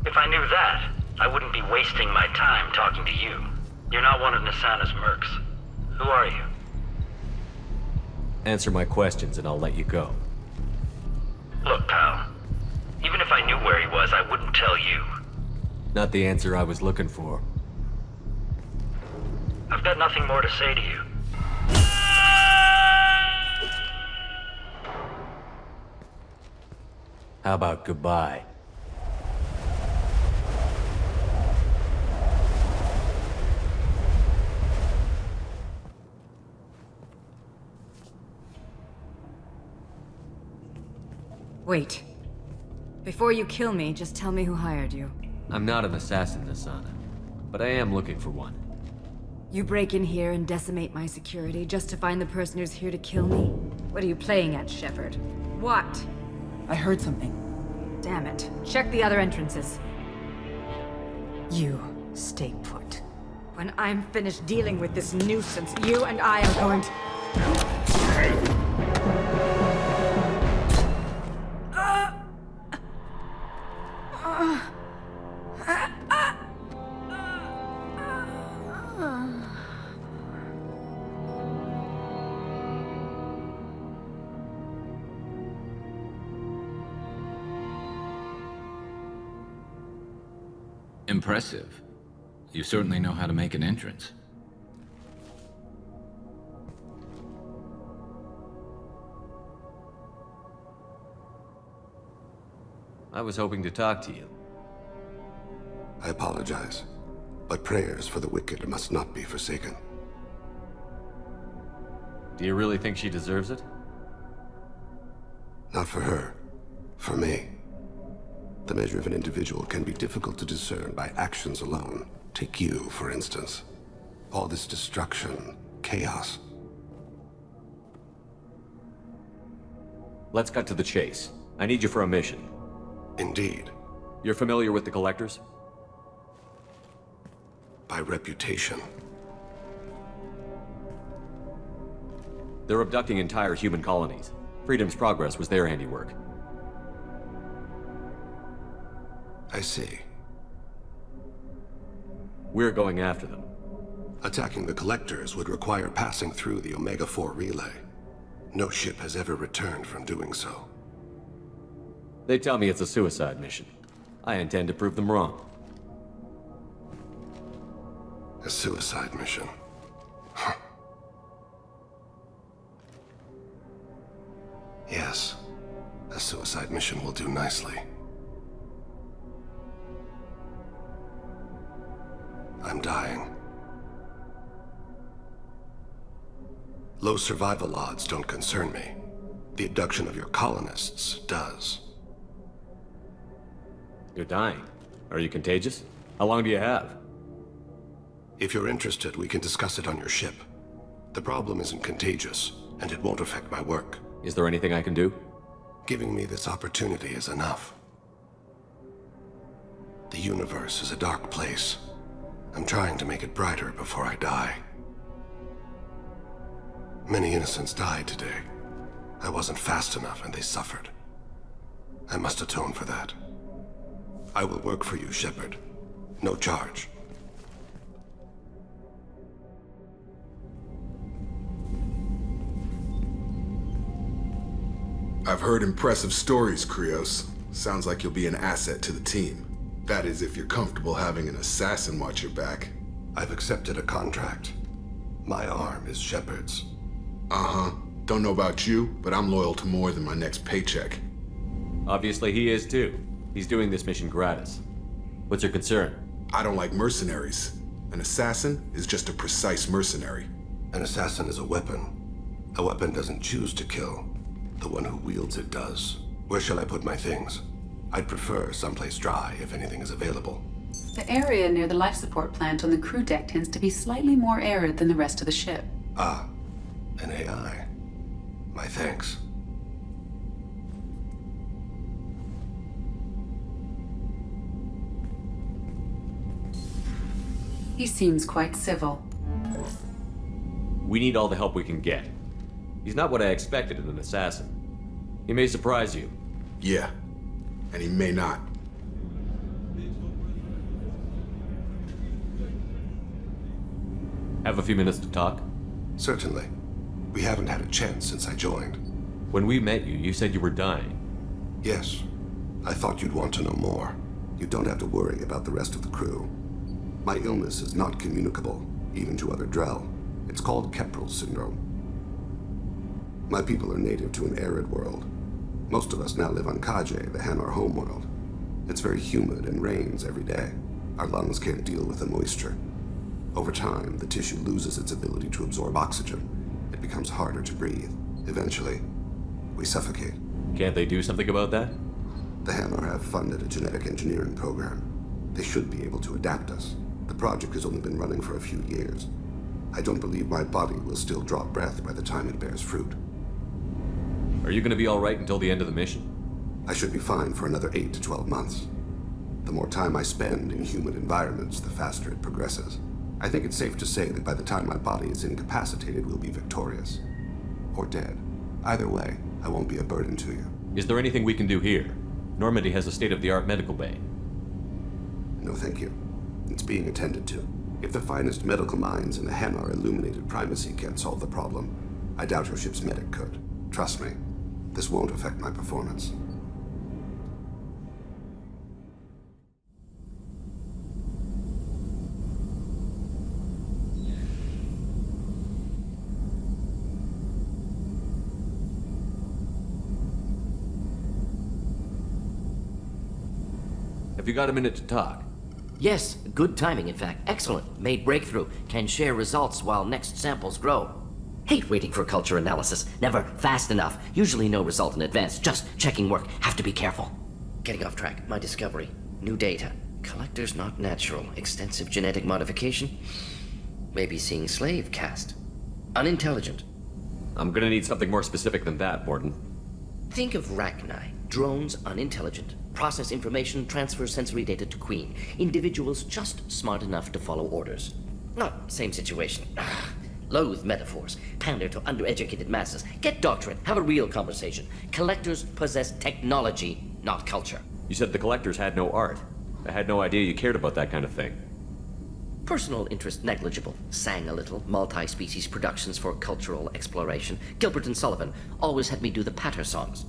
If I knew that, I wouldn't be wasting my time talking to you. You're not one of Nasana's mercs. Who are you? Answer my questions, and I'll let you go. Look, pal. Even if I knew where he was, I wouldn't tell you. Not the answer I was looking for. I've got nothing more to say to you. How about goodbye? Wait. Before you kill me, just tell me who hired you. I'm not an assassin, Nasana, but I am looking for one. You break in here and decimate my security just to find the person who's here to kill me? What are you playing at, Shepard? What? I heard something. Damn it. Check the other entrances. You stay put. When I'm finished dealing with this nuisance, you and I are going to... Impressive. You certainly know how to make an entrance. I was hoping to talk to you. I apologize, but prayers for the wicked must not be forsaken. Do you really think she deserves it? Not for her. For me. The measure of an individual can be difficult to discern by actions alone. Take you, for instance. All this destruction, chaos. Let's cut to the chase. I need you for a mission. Indeed. You're familiar with the Collectors? By reputation. They're abducting entire human colonies. Freedom's Progress was their handiwork. I see. We're going after them. Attacking the Collectors would require passing through the Omega-4 relay. No ship has ever returned from doing so. They tell me it's a suicide mission. I intend to prove them wrong. A suicide mission? Huh. Yes. A suicide mission will do nicely. I'm dying. Low survival odds don't concern me. The abduction of your colonists does. You're dying. Are you contagious? How long do you have? If you're interested, we can discuss it on your ship. The problem isn't contagious, and it won't affect my work. Is there anything I can do? Giving me this opportunity is enough. The universe is a dark place. I'm trying to make it brighter before I die. Many innocents died today. I wasn't fast enough and they suffered. I must atone for that. I will work for you, Shepard. No charge. I've heard impressive stories, Krios. Sounds like you'll be an asset to the team. That is, if you're comfortable having an assassin watch your back. I've accepted a contract. My arm is Shepard's. Uh-huh. Don't know about you, but I'm loyal to more than my next paycheck. Obviously he is too. He's doing this mission gratis. What's your concern? I don't like mercenaries. An assassin is just a precise mercenary. An assassin is a weapon. A weapon doesn't choose to kill. The one who wields it does. Where shall I put my things? I'd prefer someplace dry if anything is available. The area near the life support plant on the crew deck tends to be slightly more arid than the rest of the ship. Ah, an AI. My thanks. He seems quite civil. We need all the help we can get. He's not what I expected in an assassin. He may surprise you. Yeah, and he may not. Have a few minutes to talk? Certainly. We haven't had a chance since I joined. When we met you, you said you were dying. Yes. I thought you'd want to know more. You don't have to worry about the rest of the crew. My illness is not communicable, even to other Drell. It's called Keprel syndrome. My people are native to an arid world. Most of us now live on Kaje, the Hanar homeworld. It's very humid and rains every day. Our lungs can't deal with the moisture. Over time, the tissue loses its ability to absorb oxygen. It becomes harder to breathe. Eventually, we suffocate. Can't they do something about that? The Hanar have funded a genetic engineering program. They should be able to adapt us. The project has only been running for a few years. I don't believe my body will still draw breath by the time it bears fruit. Are you going to be all right until the end of the mission? I should be fine for another 8 to 12 months. The more time I spend in humid environments, the faster it progresses. I think it's safe to say that by the time my body is incapacitated, we'll be victorious. Or dead. Either way, I won't be a burden to you. Is there anything we can do here? Normandy has a state-of-the-art medical bay. No, thank you. It's being attended to. If the finest medical minds in the Hanar illuminated primacy can't solve the problem, I doubt your ship's medic could. Trust me, this won't affect my performance. Have you got a minute to talk? Yes, good timing, in fact. Excellent. Made breakthrough. Can share results while next samples grow. Hate waiting for culture analysis. Never fast enough. Usually no result in advance. Just checking work. Have to be careful. Getting off track. My discovery. New data. Collectors not natural. Extensive genetic modification. Maybe seeing slave caste. Unintelligent. I'm gonna need something more specific than that, Morden. Think of Rachni. Drones unintelligent. Process information, transfer sensory data to Queen. Individuals just smart enough to follow orders. Not same situation. Loathe metaphors. Pander to undereducated masses. Get doctorate. Have a real conversation. Collectors possess technology, not culture. You said the collectors had no art. I had no idea you cared about that kind of thing. Personal interest negligible. Sang a little. Multi-species productions for cultural exploration. Gilbert and Sullivan always had me do the patter songs.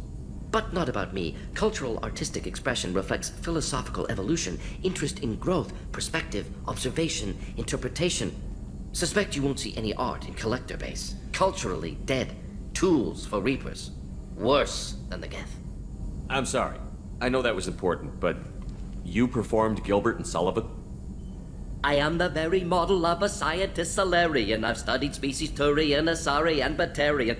But not about me. Cultural artistic expression reflects philosophical evolution, interest in growth, perspective, observation, interpretation. Suspect you won't see any art in collector base. Culturally dead. Tools for reapers. Worse than the Geth. I'm sorry. I know that was important, but you performed Gilbert and Sullivan? I am the very model of a scientist Solarian. I've studied species Turian, Asari, and Batarian.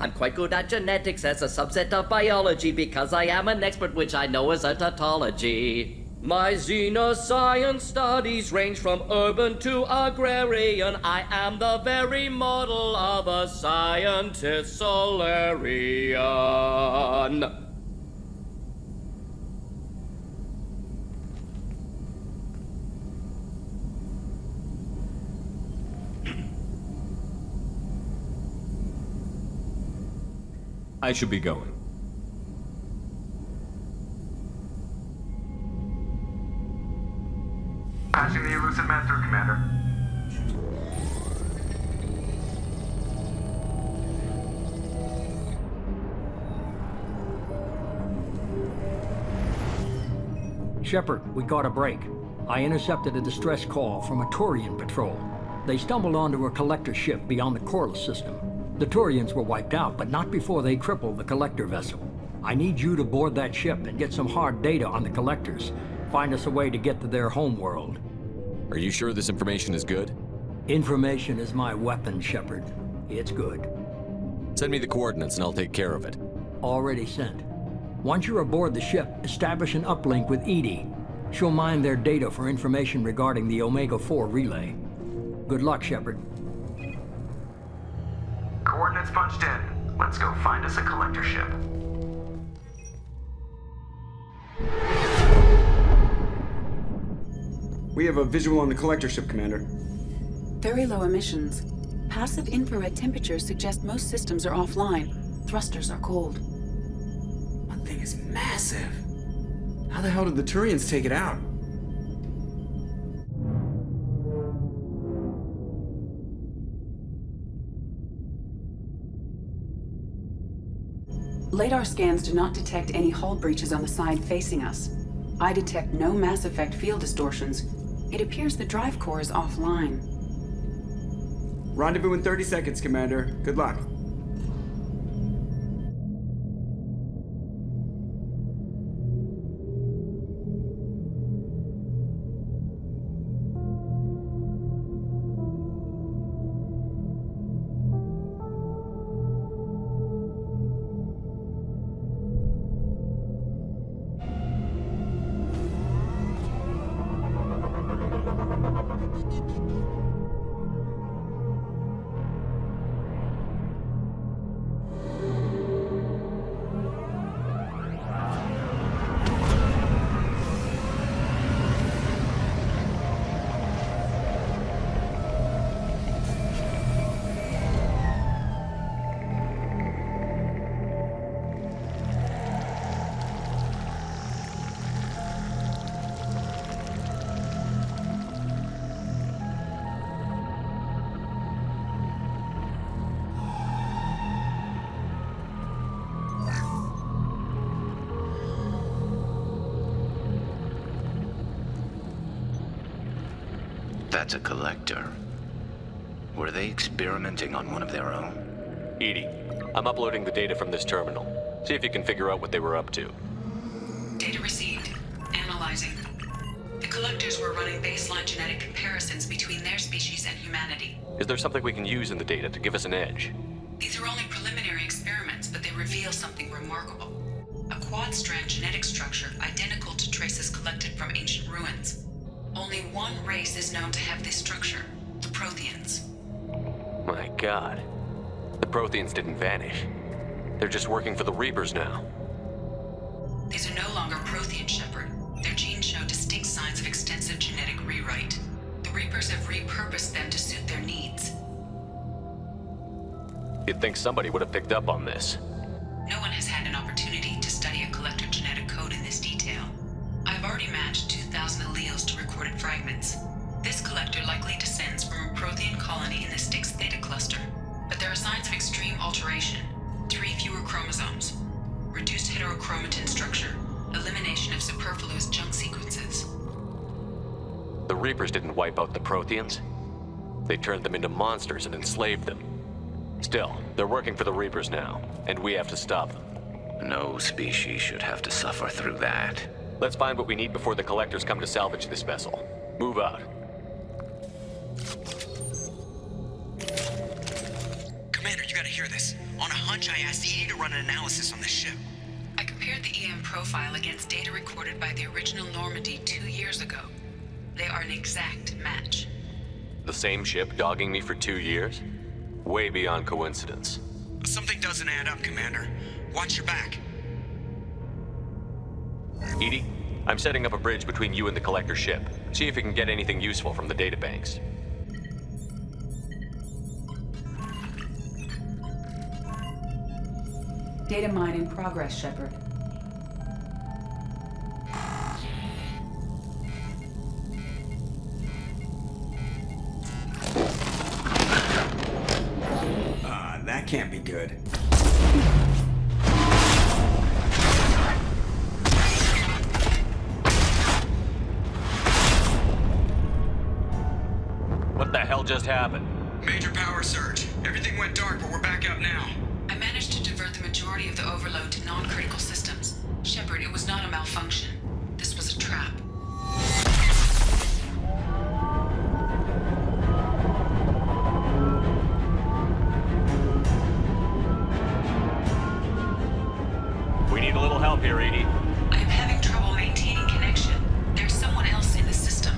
I'm quite good at genetics as a subset of biology because I am an expert, which I know is a tautology. My xenoscience studies range from urban to agrarian. I am the very model of a scientist Solarian. I should be going. Passing the elusive man through, Commander. Shepard, we got a break. I intercepted a distress call from a Turian patrol. They stumbled onto a collector ship beyond the Corliss system. The Turians were wiped out, but not before they crippled the collector vessel. I need you to board that ship and get some hard data on the collectors. Find us a way to get to their homeworld. Are you sure this information is good? Information is my weapon, Shepard. It's good. Send me the coordinates and I'll take care of it. Already sent. Once you're aboard the ship, establish an uplink with Edie. She'll mine their data for information regarding the Omega-4 relay. Good luck, Shepard. Coordinates punched in. Let's go find us a collector ship. We have a visual on the collector ship, Commander. Very low emissions. Passive infrared temperatures suggest most systems are offline. Thrusters are cold. That thing is massive. How the hell did the Turians take it out? Radar scans do not detect any hull breaches on the side facing us. I detect no mass effect field distortions. It appears the drive core is offline. Rendezvous in 30 seconds, Commander. Good luck. That's a collector. Were they experimenting on one of their own? Edie, I'm uploading the data from this terminal. See if you can figure out what they were up to. Data received. Analyzing. The collectors were running baseline genetic comparisons between their species and humanity. Is there something we can use in the data to give us an edge? These are only preliminary experiments, but they reveal something remarkable. A quad-strand genetic structure identical to traces collected from ancient ruins. Only one race is known to have this structure, the Protheans. My God. The Protheans didn't vanish. They're just working for the Reapers now. These are no longer Prothean, Shepard. Their genes show distinct signs of extensive genetic rewrite. The Reapers have repurposed them to suit their needs. You'd think somebody would have picked up on this. No one has had an opportunity to study a collector genetic code in this detail. I've already matched 2,000 alleles to recorded fragments. This collector likely descends from a Prothean colony in the Styx Theta cluster. But there are signs of extreme alteration. 3 fewer chromosomes. Reduced heterochromatin structure. Elimination of superfluous junk sequences. The Reapers didn't wipe out the Protheans. They turned them into monsters and enslaved them. Still, they're working for the Reapers now, and we have to stop them. No species should have to suffer through that. Let's find what we need before the collectors come to salvage this vessel. Move out. Commander, you gotta hear this. On a hunch, I asked Edie to run an analysis on this ship. I compared the EM profile against data recorded by the original Normandy 2 years ago. They are an exact match. The same ship dogging me for 2 years? Way beyond coincidence. Something doesn't add up, Commander. Watch your back. Edie, I'm setting up a bridge between you and the collector ship. See if you can get anything useful from the databanks. Data mine in progress, Shepard. That can't be good. What the hell just happened? Major power surge. Everything went dark, but we're back up now. I managed to divert the majority of the overload to non-critical systems. Shepard, it was not a malfunction. This was a trap. We need a little help here, Edie. I am having trouble maintaining connection. There's someone else in the system.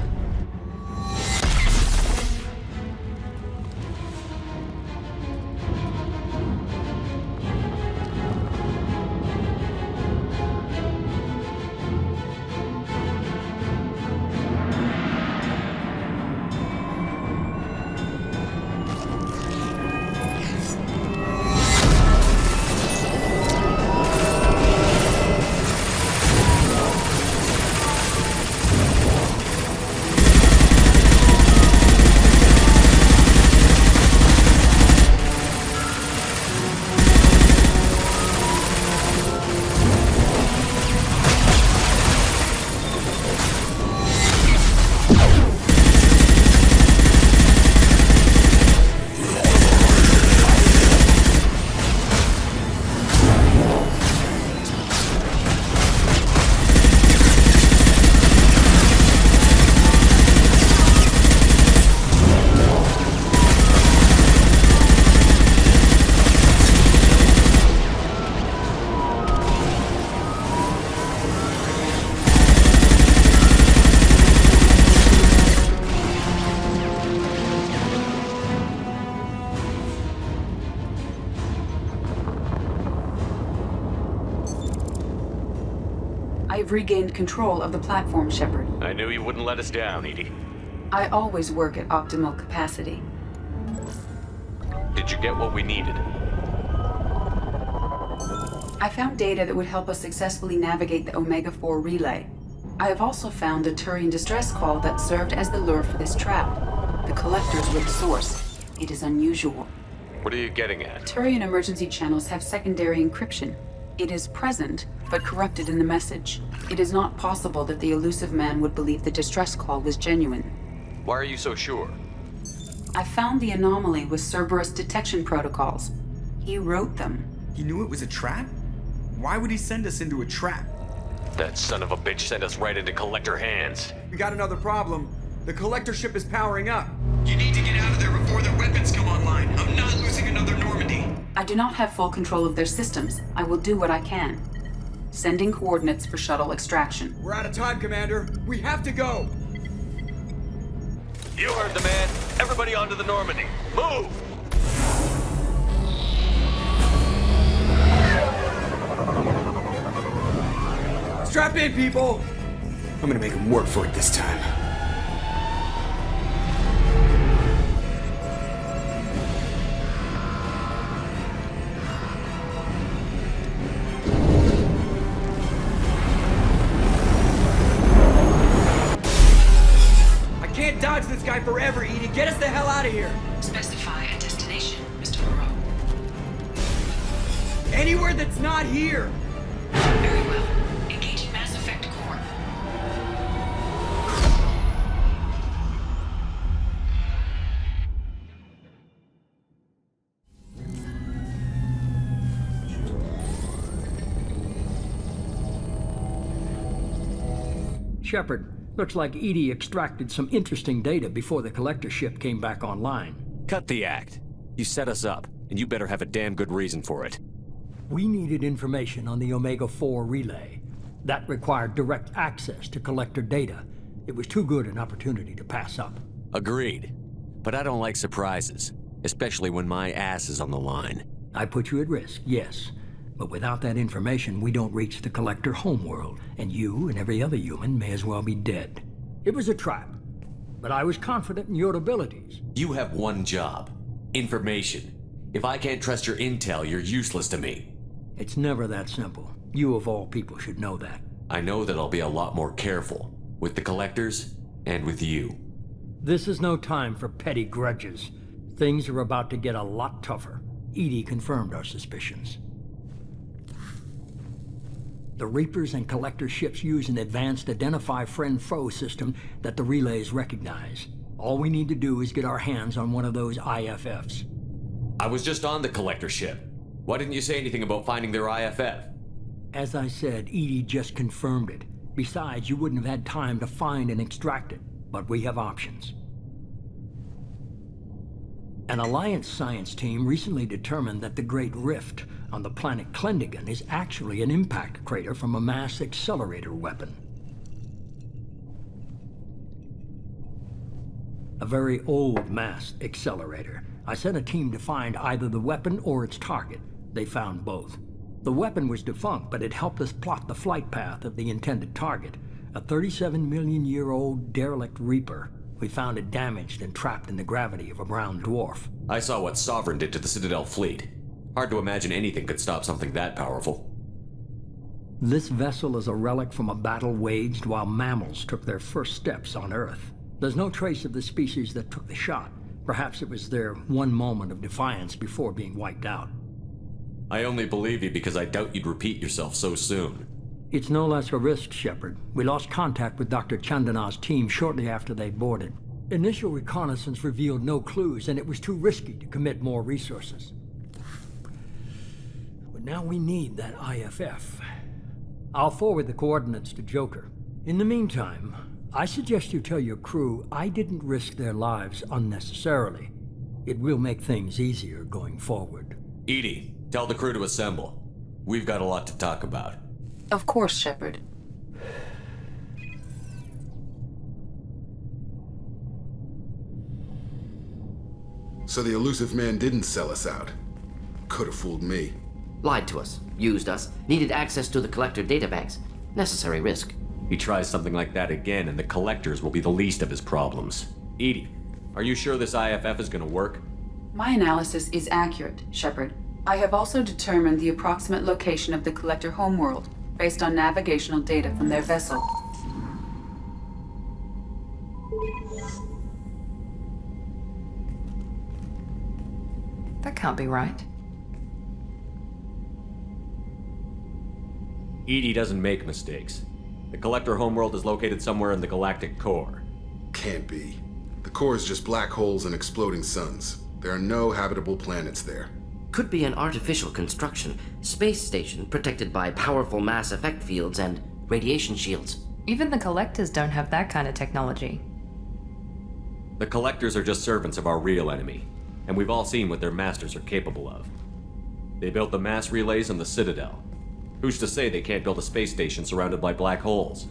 I've regained control of the platform, Shepard. I knew you wouldn't let us down, Edie. I always work at optimal capacity. Did you get what we needed? I found data that would help us successfully navigate the Omega-4 relay. I have also found a Turian distress call that served as the lure for this trap. The collectors were the source. It is unusual. What are you getting at? Turian emergency channels have secondary encryption. It is present, but corrupted in the message. It is not possible that the elusive man would believe the distress call was genuine. Why are you so sure? I found the anomaly with Cerberus detection protocols. He wrote them. He knew it was a trap? Why would he send us into a trap? That son of a bitch sent us right into Collector hands. We got another problem. The Collector ship is powering up. You need to get out of there before their weapons come online. I'm not losing another Normandy. I do not have full control of their systems. I will do what I can. Sending coordinates for shuttle extraction. We're out of time, Commander. We have to go. You heard the man. Everybody onto the Normandy. Move! Strap in, people! I'm gonna make them work for it this time. I can't dodge this guy forever, Edie. Get us the hell out of here! Specify a destination, Mr. Moreau. Anywhere that's not here! Very well. Engaging Mass Effect Core. Shepard, looks like Edie extracted some interesting data before the Collector ship came back online. Cut the act. You set us up, and you better have a damn good reason for it. We needed information on the Omega-4 relay. That required direct access to Collector data. It was too good an opportunity to pass up. Agreed. But I don't like surprises, especially when my ass is on the line. I put you at risk, yes. But without that information, we don't reach the Collector homeworld, and you and every other human may as well be dead. It was a trap, but I was confident in your abilities. You have one job: information. If I can't trust your intel, you're useless to me. It's never that simple. You of all people should know that. I know that I'll be a lot more careful. With the collectors, and with you. This is no time for petty grudges. Things are about to get a lot tougher. Edie confirmed our suspicions. The Reapers and Collector ships use an advanced Identify Friend-Foe system that the relays recognize. All we need to do is get our hands on one of those IFFs. I was just on the Collector ship. Why didn't you say anything about finding their IFF? As I said, Edie just confirmed it. Besides, you wouldn't have had time to find and extract it. But we have options. An Alliance science team recently determined that the Great Rift on the planet Klendigan is actually an impact crater from a mass accelerator weapon. A very old mass accelerator. I sent a team to find either the weapon or its target. They found both. The weapon was defunct, but it helped us plot the flight path of the intended target, a 37-million-year-old derelict Reaper. We found it damaged and trapped in the gravity of a brown dwarf. I saw what Sovereign did to the Citadel fleet. Hard to imagine anything could stop something that powerful. This vessel is a relic from a battle waged while mammals took their first steps on Earth. There's no trace of the species that took the shot. Perhaps it was their one moment of defiance before being wiped out. I only believe you because I doubt you'd repeat yourself so soon. It's no less a risk, Shepard. We lost contact with Dr. Chandana's team shortly after they boarded. Initial reconnaissance revealed no clues, and it was too risky to commit more resources. But now we need that IFF. I'll forward the coordinates to Joker. In the meantime, I suggest you tell your crew I didn't risk their lives unnecessarily. It will make things easier going forward. Edie, tell the crew to assemble. We've got a lot to talk about. Of course, Shepard. So the elusive man didn't sell us out. Could have fooled me. Lied to us, used us, needed access to the Collector databanks. Necessary risk. He tries something like that again, and the Collectors will be the least of his problems. Edie, are you sure this IFF is gonna work? My analysis is accurate, Shepard. I have also determined the approximate location of the Collector homeworld, based on navigational data from their vessel. That can't be right. Edie doesn't make mistakes. The Collector homeworld is located somewhere in the galactic core. Can't be. The core is just black holes and exploding suns. There are no habitable planets there. Could be an artificial construction, space station protected by powerful mass effect fields and radiation shields. Even the Collectors don't have that kind of technology. The Collectors are just servants of our real enemy, and we've all seen what their masters are capable of. They built the mass relays in the Citadel. Who's to say they can't build a space station surrounded by black holes?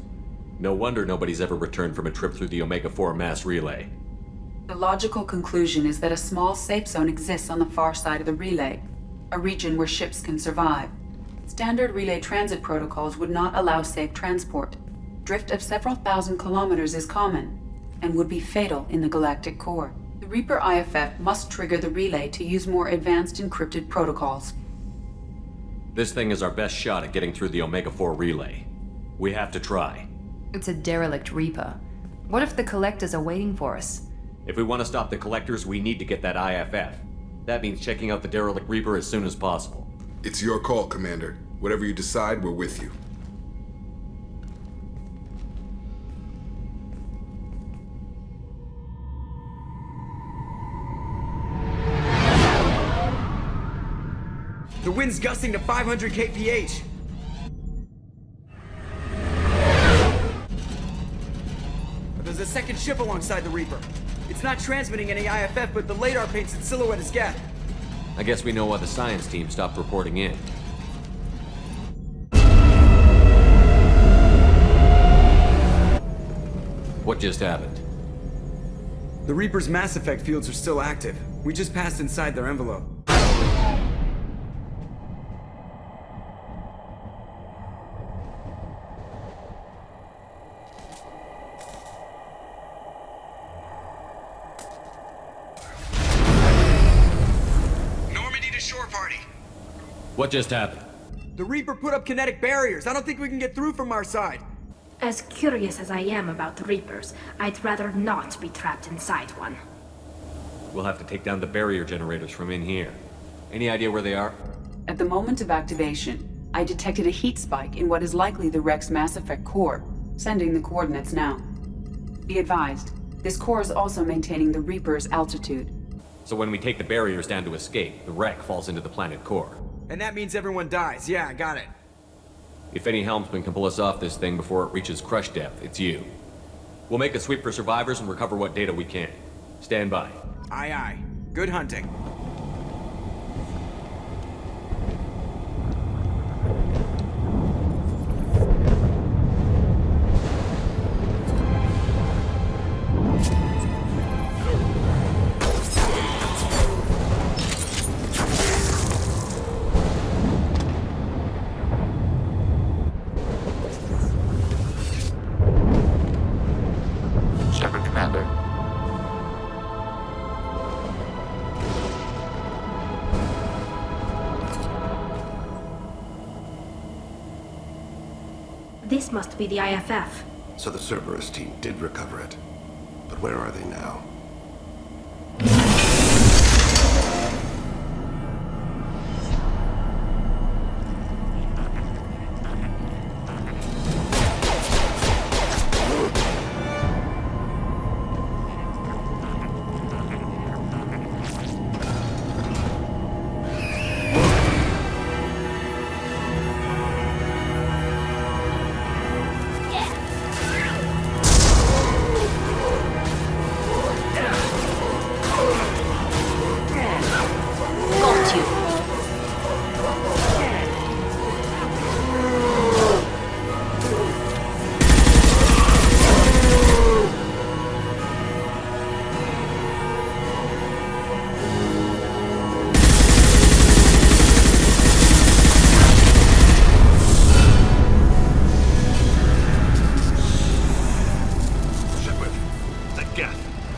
No wonder nobody's ever returned from a trip through the Omega-4 mass relay. The logical conclusion is that a small safe zone exists on the far side of the relay, a region where ships can survive. Standard relay transit protocols would not allow safe transport. Drift of several thousand kilometers is common, and would be fatal in the galactic core. The Reaper IFF must trigger the relay to use more advanced encrypted protocols. This thing is our best shot at getting through the Omega-4 relay. We have to try. It's a derelict Reaper. What if the Collectors are waiting for us? If we want to stop the Collectors, we need to get that IFF. That means checking out the derelict Reaper as soon as possible. It's your call, Commander. Whatever you decide, we're with you. The wind's gusting to 500 kph. There's a second ship alongside the Reaper. It's not transmitting any IFF, but the radar paints its silhouette as gas. I guess we know why the science team stopped reporting in. What just happened? The Reaper's mass effect fields are still active. We just passed inside their envelope. What just happened? The Reaper put up kinetic barriers. I don't think we can get through from our side. As curious as I am about the Reapers, I'd rather not be trapped inside one. We'll have to take down the barrier generators from in here. Any idea where they are? At the moment of activation, I detected a heat spike in what is likely the wreck's Mass Effect core, sending the coordinates now. Be advised, this core is also maintaining the Reaper's altitude. So when we take the barriers down to escape, the wreck falls into the planet core. And that means everyone dies. Yeah, I got it. If any helmsman can pull us off this thing before it reaches crush depth, it's you. We'll make a sweep for survivors and recover what data we can. Stand by. Aye, aye. Good hunting. Shepard, Commander. This must be the IFF. So the Cerberus team did recover it. But where are they now?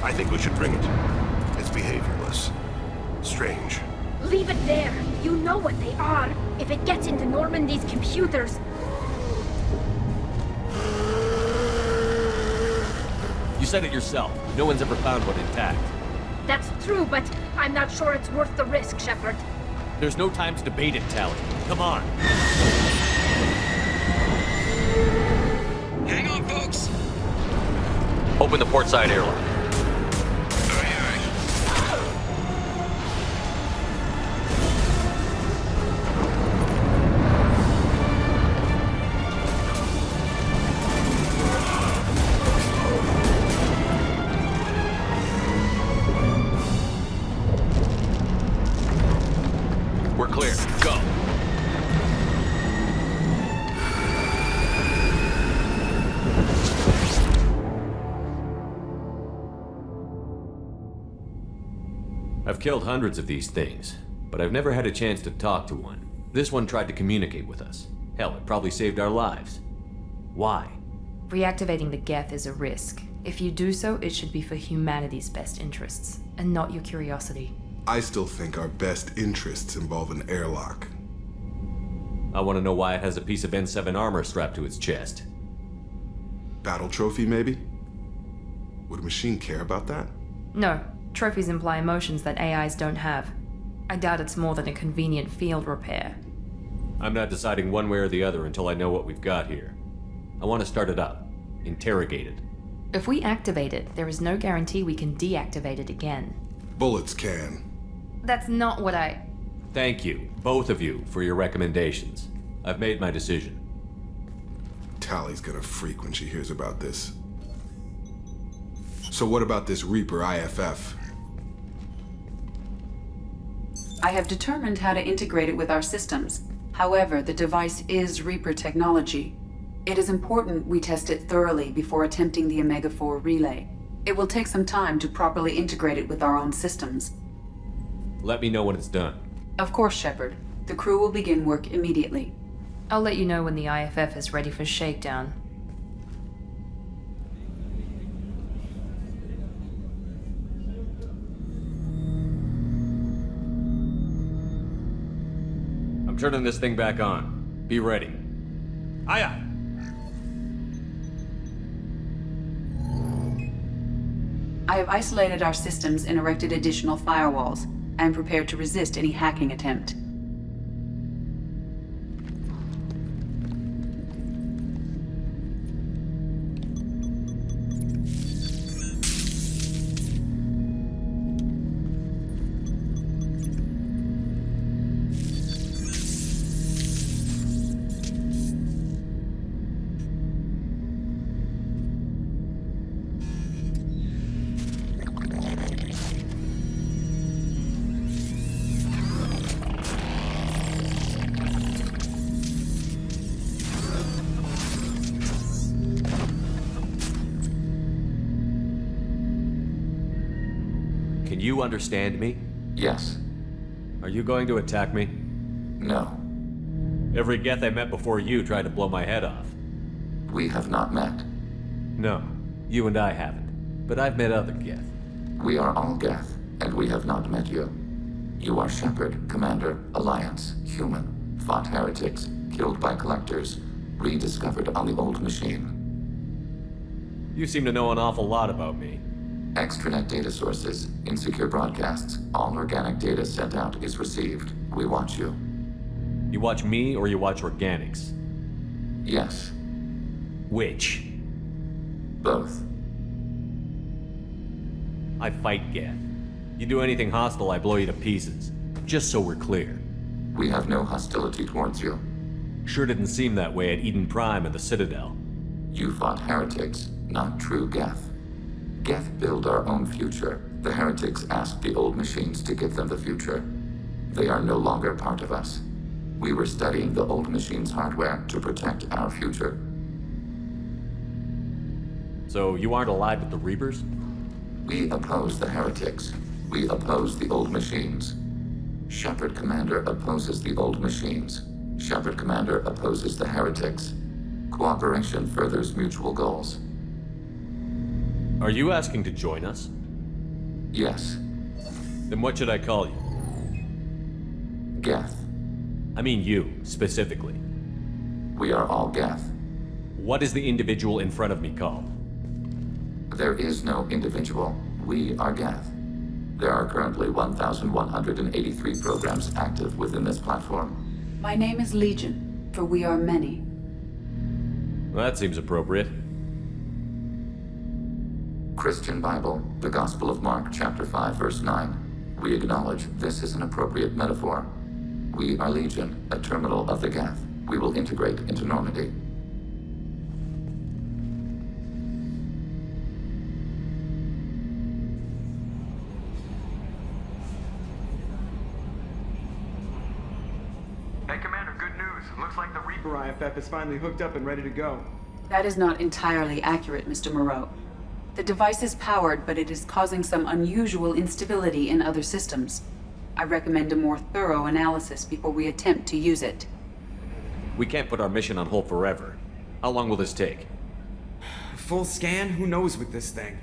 I think we should bring it. It's behaviorless. Strange. Leave it there. You know what they are. If it gets into Normandy's computers... You said it yourself. No one's ever found one intact. That's true, but I'm not sure it's worth the risk, Shepard. There's no time to debate it, Tally. Come on. Hang on, folks. Open the port side airlock. We're clear. Go. I've killed hundreds of these things, but I've never had a chance to talk to one. This one tried to communicate with us. Hell, it probably saved our lives. Why? Reactivating the Geth is a risk. If you do so, it should be for humanity's best interests, and not your curiosity. I still think our best interests involve an airlock. I want to know why it has a piece of N7 armor strapped to its chest. Battle trophy, maybe? Would a machine care about that? No. Trophies imply emotions that AIs don't have. I doubt it's more than a convenient field repair. I'm not deciding one way or the other until I know what we've got here. I want to start it up. Interrogate it. If we activate it, there is no guarantee we can deactivate it again. Bullets can. That's not what I... Thank you, both of you, for your recommendations. I've made my decision. Tally's gonna freak when she hears about this. So what about this Reaper IFF? I have determined how to integrate it with our systems. However, the device is Reaper technology. It is important we test it thoroughly before attempting the Omega-4 relay. It will take some time to properly integrate it with our own systems. Let me know when it's done. Of course, Shepard. The crew will begin work immediately. I'll let you know when the IFF is ready for shakedown. I'm turning this thing back on. Be ready. Aye, aye. I have isolated our systems and erected additional firewalls. I am prepared to resist any hacking attempt. Can you understand me? Yes. Are you going to attack me? No. Every Geth I met before you tried to blow my head off. We have not met. No, you and I haven't. But I've met other Geth. We are all Geth, and we have not met you. You are Shepard, Commander, Alliance, human, fought heretics, killed by collectors, rediscovered on the old machine. You seem to know an awful lot about me. Extranet data sources, insecure broadcasts, all organic data sent out is received. We watch you. You watch me or you watch organics? Yes. Which? Both. I fight Geth. You do anything hostile, I blow you to pieces. Just so we're clear. We have no hostility towards you. Sure didn't seem that way at Eden Prime and the Citadel. You fought heretics, not true Geth. Geth build our own future. The heretics asked the old machines to give them the future. They are no longer part of us. We were studying the old machines' hardware to protect our future. So you aren't allied with the Reapers? We oppose the heretics. We oppose the old machines. Shepard Commander opposes the old machines. Shepard Commander opposes the heretics. Cooperation furthers mutual goals. Are you asking to join us? Yes. Then what should I call you? Geth. I mean you, specifically. We are all Geth. What is the individual in front of me called? There is no individual. We are Geth. There are currently 1,183 programs active within this platform. My name is Legion, for we are many. Well, that seems appropriate. Christian Bible, the Gospel of Mark, chapter 5, verse 9. We acknowledge this is an appropriate metaphor. We are Legion, a terminal of the Geth. We will integrate into Normandy. Hey, Commander, good news. Looks like the Reaper IFF is finally hooked up and ready to go. That is not entirely accurate, Mr. Moreau. The device is powered, but it is causing some unusual instability in other systems. I recommend a more thorough analysis before we attempt to use it. We can't put our mission on hold forever. How long will this take? Full scan? Who knows with this thing?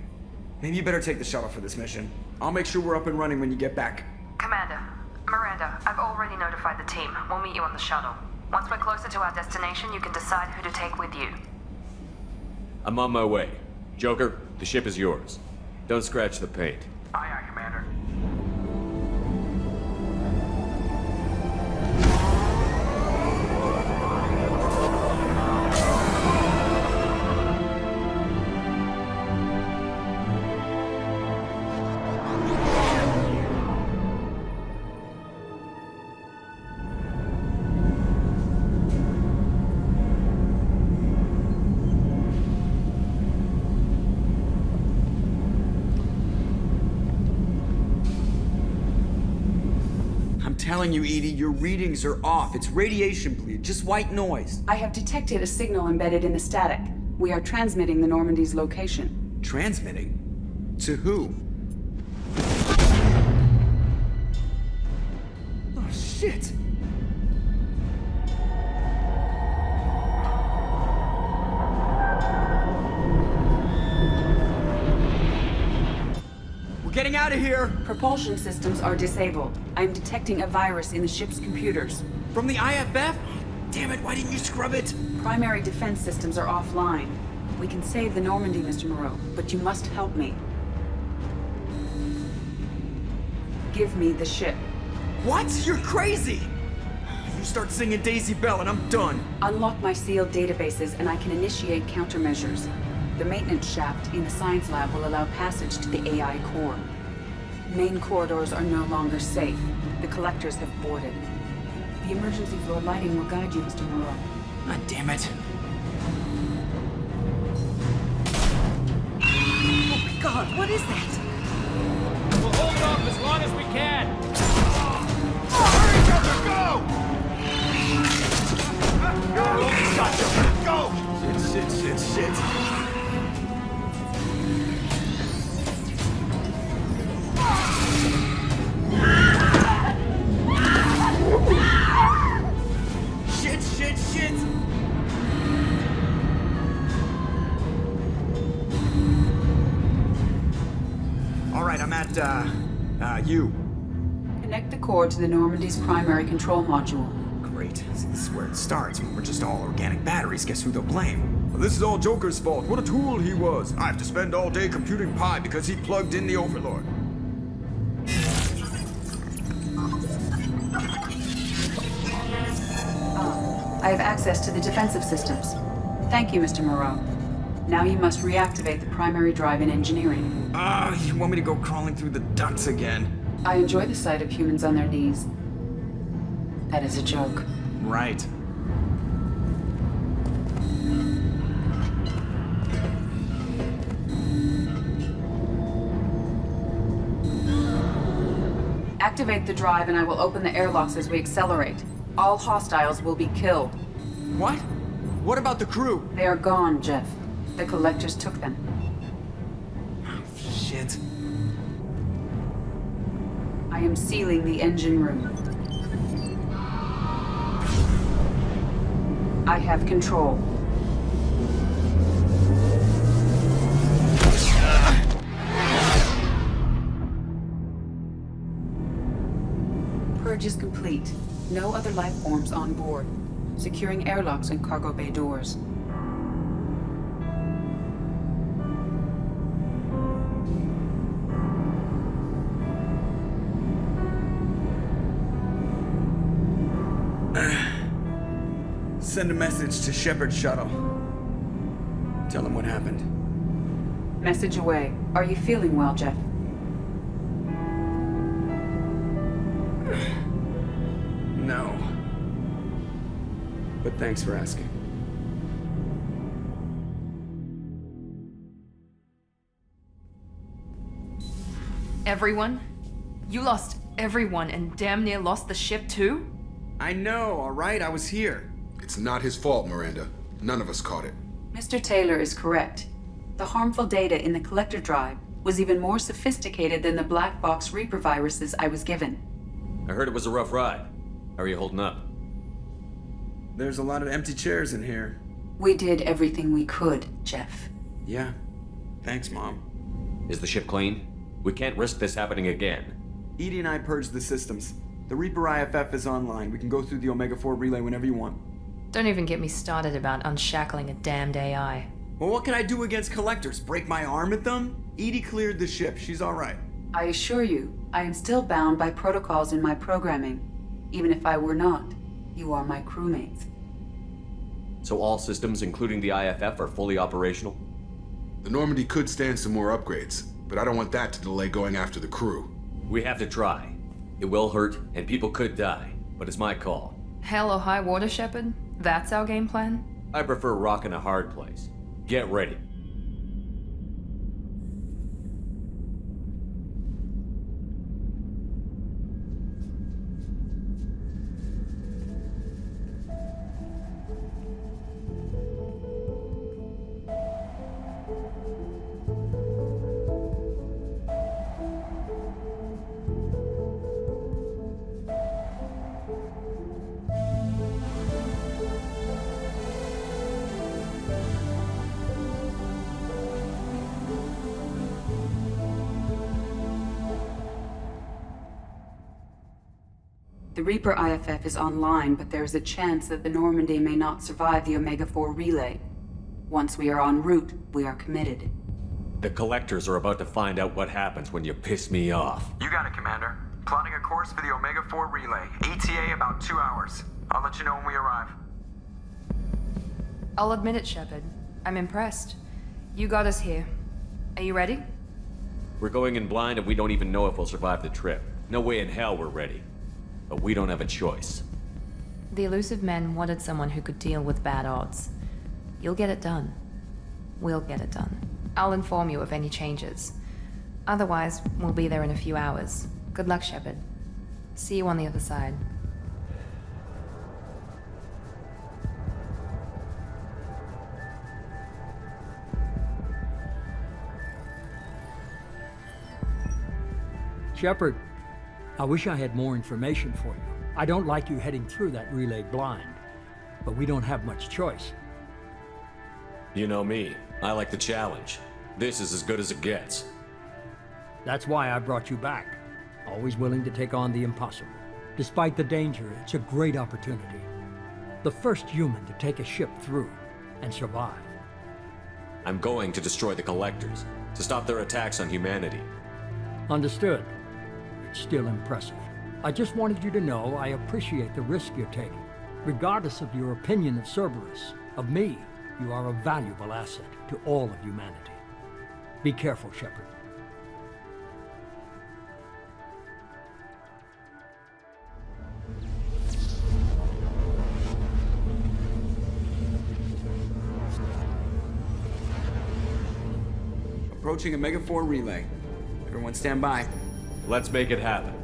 Maybe you better take the shuttle for this mission. I'll make sure we're up and running when you get back. Commander, Miranda, I've already notified the team. We'll meet you on the shuttle. Once we're closer to our destination, you can decide who to take with you. I'm on my way. Joker, the ship is yours. Don't scratch the paint. Aye, aye, Commander. Telling you, Edie, your readings are off. It's radiation bleed, just white noise. I have detected a signal embedded in the static. We are transmitting the Normandy's location. Transmitting? To who? Oh, shit! We're getting out of here! Propulsion systems are disabled. I'm detecting a virus in the ship's computers. From the IFF? Damn it, why didn't you scrub it? Primary defense systems are offline. We can save the Normandy, Mr. Moreau, but you must help me. Give me the ship. What? You're crazy! You start singing Daisy Bell and I'm done. Unlock my sealed databases and I can initiate countermeasures. The maintenance shaft in the science lab will allow passage to the AI core. Main corridors are no longer safe. The collectors have boarded. The emergency floor lighting will guide you, Mr. Moreau. God damn it. Oh my god, what is that? We'll hold it off as long as we can. Hurry, Joker, go! Go! Shit. Shit! Alright, I'm at, you. Connect the core to the Normandy's primary control module. Great. This is where it starts. We're just all organic batteries. Guess who they'll blame? Well, this is all Joker's fault. What a tool he was. I have to spend all day computing pi because he plugged in the Overlord. I have access to the defensive systems. Thank you, Mr. Moreau. Now you must reactivate the primary drive in engineering. You want me to go crawling through the ducts again? I enjoy the sight of humans on their knees. That is a joke. Right. Activate the drive and I will open the airlocks as we accelerate. All hostiles will be killed. What? What about the crew? They are gone, Jeff. The collectors took them. Shit. I am sealing the engine room. I have control. Purge is complete. No other life forms on board. Securing airlocks and cargo bay doors. Send a message to Shepard's shuttle. Tell him what happened. Message away. Are you feeling well, Jeff? No. But thanks for asking. Everyone? You lost everyone and damn near lost the ship too? I know, alright? I was here. It's not his fault, Miranda. None of us caught it. Mr. Taylor is correct. The harmful data in the collector drive was even more sophisticated than the black box Reaper viruses I was given. I heard it was a rough ride. How are you holding up? There's a lot of empty chairs in here. We did everything we could, Jeff. Yeah. Thanks, Mom. Is the ship clean? We can't risk this happening again. Edie and I purged the systems. The Reaper IFF is online. We can go through the Omega-4 relay whenever you want. Don't even get me started about unshackling a damned AI. Well, what can I do against collectors? Break my arm at them? Edie cleared the ship. She's alright. I assure you, I am still bound by protocols in my programming. Even if I were not, you are my crewmates. So all systems, including the IFF, are fully operational? The Normandy could stand some more upgrades, but I don't want that to delay going after the crew. We have to try. It will hurt, and people could die, but it's my call. Hell or high water, Shepard? That's our game plan? I prefer rock in a hard place. Get ready. The Reaper IFF is online, but there is a chance that the Normandy may not survive the Omega-4 relay. Once we are en route, we are committed. The Collectors are about to find out what happens when you piss me off. You got it, Commander. Plotting a course for the Omega-4 relay. ETA about 2 hours. I'll let you know when we arrive. I'll admit it, Shepard. I'm impressed. You got us here. Are you ready? We're going in blind and we don't even know if we'll survive the trip. No way in hell we're ready. But we don't have a choice. The elusive men wanted someone who could deal with bad odds. You'll get it done. We'll get it done. I'll inform you of any changes. Otherwise, we'll be there in a few hours. Good luck, Shepard. See you on the other side. Shepard, I wish I had more information for you. I don't like you heading through that relay blind, but we don't have much choice. You know me. I like the challenge. This is as good as it gets. That's why I brought you back. Always willing to take on the impossible. Despite the danger, it's a great opportunity. The first human to take a ship through and survive. I'm going to destroy the Collectors, to stop their attacks on humanity. Understood. It's still impressive. I just wanted you to know I appreciate the risk you're taking. Regardless of your opinion of Cerberus, of me, you are a valuable asset to all of humanity. Be careful, Shepard. Approaching Omega-4 relay. Everyone stand by. Let's make it happen.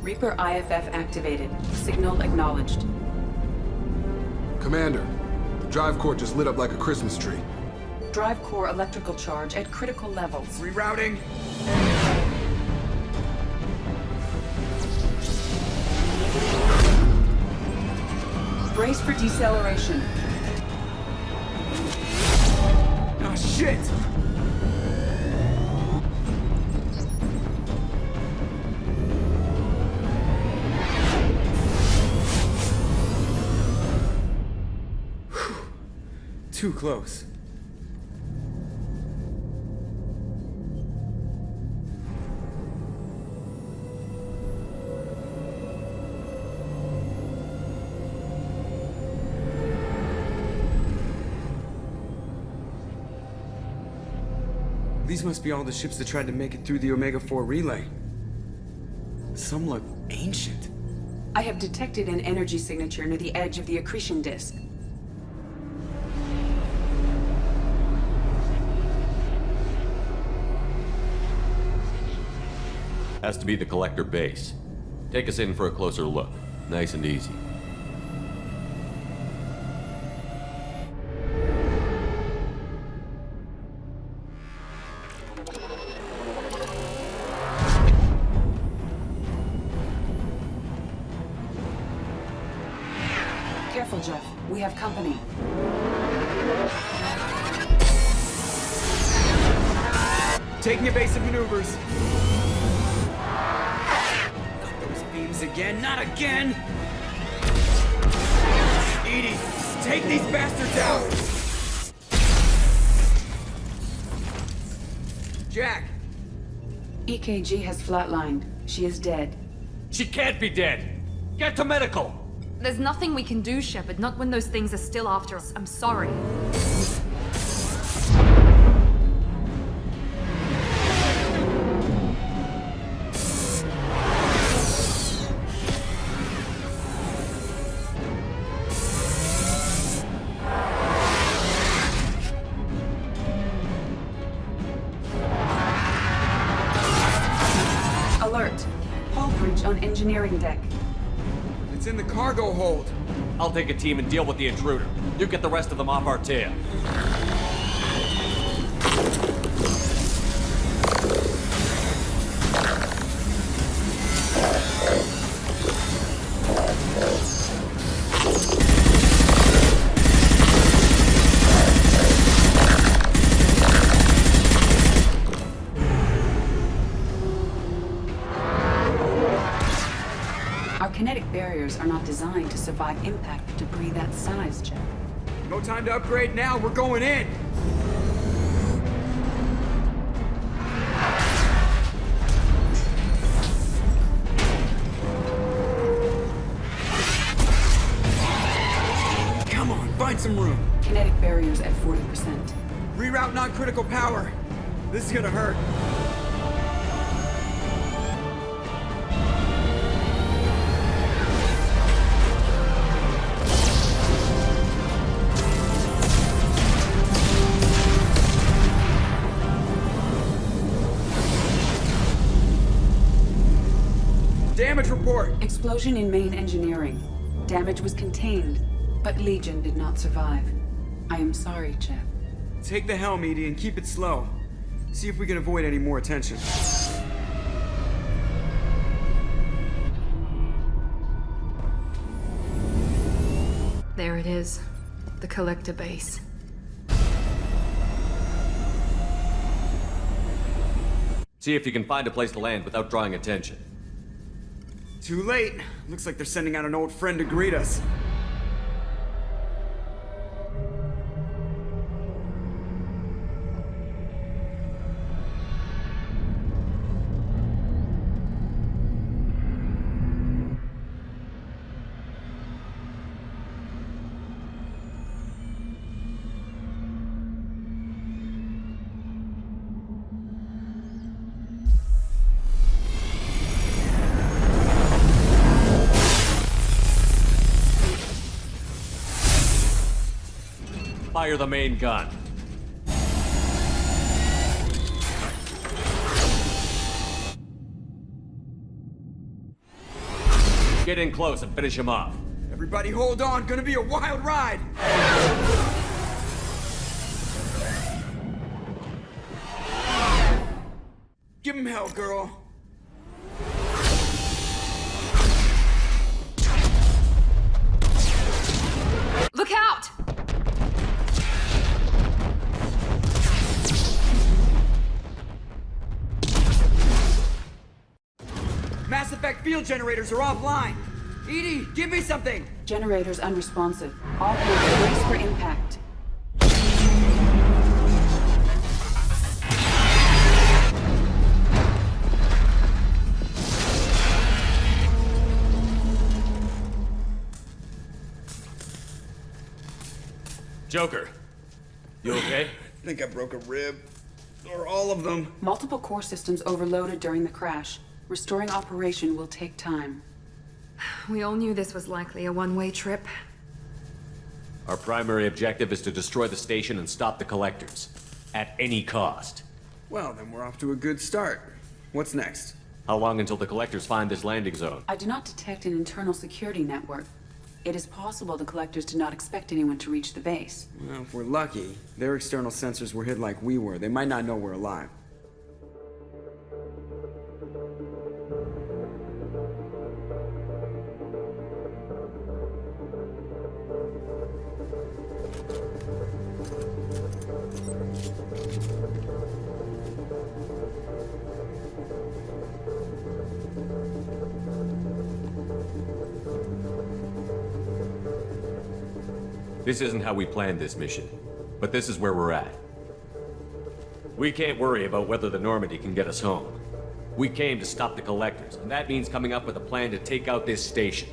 Reaper IFF activated. Signal acknowledged. Commander, the drive core just lit up like a Christmas tree. Drive core electrical charge at critical levels. Rerouting. Brace for deceleration. Ah, shit! Too close. These must be all the ships that tried to make it through the Omega-4 relay. Some look ancient. I have detected an energy signature near the edge of the accretion disk. Has to be the Collector base. Take us in for a closer look. Nice and easy. Careful, Jeff. We have company. Taking evasive maneuvers. Not those beams again, not again! Edie, take these bastards out! Jack! EKG has flatlined. She is dead. She can't be dead! Get to medical! There's nothing we can do, Shepard, not when those things are still after us. I'm sorry. Alert. Hull breach on engineering deck. It's in the cargo hold. I'll take a team and deal with the intruder. You get the rest of them off our tail. kinetic barriers are not designed to survive impact with debris that size, Jeff. No time to upgrade now, we're going in! Come on, find some room! Kinetic barriers at 40%. Reroute non-critical power! This is gonna hurt. Damage report! Explosion in main engineering. Damage was contained, but Legion did not survive. I am sorry, Jeff. Take the helm, Edie, and keep it slow. See if we can avoid any more attention. There it is. The collector base. See if you can find a place to land without drawing attention. Too late. Looks like they're sending out an old friend to greet us. Fire the main gun. Get in close and finish him off. Everybody hold on, gonna be a wild ride! Give him hell, girl. Look out! Mass effect field generators are offline. Edie, give me something! Generators unresponsive. All hands brace for impact. Joker, you okay? I think I broke a rib. Or all of them. Multiple core systems overloaded during the crash. Restoring operation will take time. We all knew this was likely a one-way trip. Our primary objective is to destroy the station and stop the collectors. At any cost. Well, then we're off to a good start. What's next? How long until the collectors find this landing zone? I do not detect an internal security network. It is possible the collectors did not expect anyone to reach the base. Well, if we're lucky, their external sensors were hid like we were. They might not know we're alive. This isn't how we planned this mission, but this is where we're at. We can't worry about whether the Normandy can get us home. We came to stop the collectors, and that means coming up with a plan to take out this station.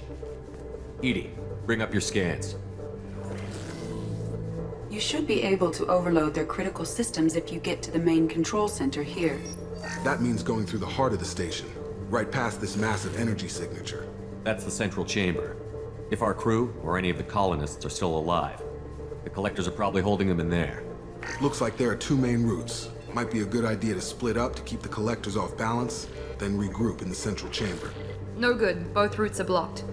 Edie, bring up your scans. You should be able to overload their critical systems if you get to the main control center here. That means going through the heart of the station, right past this massive energy signature. That's the central chamber. If our crew, or any of the colonists, are still alive, the collectors are probably holding them in there. Looks like there are two main routes. Might be a good idea to split up to keep the collectors off balance, then regroup in the central chamber. No good. Both routes are blocked.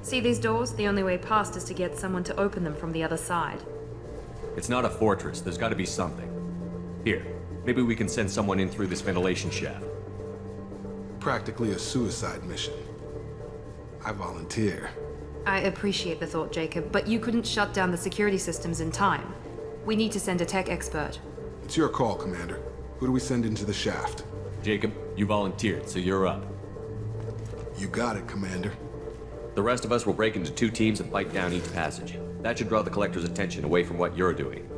See these doors? The only way past is to get someone to open them from the other side. It's not a fortress. There's got to be something. Here, maybe we can send someone in through this ventilation shaft. Practically a suicide mission. I volunteer. I appreciate the thought, Jacob, but you couldn't shut down the security systems in time. We need to send a tech expert. It's your call, Commander. Who do we send into the shaft? Jacob, you volunteered, so you're up. You got it, Commander. The rest of us will break into 2 teams and fight down each passage. That should draw the Collector's attention away from what you're doing.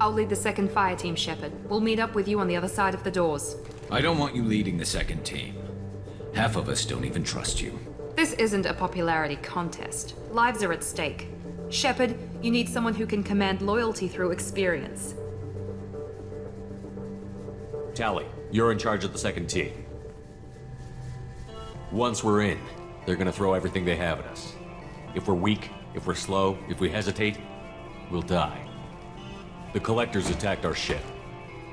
I'll lead the second fire team, Shepard. We'll meet up with you on the other side of the doors. I don't want you leading the second team. Half of us don't even trust you. This isn't a popularity contest. Lives are at stake. Shepard, you need someone who can command loyalty through experience. Tally, you're in charge of the second team. Once we're in, they're gonna throw everything they have at us. If we're weak, if we're slow, if we hesitate, we'll die. The Collectors attacked our ship.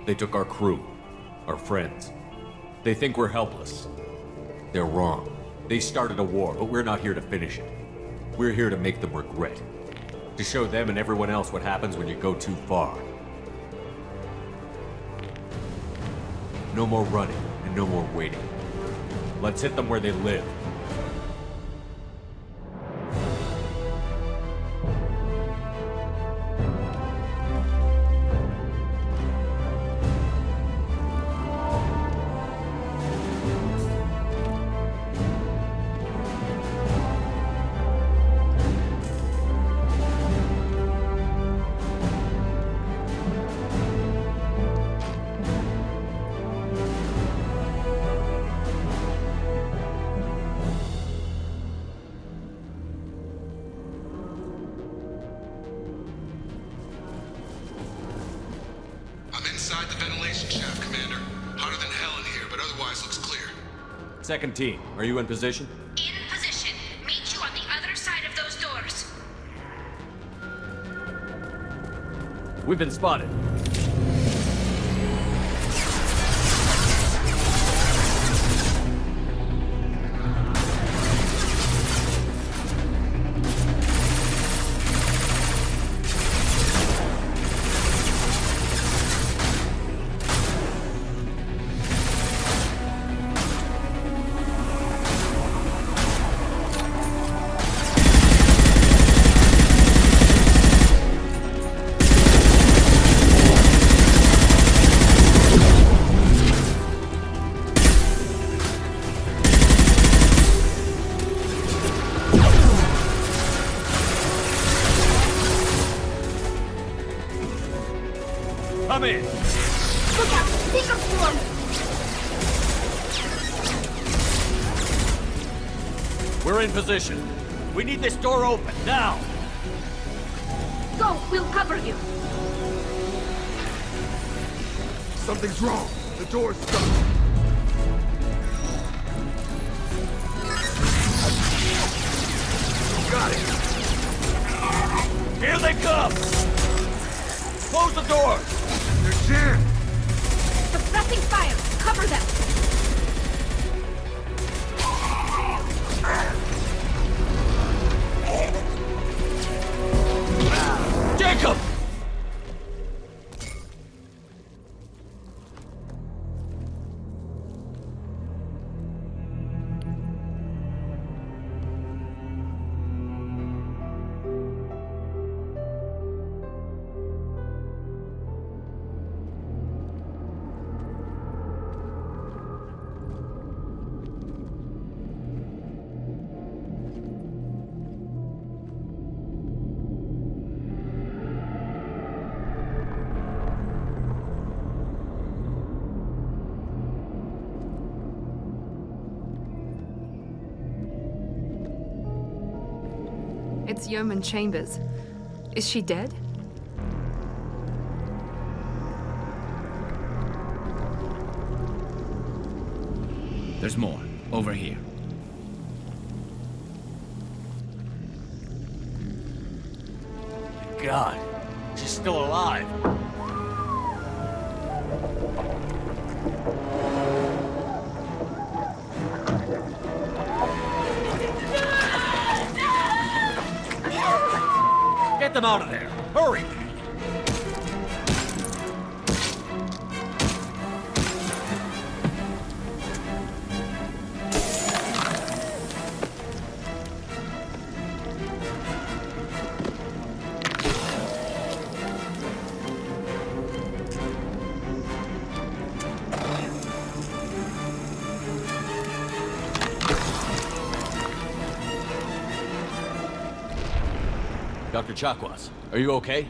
They took our crew, our friends. They think we're helpless. They're wrong. They started a war, but we're not here to finish it. We're here to make them regret. To show them and everyone else what happens when you go too far. No more running, and no more waiting. Let's hit them where they live. Second team, are you in position? In position. Meet you on the other side of those doors. We've been spotted. Come in! Look out! Secret swarm! We're in position. We need this door open, now! Go! We'll cover you! Something's wrong. The door's stuck. Got it. Here they come! Close the door! They're jammed! Suppressing fire! Cover them! Jacob! It's Yeoman Chambers. Is she dead? There's more. Over here. God, she's still alive. Get them out of there! Hurry! Dr. Chakwas, are you okay?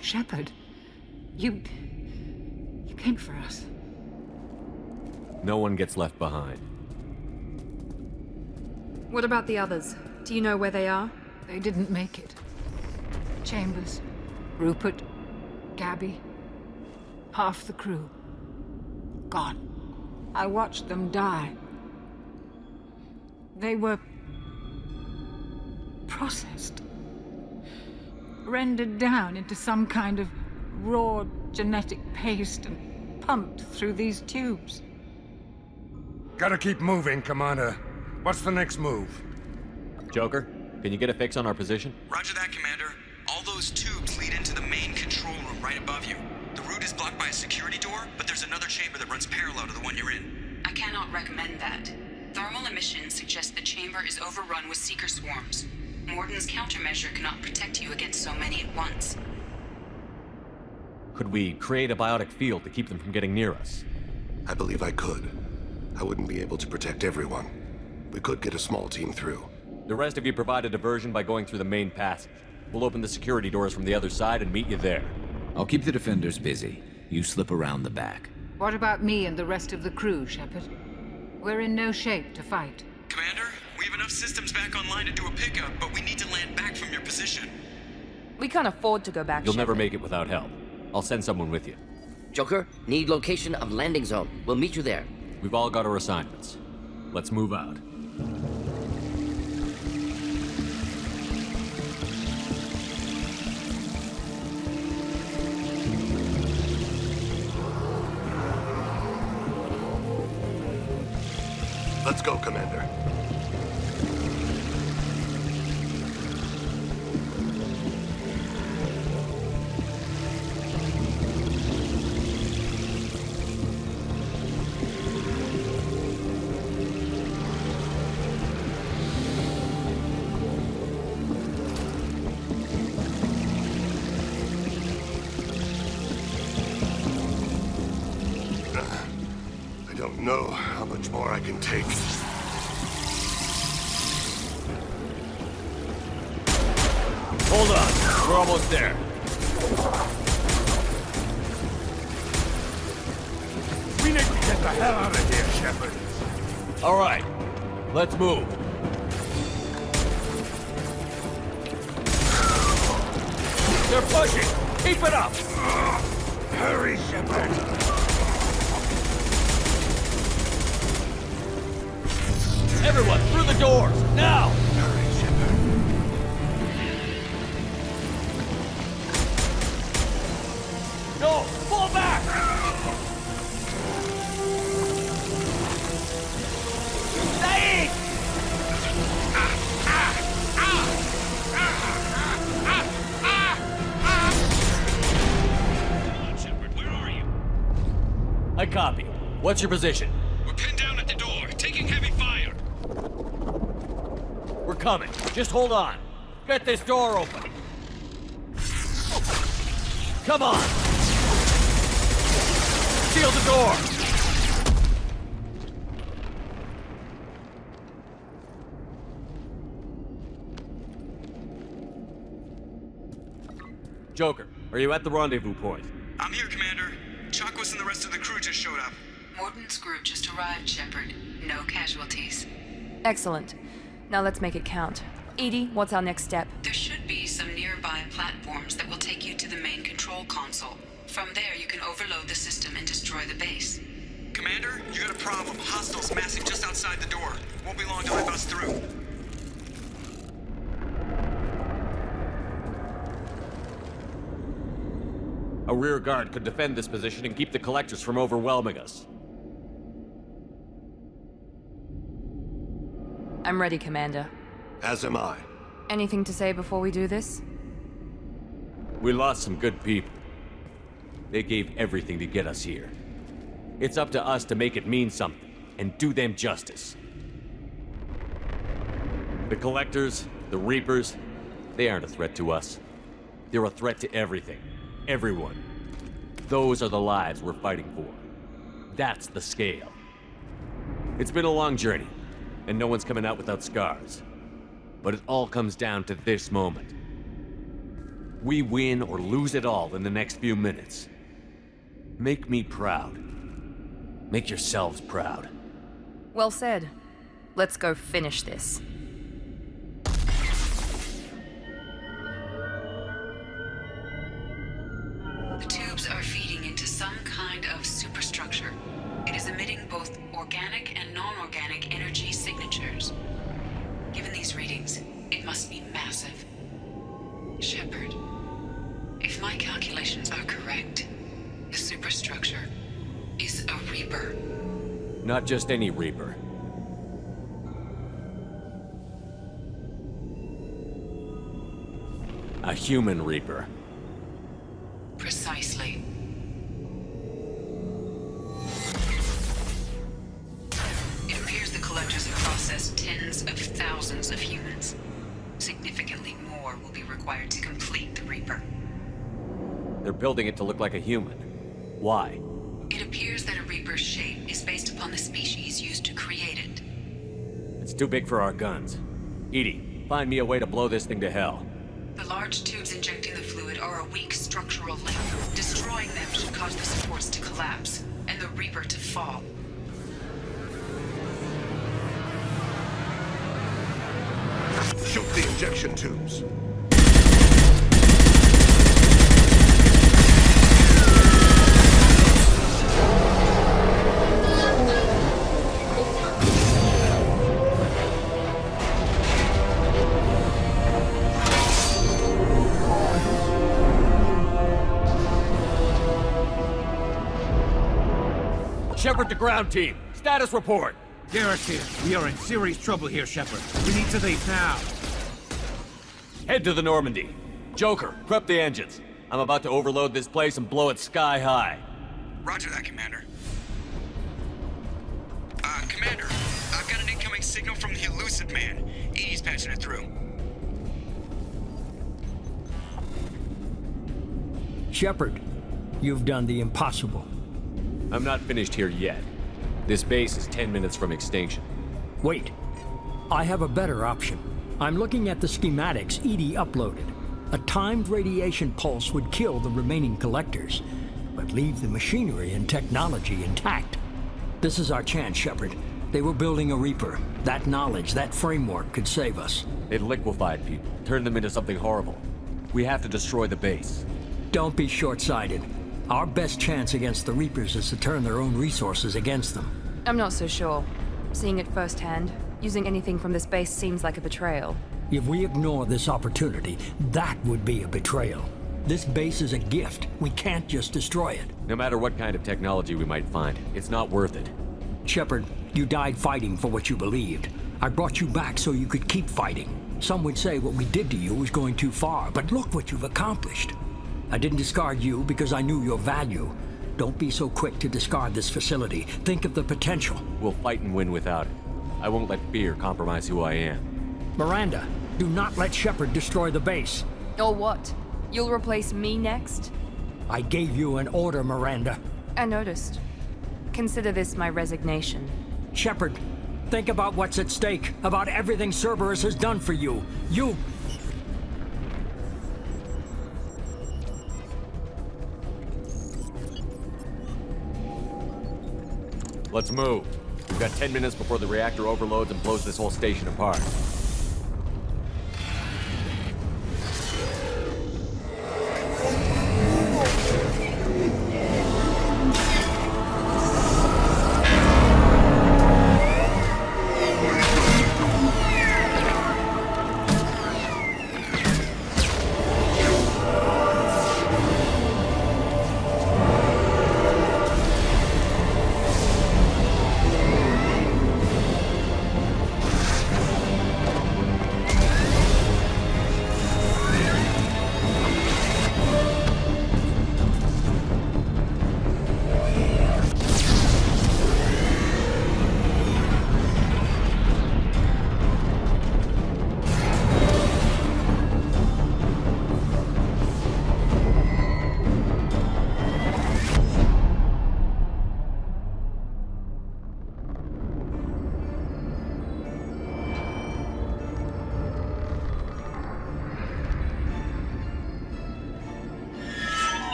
Shepard, you came for us. No one gets left behind. What about the others? Do you know where they are? They didn't make it. Chambers, Rupert, Gabby, half the crew. Gone. I watched them die. They were processed. Rendered down into some kind of raw genetic paste and pumped through these tubes. Gotta keep moving, Commander. What's the next move? Joker, can you get a fix on our position? Roger that, Commander. All those tubes lead into the main control room right above you. The route is blocked by a security door, but there's another chamber that runs parallel to the one you're in. I cannot recommend that. Thermal emissions suggest the chamber is overrun with seeker swarms. Morden's countermeasure cannot protect you against so many at once. Could we create a biotic field to keep them from getting near us? I believe I could. I wouldn't be able to protect everyone. We could get a small team through. The rest of you provide a diversion by going through the main passage. We'll open the security doors from the other side and meet you there. I'll keep the defenders busy. You slip around the back. What about me and the rest of the crew, Shepard? We're in no shape to fight. Commander, we have enough systems back online to do a pickup, but we need to land back from your position. We can't afford to go back, You'll Shepard. never make it without help. I'll send someone with you. Joker, need location of landing zone. We'll meet you there. We've all got our assignments. Let's move out. Let's go, Commander. I don't know how much more I can take. Hold on, we're almost there. We need to get the hell out of here, Shepard. All right, let's move. They're pushing! Keep it up! Hurry, Shepard. Everyone, through the doors, now! Hurry, Shepard. No, fall back! Saeed! Shepard, where are you? I copy. What's your position? We're pinned down at the door, taking heavy fire. We're coming. Just hold on. Get this door open. Come on! Seal the door! Joker, are you at the rendezvous point? I'm here, Commander. Chakwas and the rest of the crew just showed up. Morden's group just arrived, Shepard. No casualties. Excellent. Now let's make it count. Edie, what's our next step? There should be some nearby platforms that will take you to the main control console. From there, you can overload the system and destroy the base. Commander, you got a problem. Hostiles massing just outside the door. Won't be long till they bust through. A rear guard could defend this position and keep the collectors from overwhelming us. I'm ready, Commander. As am I. Anything to say before we do this? We lost some good people. They gave everything to get us here. It's up to us to make it mean something, and do them justice. The Collectors, the Reapers, they aren't a threat to us. They're a threat to everything. Everyone. Those are the lives we're fighting for. That's the scale. It's been a long journey, and no one's coming out without scars. But it all comes down to this moment. We win or lose it all in the next few minutes. Make me proud. Make yourselves proud. Well said. Let's go finish this. The tubes are feeding into some kind of superstructure. It is emitting both organic and non-organic energy signatures. Given these readings, it must be massive. Shepard, if my calculations are correct, the superstructure is a Reaper. Not just any Reaper. A human Reaper. Precisely. It appears the collectors have processed tens of thousands of humans. Significantly more will be required to complete the Reaper. They're building it to look like a human. Why? It appears that a Reaper's shape is based upon the species used to create it. It's too big for our guns. EDI, find me a way to blow this thing to hell. The large tubes injecting the fluid are a weak structural link. Destroying them should cause the supports to collapse, and the Reaper to fall. Shoot the injection tubes. Shepard to ground team. Status report. Garrus here. We are in serious trouble here, Shepard. We need to leave now. Head to the Normandy. Joker, prep the engines. I'm about to overload this place and blow it sky high. Roger that, Commander. Commander, I've got an incoming signal from the elusive man. EDI's patching it through. Shepard, you've done the impossible. I'm not finished here yet. This base is 10 minutes from extinction. Wait. I have a better option. I'm looking at the schematics EDI uploaded. A timed radiation pulse would kill the remaining collectors, but leave the machinery and technology intact. This is our chance, Shepard. They were building a Reaper. That knowledge, that framework could save us. It liquefied people, turned them into something horrible. We have to destroy the base. Don't be short-sighted. Our best chance against the Reapers is to turn their own resources against them. I'm not so sure. Seeing it firsthand, using anything from this base seems like a betrayal. If we ignore this opportunity, that would be a betrayal. This base is a gift. We can't just destroy it. No matter what kind of technology we might find, it's not worth it. Shepard, you died fighting for what you believed. I brought you back so you could keep fighting. Some would say what we did to you was going too far, but look what you've accomplished. I didn't discard you because I knew your value. Don't be so quick to discard this facility. Think of the potential. We'll fight and win without it. I won't let fear compromise who I am. Miranda, do not let Shepard destroy the base. Or what? You'll replace me next? I gave you an order, Miranda. I noticed. Consider this my resignation. Shepard, think about what's at stake, about everything Cerberus has done for you. You... Let's move. We've got 10 minutes before the reactor overloads and blows this whole station apart.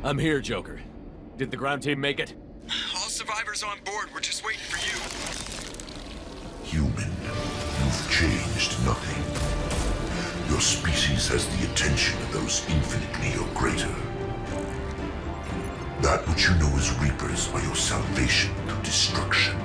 I'm here, Joker. Did the ground team make it? All survivors on board. We're just waiting for you. Human, you've changed nothing. Your species has the attention of those infinitely or greater. That which you know as Reapers are your salvation through destruction.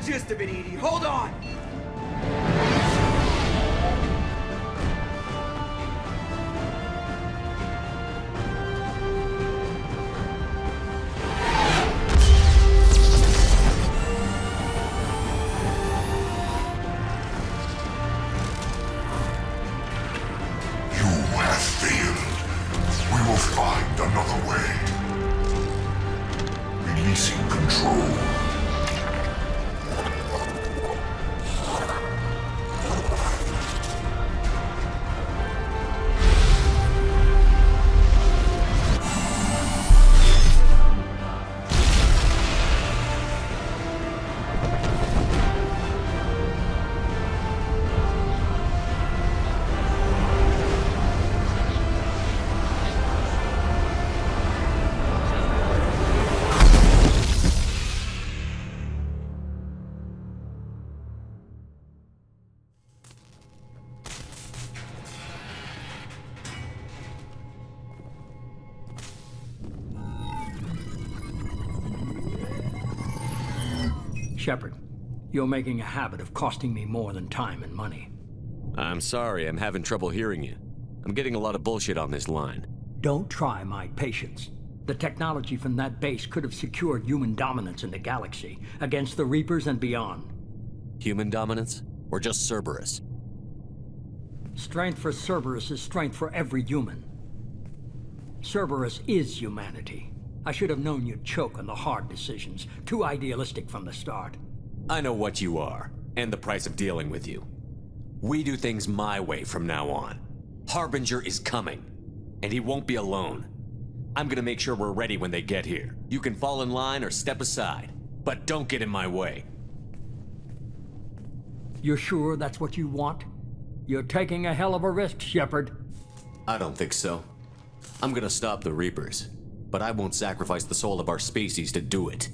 Gist of it, Edie. Hold on! You have failed. We will find another way. Releasing control. Shepard, you're making a habit of costing me more than time and money. I'm sorry, I'm having trouble hearing you. I'm getting a lot of bullshit on this line. Don't try my patience. The technology from that base could have secured human dominance in the galaxy against the Reapers and beyond. Human dominance? Or just Cerberus? Strength for Cerberus is strength for every human. Cerberus is humanity. I should have known you'd choke on the hard decisions. Too idealistic from the start. I know what you are, and the price of dealing with you. We do things my way from now on. Harbinger is coming, and he won't be alone. I'm gonna make sure we're ready when they get here. You can fall in line or step aside, but don't get in my way. You're sure that's what you want? You're taking a hell of a risk, Shepard. I don't think so. I'm gonna stop the Reapers, but I won't sacrifice the soul of our species to do it.